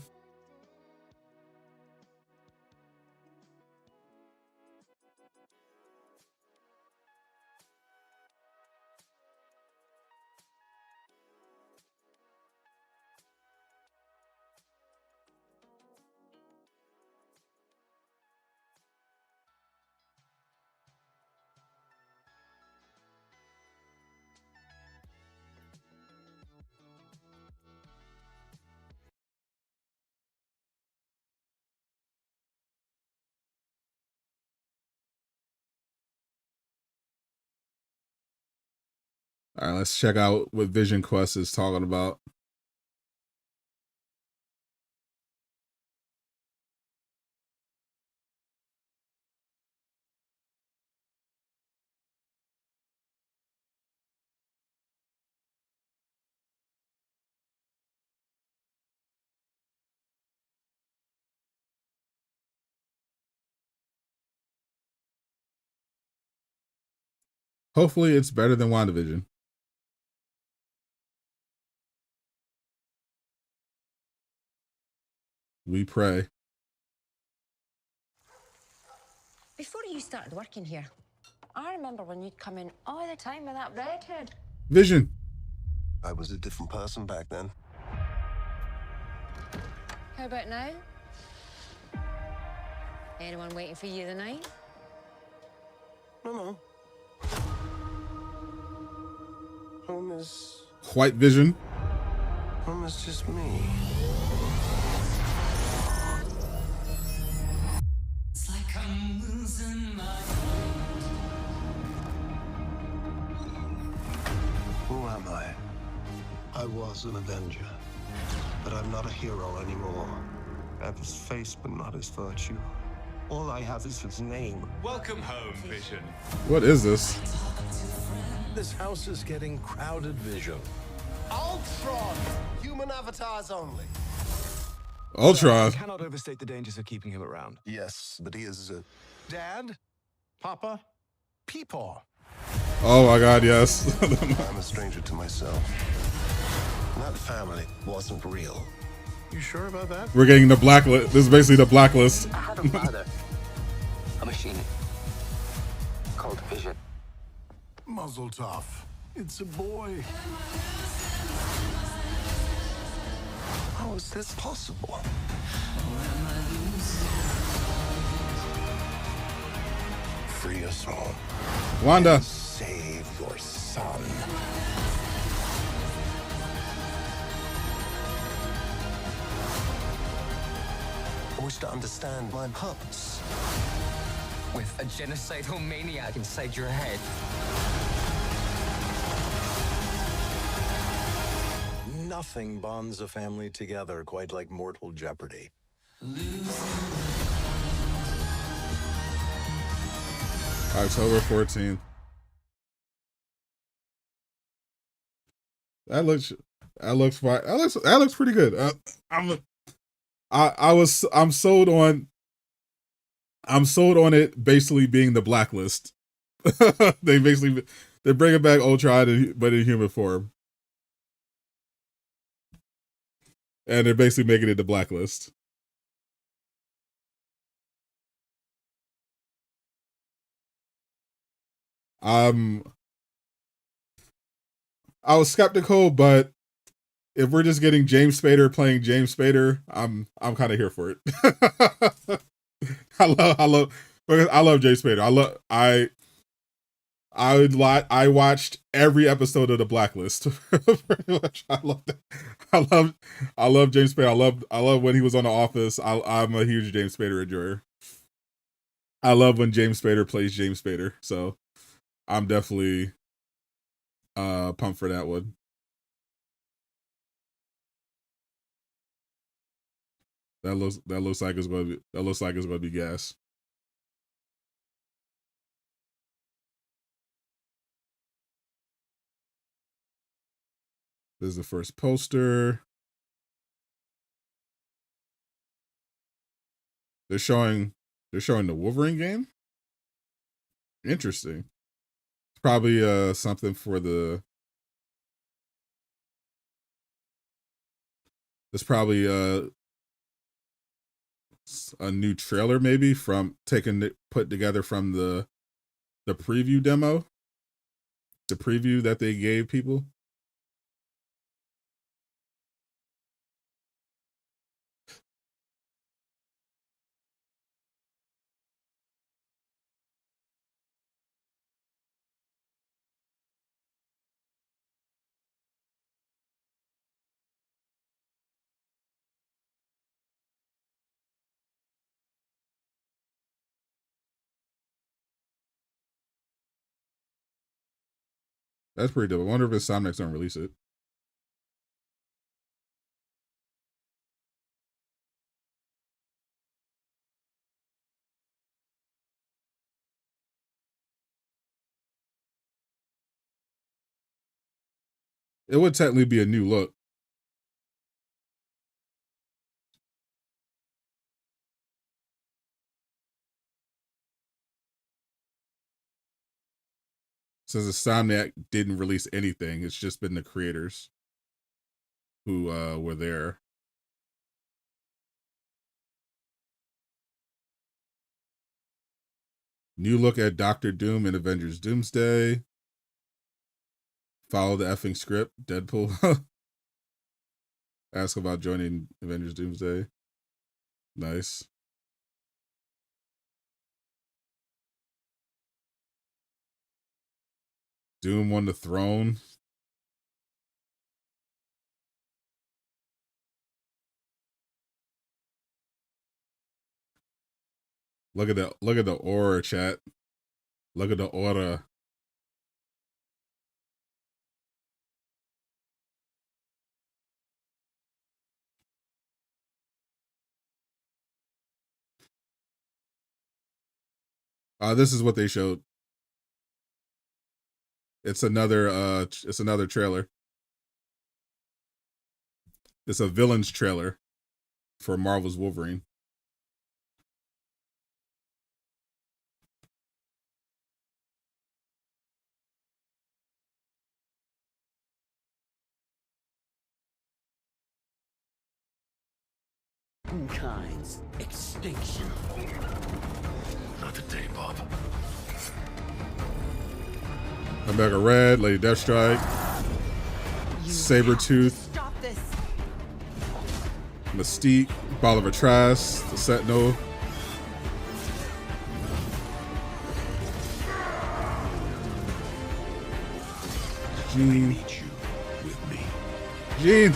All right, let's check out what VisionQuest is talking about. Hopefully it's better than WandaVision. We pray. Before you started working here, I remember when you'd come in all the time with that redhead. Vision. I was a different person back then. How about now? Anyone waiting for you tonight? No. Home is White Vision. Home is just me. It's like I'm losing my Who am I? I was an Avenger, but I'm not a hero anymore. I have his face, but not his virtue. All I have is his name. Welcome home, Vision. What is this? This house is getting crowded, Vision. Ultron! Human avatars only. Ultron. Cannot overstate the dangers of keeping him around. Yes, but he is a... Dad? Papa? Peepaw? Oh my God, yes. I'm a stranger to myself. That family wasn't real. You sure about that? We're getting the blacklist. This is basically the blacklist. I had a father, a machine called Vision. Muzzle tough. It's a boy. How is this possible? Free us all. Wanda. Save your son. I wish to understand my purpose. With a genocidal maniac inside your head. Nothing bonds a family together quite like mortal jeopardy. October 14th. That looks fine. That looks pretty good. I'm sold on it basically being the Blacklist. They're bringing back Ultron but in human form. And they're basically making it the Blacklist. I was skeptical, but if we're just getting James Spader playing James Spader, I'm kind of here for it. I love James Spader. I watched every episode of The Blacklist. Pretty much. I love that. I love James Spader. I love when he was on The Office. I'm a huge James Spader enjoyer. I love when James Spader plays James Spader. So I'm definitely pumped for that one. That looks like it's going to be gas. This is the first poster. They're showing the Wolverine game. Interesting. It's probably something for the. It's probably a new trailer maybe from put together from the preview demo. The preview that they gave people. That's pretty dope. I wonder if Insomniac's gonna release it. It would technically be a new look. Since Insomniac didn't release anything, it's just been the creators who were there. New look at Doctor Doom in Avengers Doomsday. Follow the effing script. Deadpool. Ask about joining Avengers Doomsday. Nice. Doom on the throne. Look at the aura, chat. Look at the aura. This is what they showed. It's another trailer. It's a villains trailer for Marvel's Wolverine. Humankind's extinction. Not today, Bob. Omega Red, Lady Deathstrike, Sabretooth, Mystique, Bolivar Trask, the Sentinel. Jean. Jean.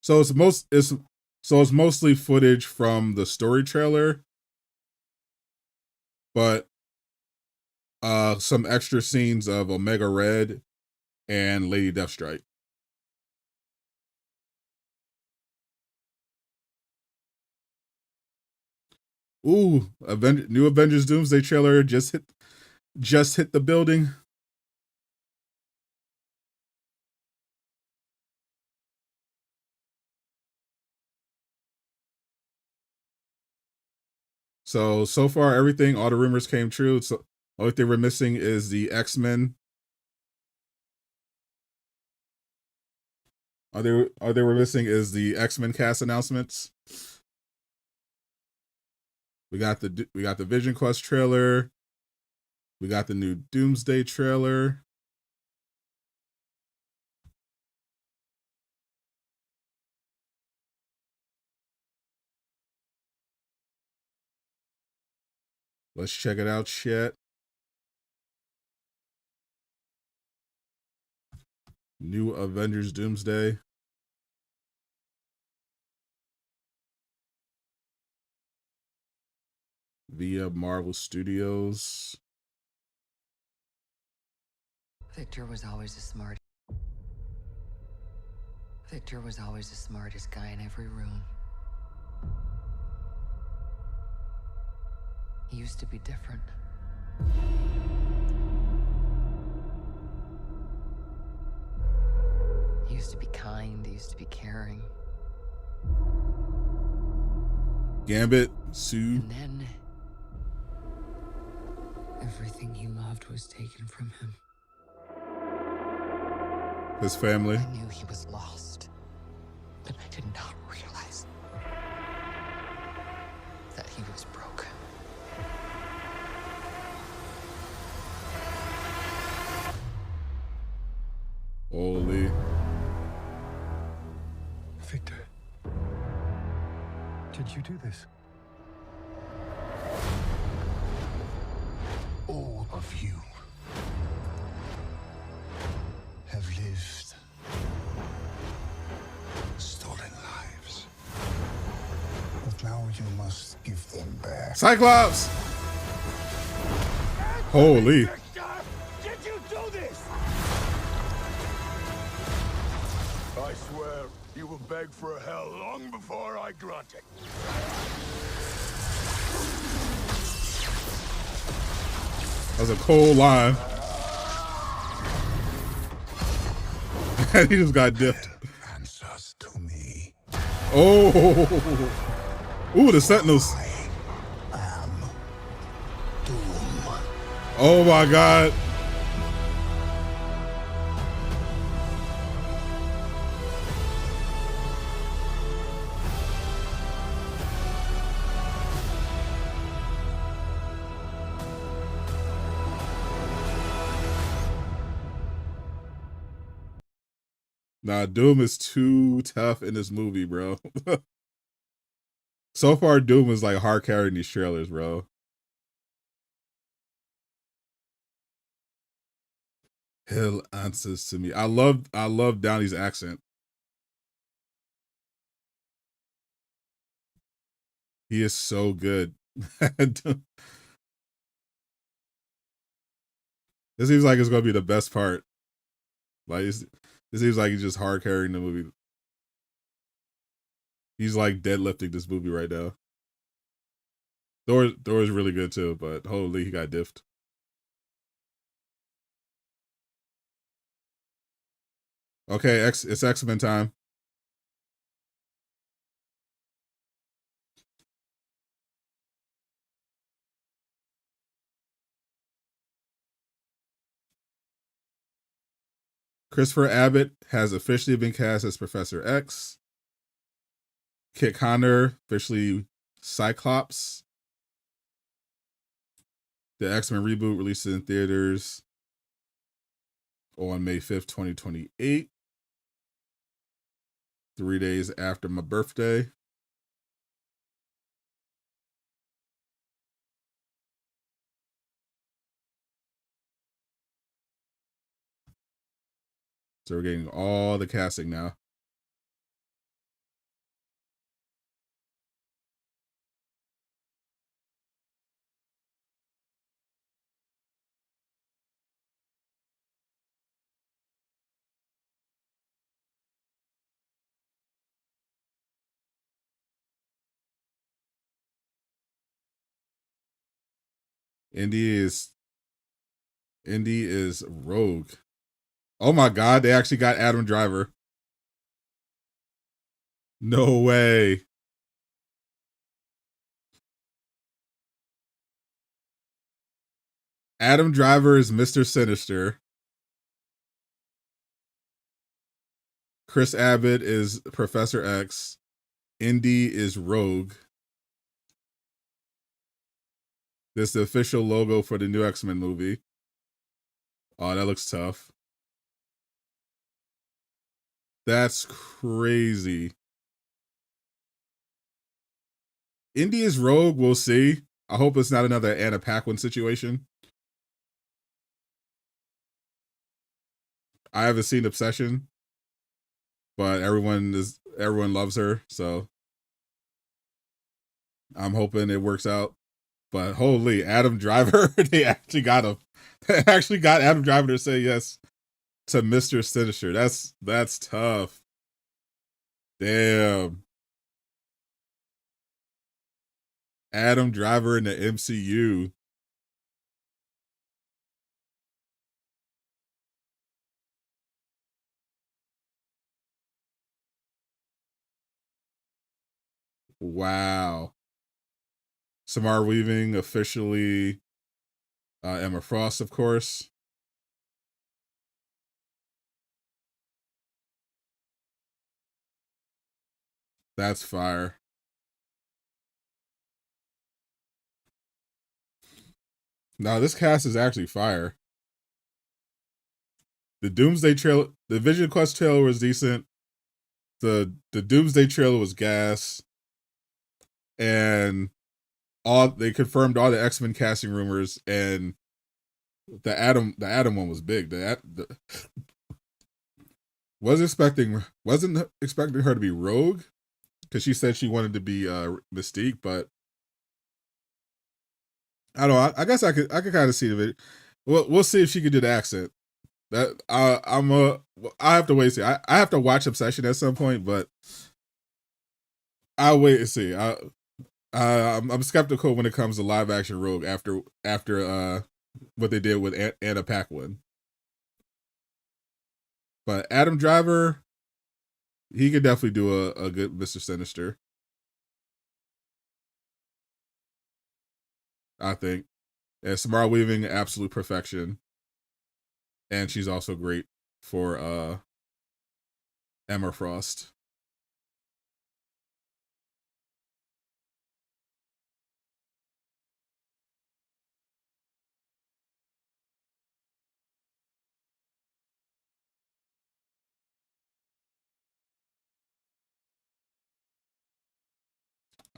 So it's mostly footage from the story trailer but some extra scenes of Omega Red and Lady Deathstrike. Ooh, new Avengers Doomsday trailer just hit the building. So far everything, all the rumors came true. So only thing we're missing is the X-Men. All they were missing is the X-Men cast announcements. We got the VisionQuest trailer. We got the new Doomsday trailer. Let's check it out, chat. New Avengers Doomsday. Via Marvel Studios. Victor was always the smartest guy in every room. He used to be different. He used to be kind, he used to be caring. Gambit, Sue. And then everything he loved was taken from him. His family. I knew he was lost, but I did not realize that he was broken. Holy. Victor, did you do this? All of you have lived stolen lives. But now you must give them back. Cyclops! Holy. Did you do this? I swear you will beg for hell long before I grant it. That was a cold line. He just got dipped. Answers to me. Oh. Ooh, the Sentinels. I am Doom. Oh my God. Nah, Doom is too tough in this movie, bro. So far, Doom is like hard carrying these trailers, bro. Hell answers to me. I love Downey's accent. He is so good. It seems like it's gonna be the best part. Like it seems like he's just hard carrying the movie. He's like deadlifting this movie right now. Thor is really good too, but holy, he got diffed. Okay, it's X-Men time. Christopher Abbott has officially been cast as Professor X. Kit Connor officially Cyclops. The X-Men reboot releases in theaters on May 5th, 2028. 3 days after my birthday. So we're getting all the casting now. Indy is Rogue. Oh my God, they actually got Adam Driver. No way. Adam Driver is Mr. Sinister. Chris Abbott is Professor X. Indy is Rogue. This is the official logo for the new X-Men movie. Oh, that looks tough. That's crazy. Indy is Rogue, we'll see. I hope it's not another Anna Paquin situation. I haven't seen Obsession, but everyone loves her, so I'm hoping it works out. But holy, Adam Driver, they actually got him. They actually got Adam Driver to say yes to Mr. Sinister. That's tough. Damn. Adam Driver in the MCU. Wow. Samara Weaving officially Emma Frost, of course. That's fire. No, this cast is actually fire. The Doomsday trailer, the VisionQuest trailer was decent. The Doomsday trailer was gas. And they confirmed all the X-Men casting rumors, and the Adam one was big. Wasn't expecting her to be Rogue, because she said she wanted to be Mystique, but I don't know. I guess I could kind of see the video. We'll see if she could do the accent. That I have to wait and see. I have to watch Obsession at some point, but I'll wait and see. I'm skeptical when it comes to live action Rogue after what they did with Anna Paquin. But Adam Driver, he could definitely do a good Mr. Sinister. I think. And Samara Weaving, absolute perfection. And she's also great for Emma Frost.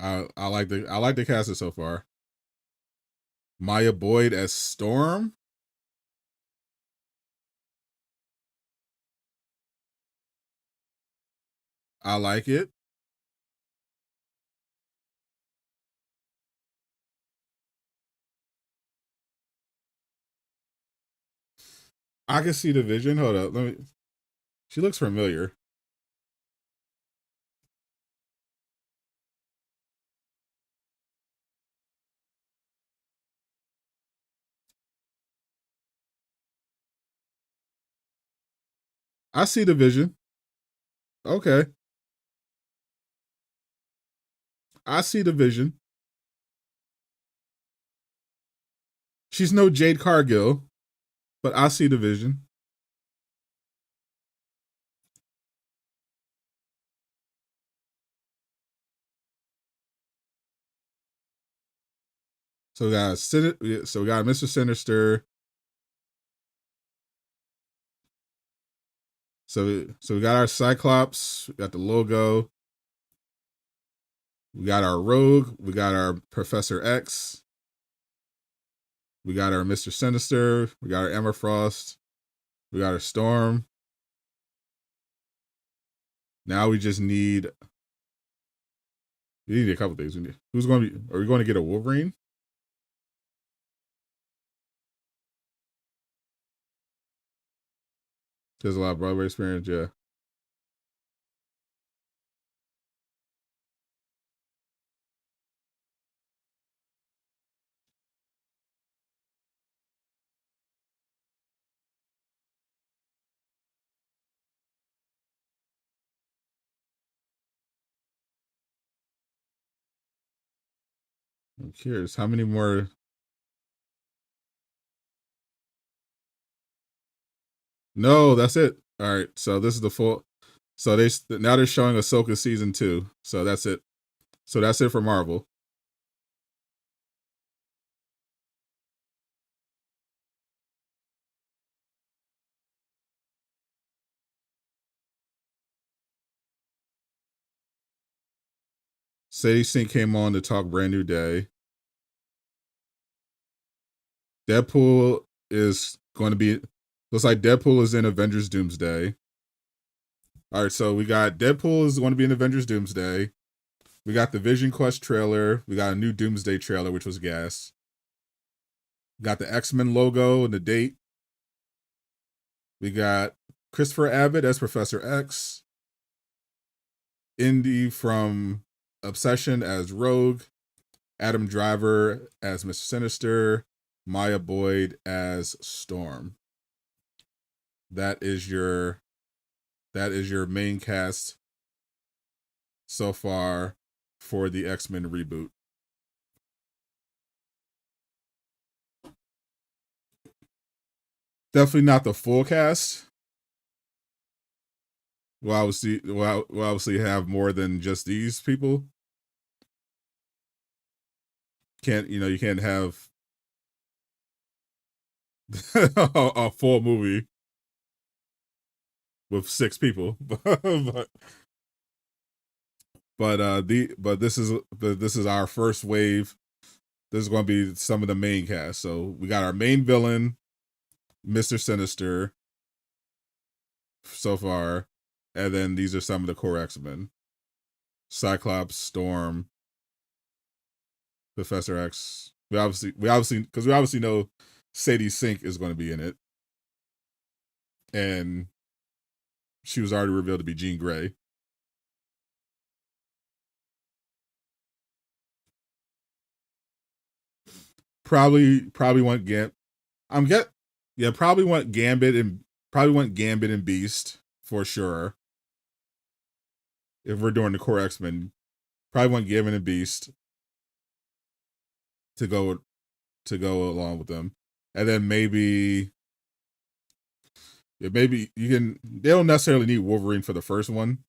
I like the casting so far. Maya Boyd as Storm. I like it. I can see the Vision. Hold up. She looks familiar. I see the Vision. Okay. I see the Vision. She's no Jade Cargill, but I see the Vision. So we got Mr. Sinister. So we got our Cyclops. We got the logo. We got our Rogue. We got our Professor X. We got our Mr. Sinister. We got our Emma Frost. We got our Storm. Now we just need. We need a couple things. Who's going to be? Are we going to get a Wolverine? There's a lot of Broadway experience, yeah. I'm curious how many more. No, that's it. All right, so this is the full. So now they're showing Ahsoka season 2. So that's it. So that's it for Marvel. Sadie Sink came on to talk Brand New Day. Deadpool is going to be. Looks like Deadpool is in Avengers Doomsday. All right, so we got Deadpool is going to be in Avengers Doomsday. We got the VisionQuest trailer. We got a new Doomsday trailer, which was gas. Got the X-Men logo and the date. We got Christopher Abbott as Professor X. Indy from Obsession as Rogue. Adam Driver as Mr. Sinister. Maya Boyd as Storm. That is your main cast so far for the X-Men reboot. Definitely not the full cast. We'll obviously have more than just these people. You can't have a full movie with 6 people. but this is our first wave. This is going to be some of the main cast. So we got our main villain, Mr. Sinister, so far, and then these are some of the core X-Men: Cyclops, Storm, Professor X. We obviously know Sadie Sink is going to be in it, and she was already revealed to be Jean Grey. Probably want probably want Gambit and Beast for sure. If we're doing the core X-Men, probably want Gambit and Beast to go along with them, and then maybe you can. They don't necessarily need Wolverine for the first one.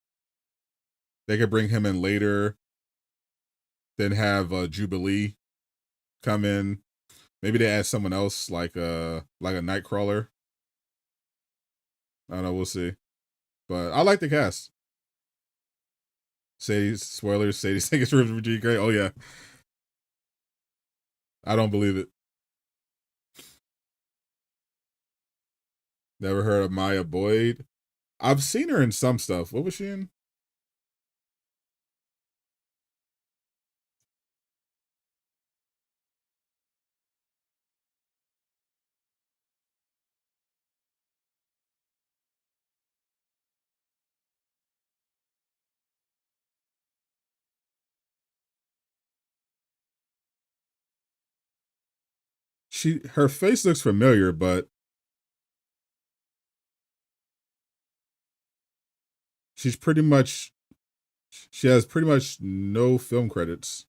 They could bring him in later, then have Jubilee come in. Maybe they add someone else like a Nightcrawler. I don't know. We'll see. But I like the cast. Spoilers. Sadie Sink is River G. Gray. Oh yeah. I don't believe it. Never heard of Maya Boyd. I've seen her in some stuff. What was she in? Her face looks familiar, but she has pretty much no film credits.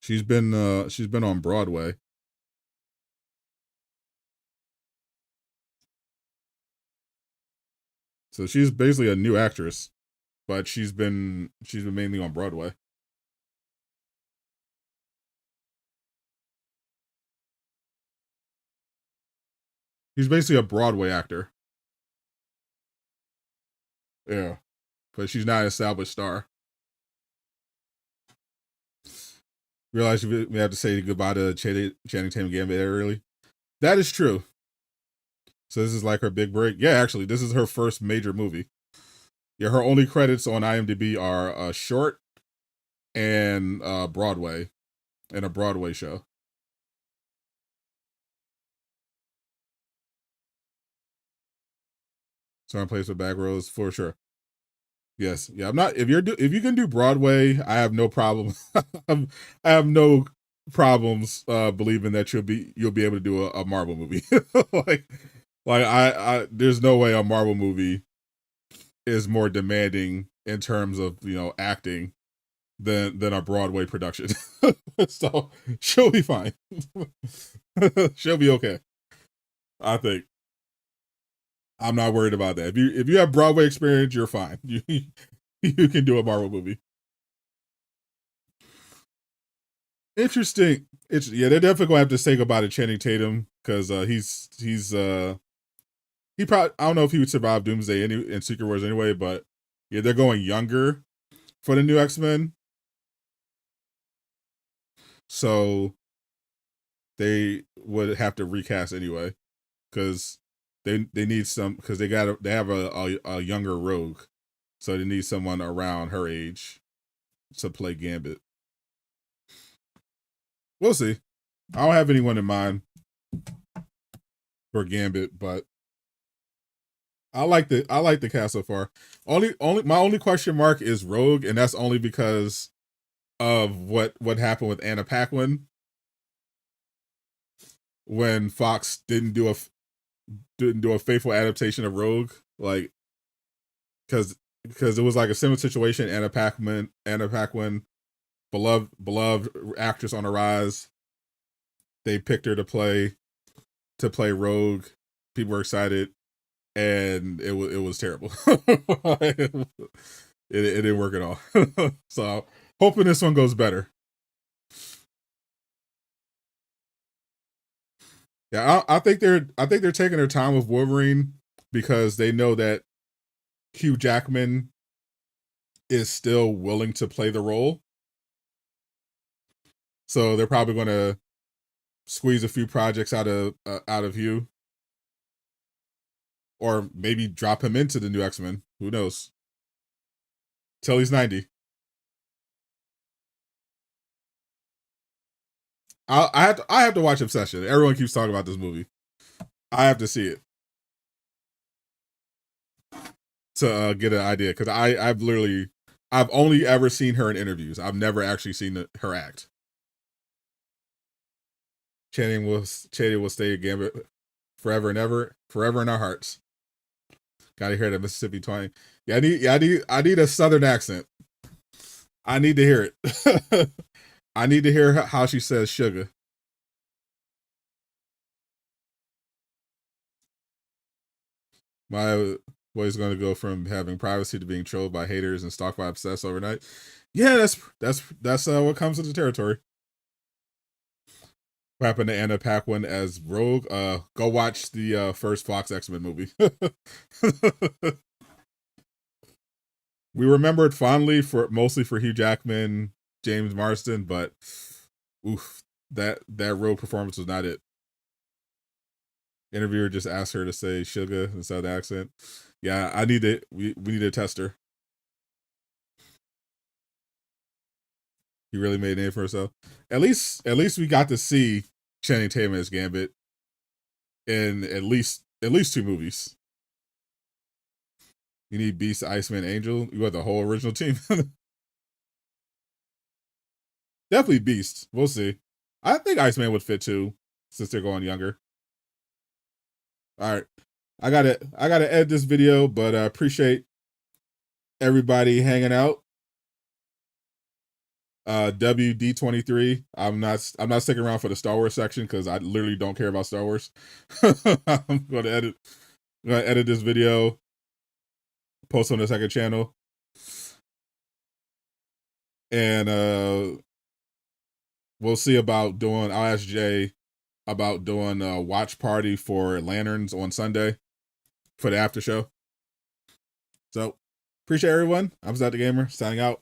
She's been on Broadway. So she's basically a new actress, but she's been mainly on Broadway. He's basically a Broadway actor. Yeah. But she's not an established star. Realize we have to say goodbye to Channing Tatum Gambit early. That is true. So this is like her big break. Yeah, actually, this is her first major movie. Yeah, her only credits on IMDb are short and Broadway, and a Broadway show. So I plays with back rows for sure. Yes, yeah. I'm not. If you can do Broadway, I have no problem. I have no problems believing that you'll be able to do a Marvel movie. like I there's no way a Marvel movie is more demanding in terms of, you know, acting than a Broadway production. So she'll be fine. She'll be okay. I think. I'm not worried about that. If you have Broadway experience, you're fine. You can do a Marvel movie. Interesting. Yeah, they're definitely gonna have to say goodbye to Channing Tatum because he probably, I don't know if he would survive Doomsday in Secret Wars anyway, but yeah, they're going younger for the new X-Men. So they would have to recast anyway because they need some, because they have a younger Rogue, so they need someone around her age to play Gambit. We'll see. I don't have anyone in mind for Gambit, but I like the cast so far. My only question mark is Rogue, and that's only because of what happened with Anna Paquin when Fox didn't do a faithful adaptation of Rogue, like because it was like a similar situation. Anna Paquin, beloved actress on the rise. They picked her to play Rogue. People were excited, and it was terrible. It didn't work at all. So hoping this one goes better. Yeah, I think they're taking their time with Wolverine because they know that Hugh Jackman is still willing to play the role. So they're probably going to squeeze a few projects out of Hugh, or maybe drop him into the new X-Men. Who knows? Till he's 90. I have to watch Obsession. Everyone keeps talking about this movie. I have to see it to get an idea, because I've only ever seen her in interviews. I've never actually seen her act. Channing will stay a Gambit forever and ever, forever in our hearts. Gotta hear the Mississippi twang. Yeah, I need a Southern accent. I need to hear it. I need to hear how she says sugar. My boy's going to go from having privacy to being trolled by haters and stalked by obsessed overnight. Yeah, that's what comes with the territory. What happened to Anna Paquin as Rogue? Go watch the first Fox X-Men movie. We remember it fondly mostly for Hugh Jackman, James Marsden, but oof, that Rogue performance was not it. Interviewer just asked her to say sugar instead of the accent. Yeah, I need it. We need to test her. He really made a name for himself. At least we got to see Channing Tatum as Gambit in at least 2 movies. You need Beast, Iceman, Angel. You got the whole original team. Definitely Beast. We'll see. I think Iceman would fit too, since they're going younger. All right, I gotta edit this video, but I appreciate everybody hanging out. D23. I'm not sticking around for the Star Wars section because I literally don't care about Star Wars. I'm gonna edit this video, post on the second channel, and we'll see about doing. I'll ask Jay about doing a watch party for Lanterns on Sunday for the after show. So appreciate everyone. I'm Sadot the Gamer, signing out.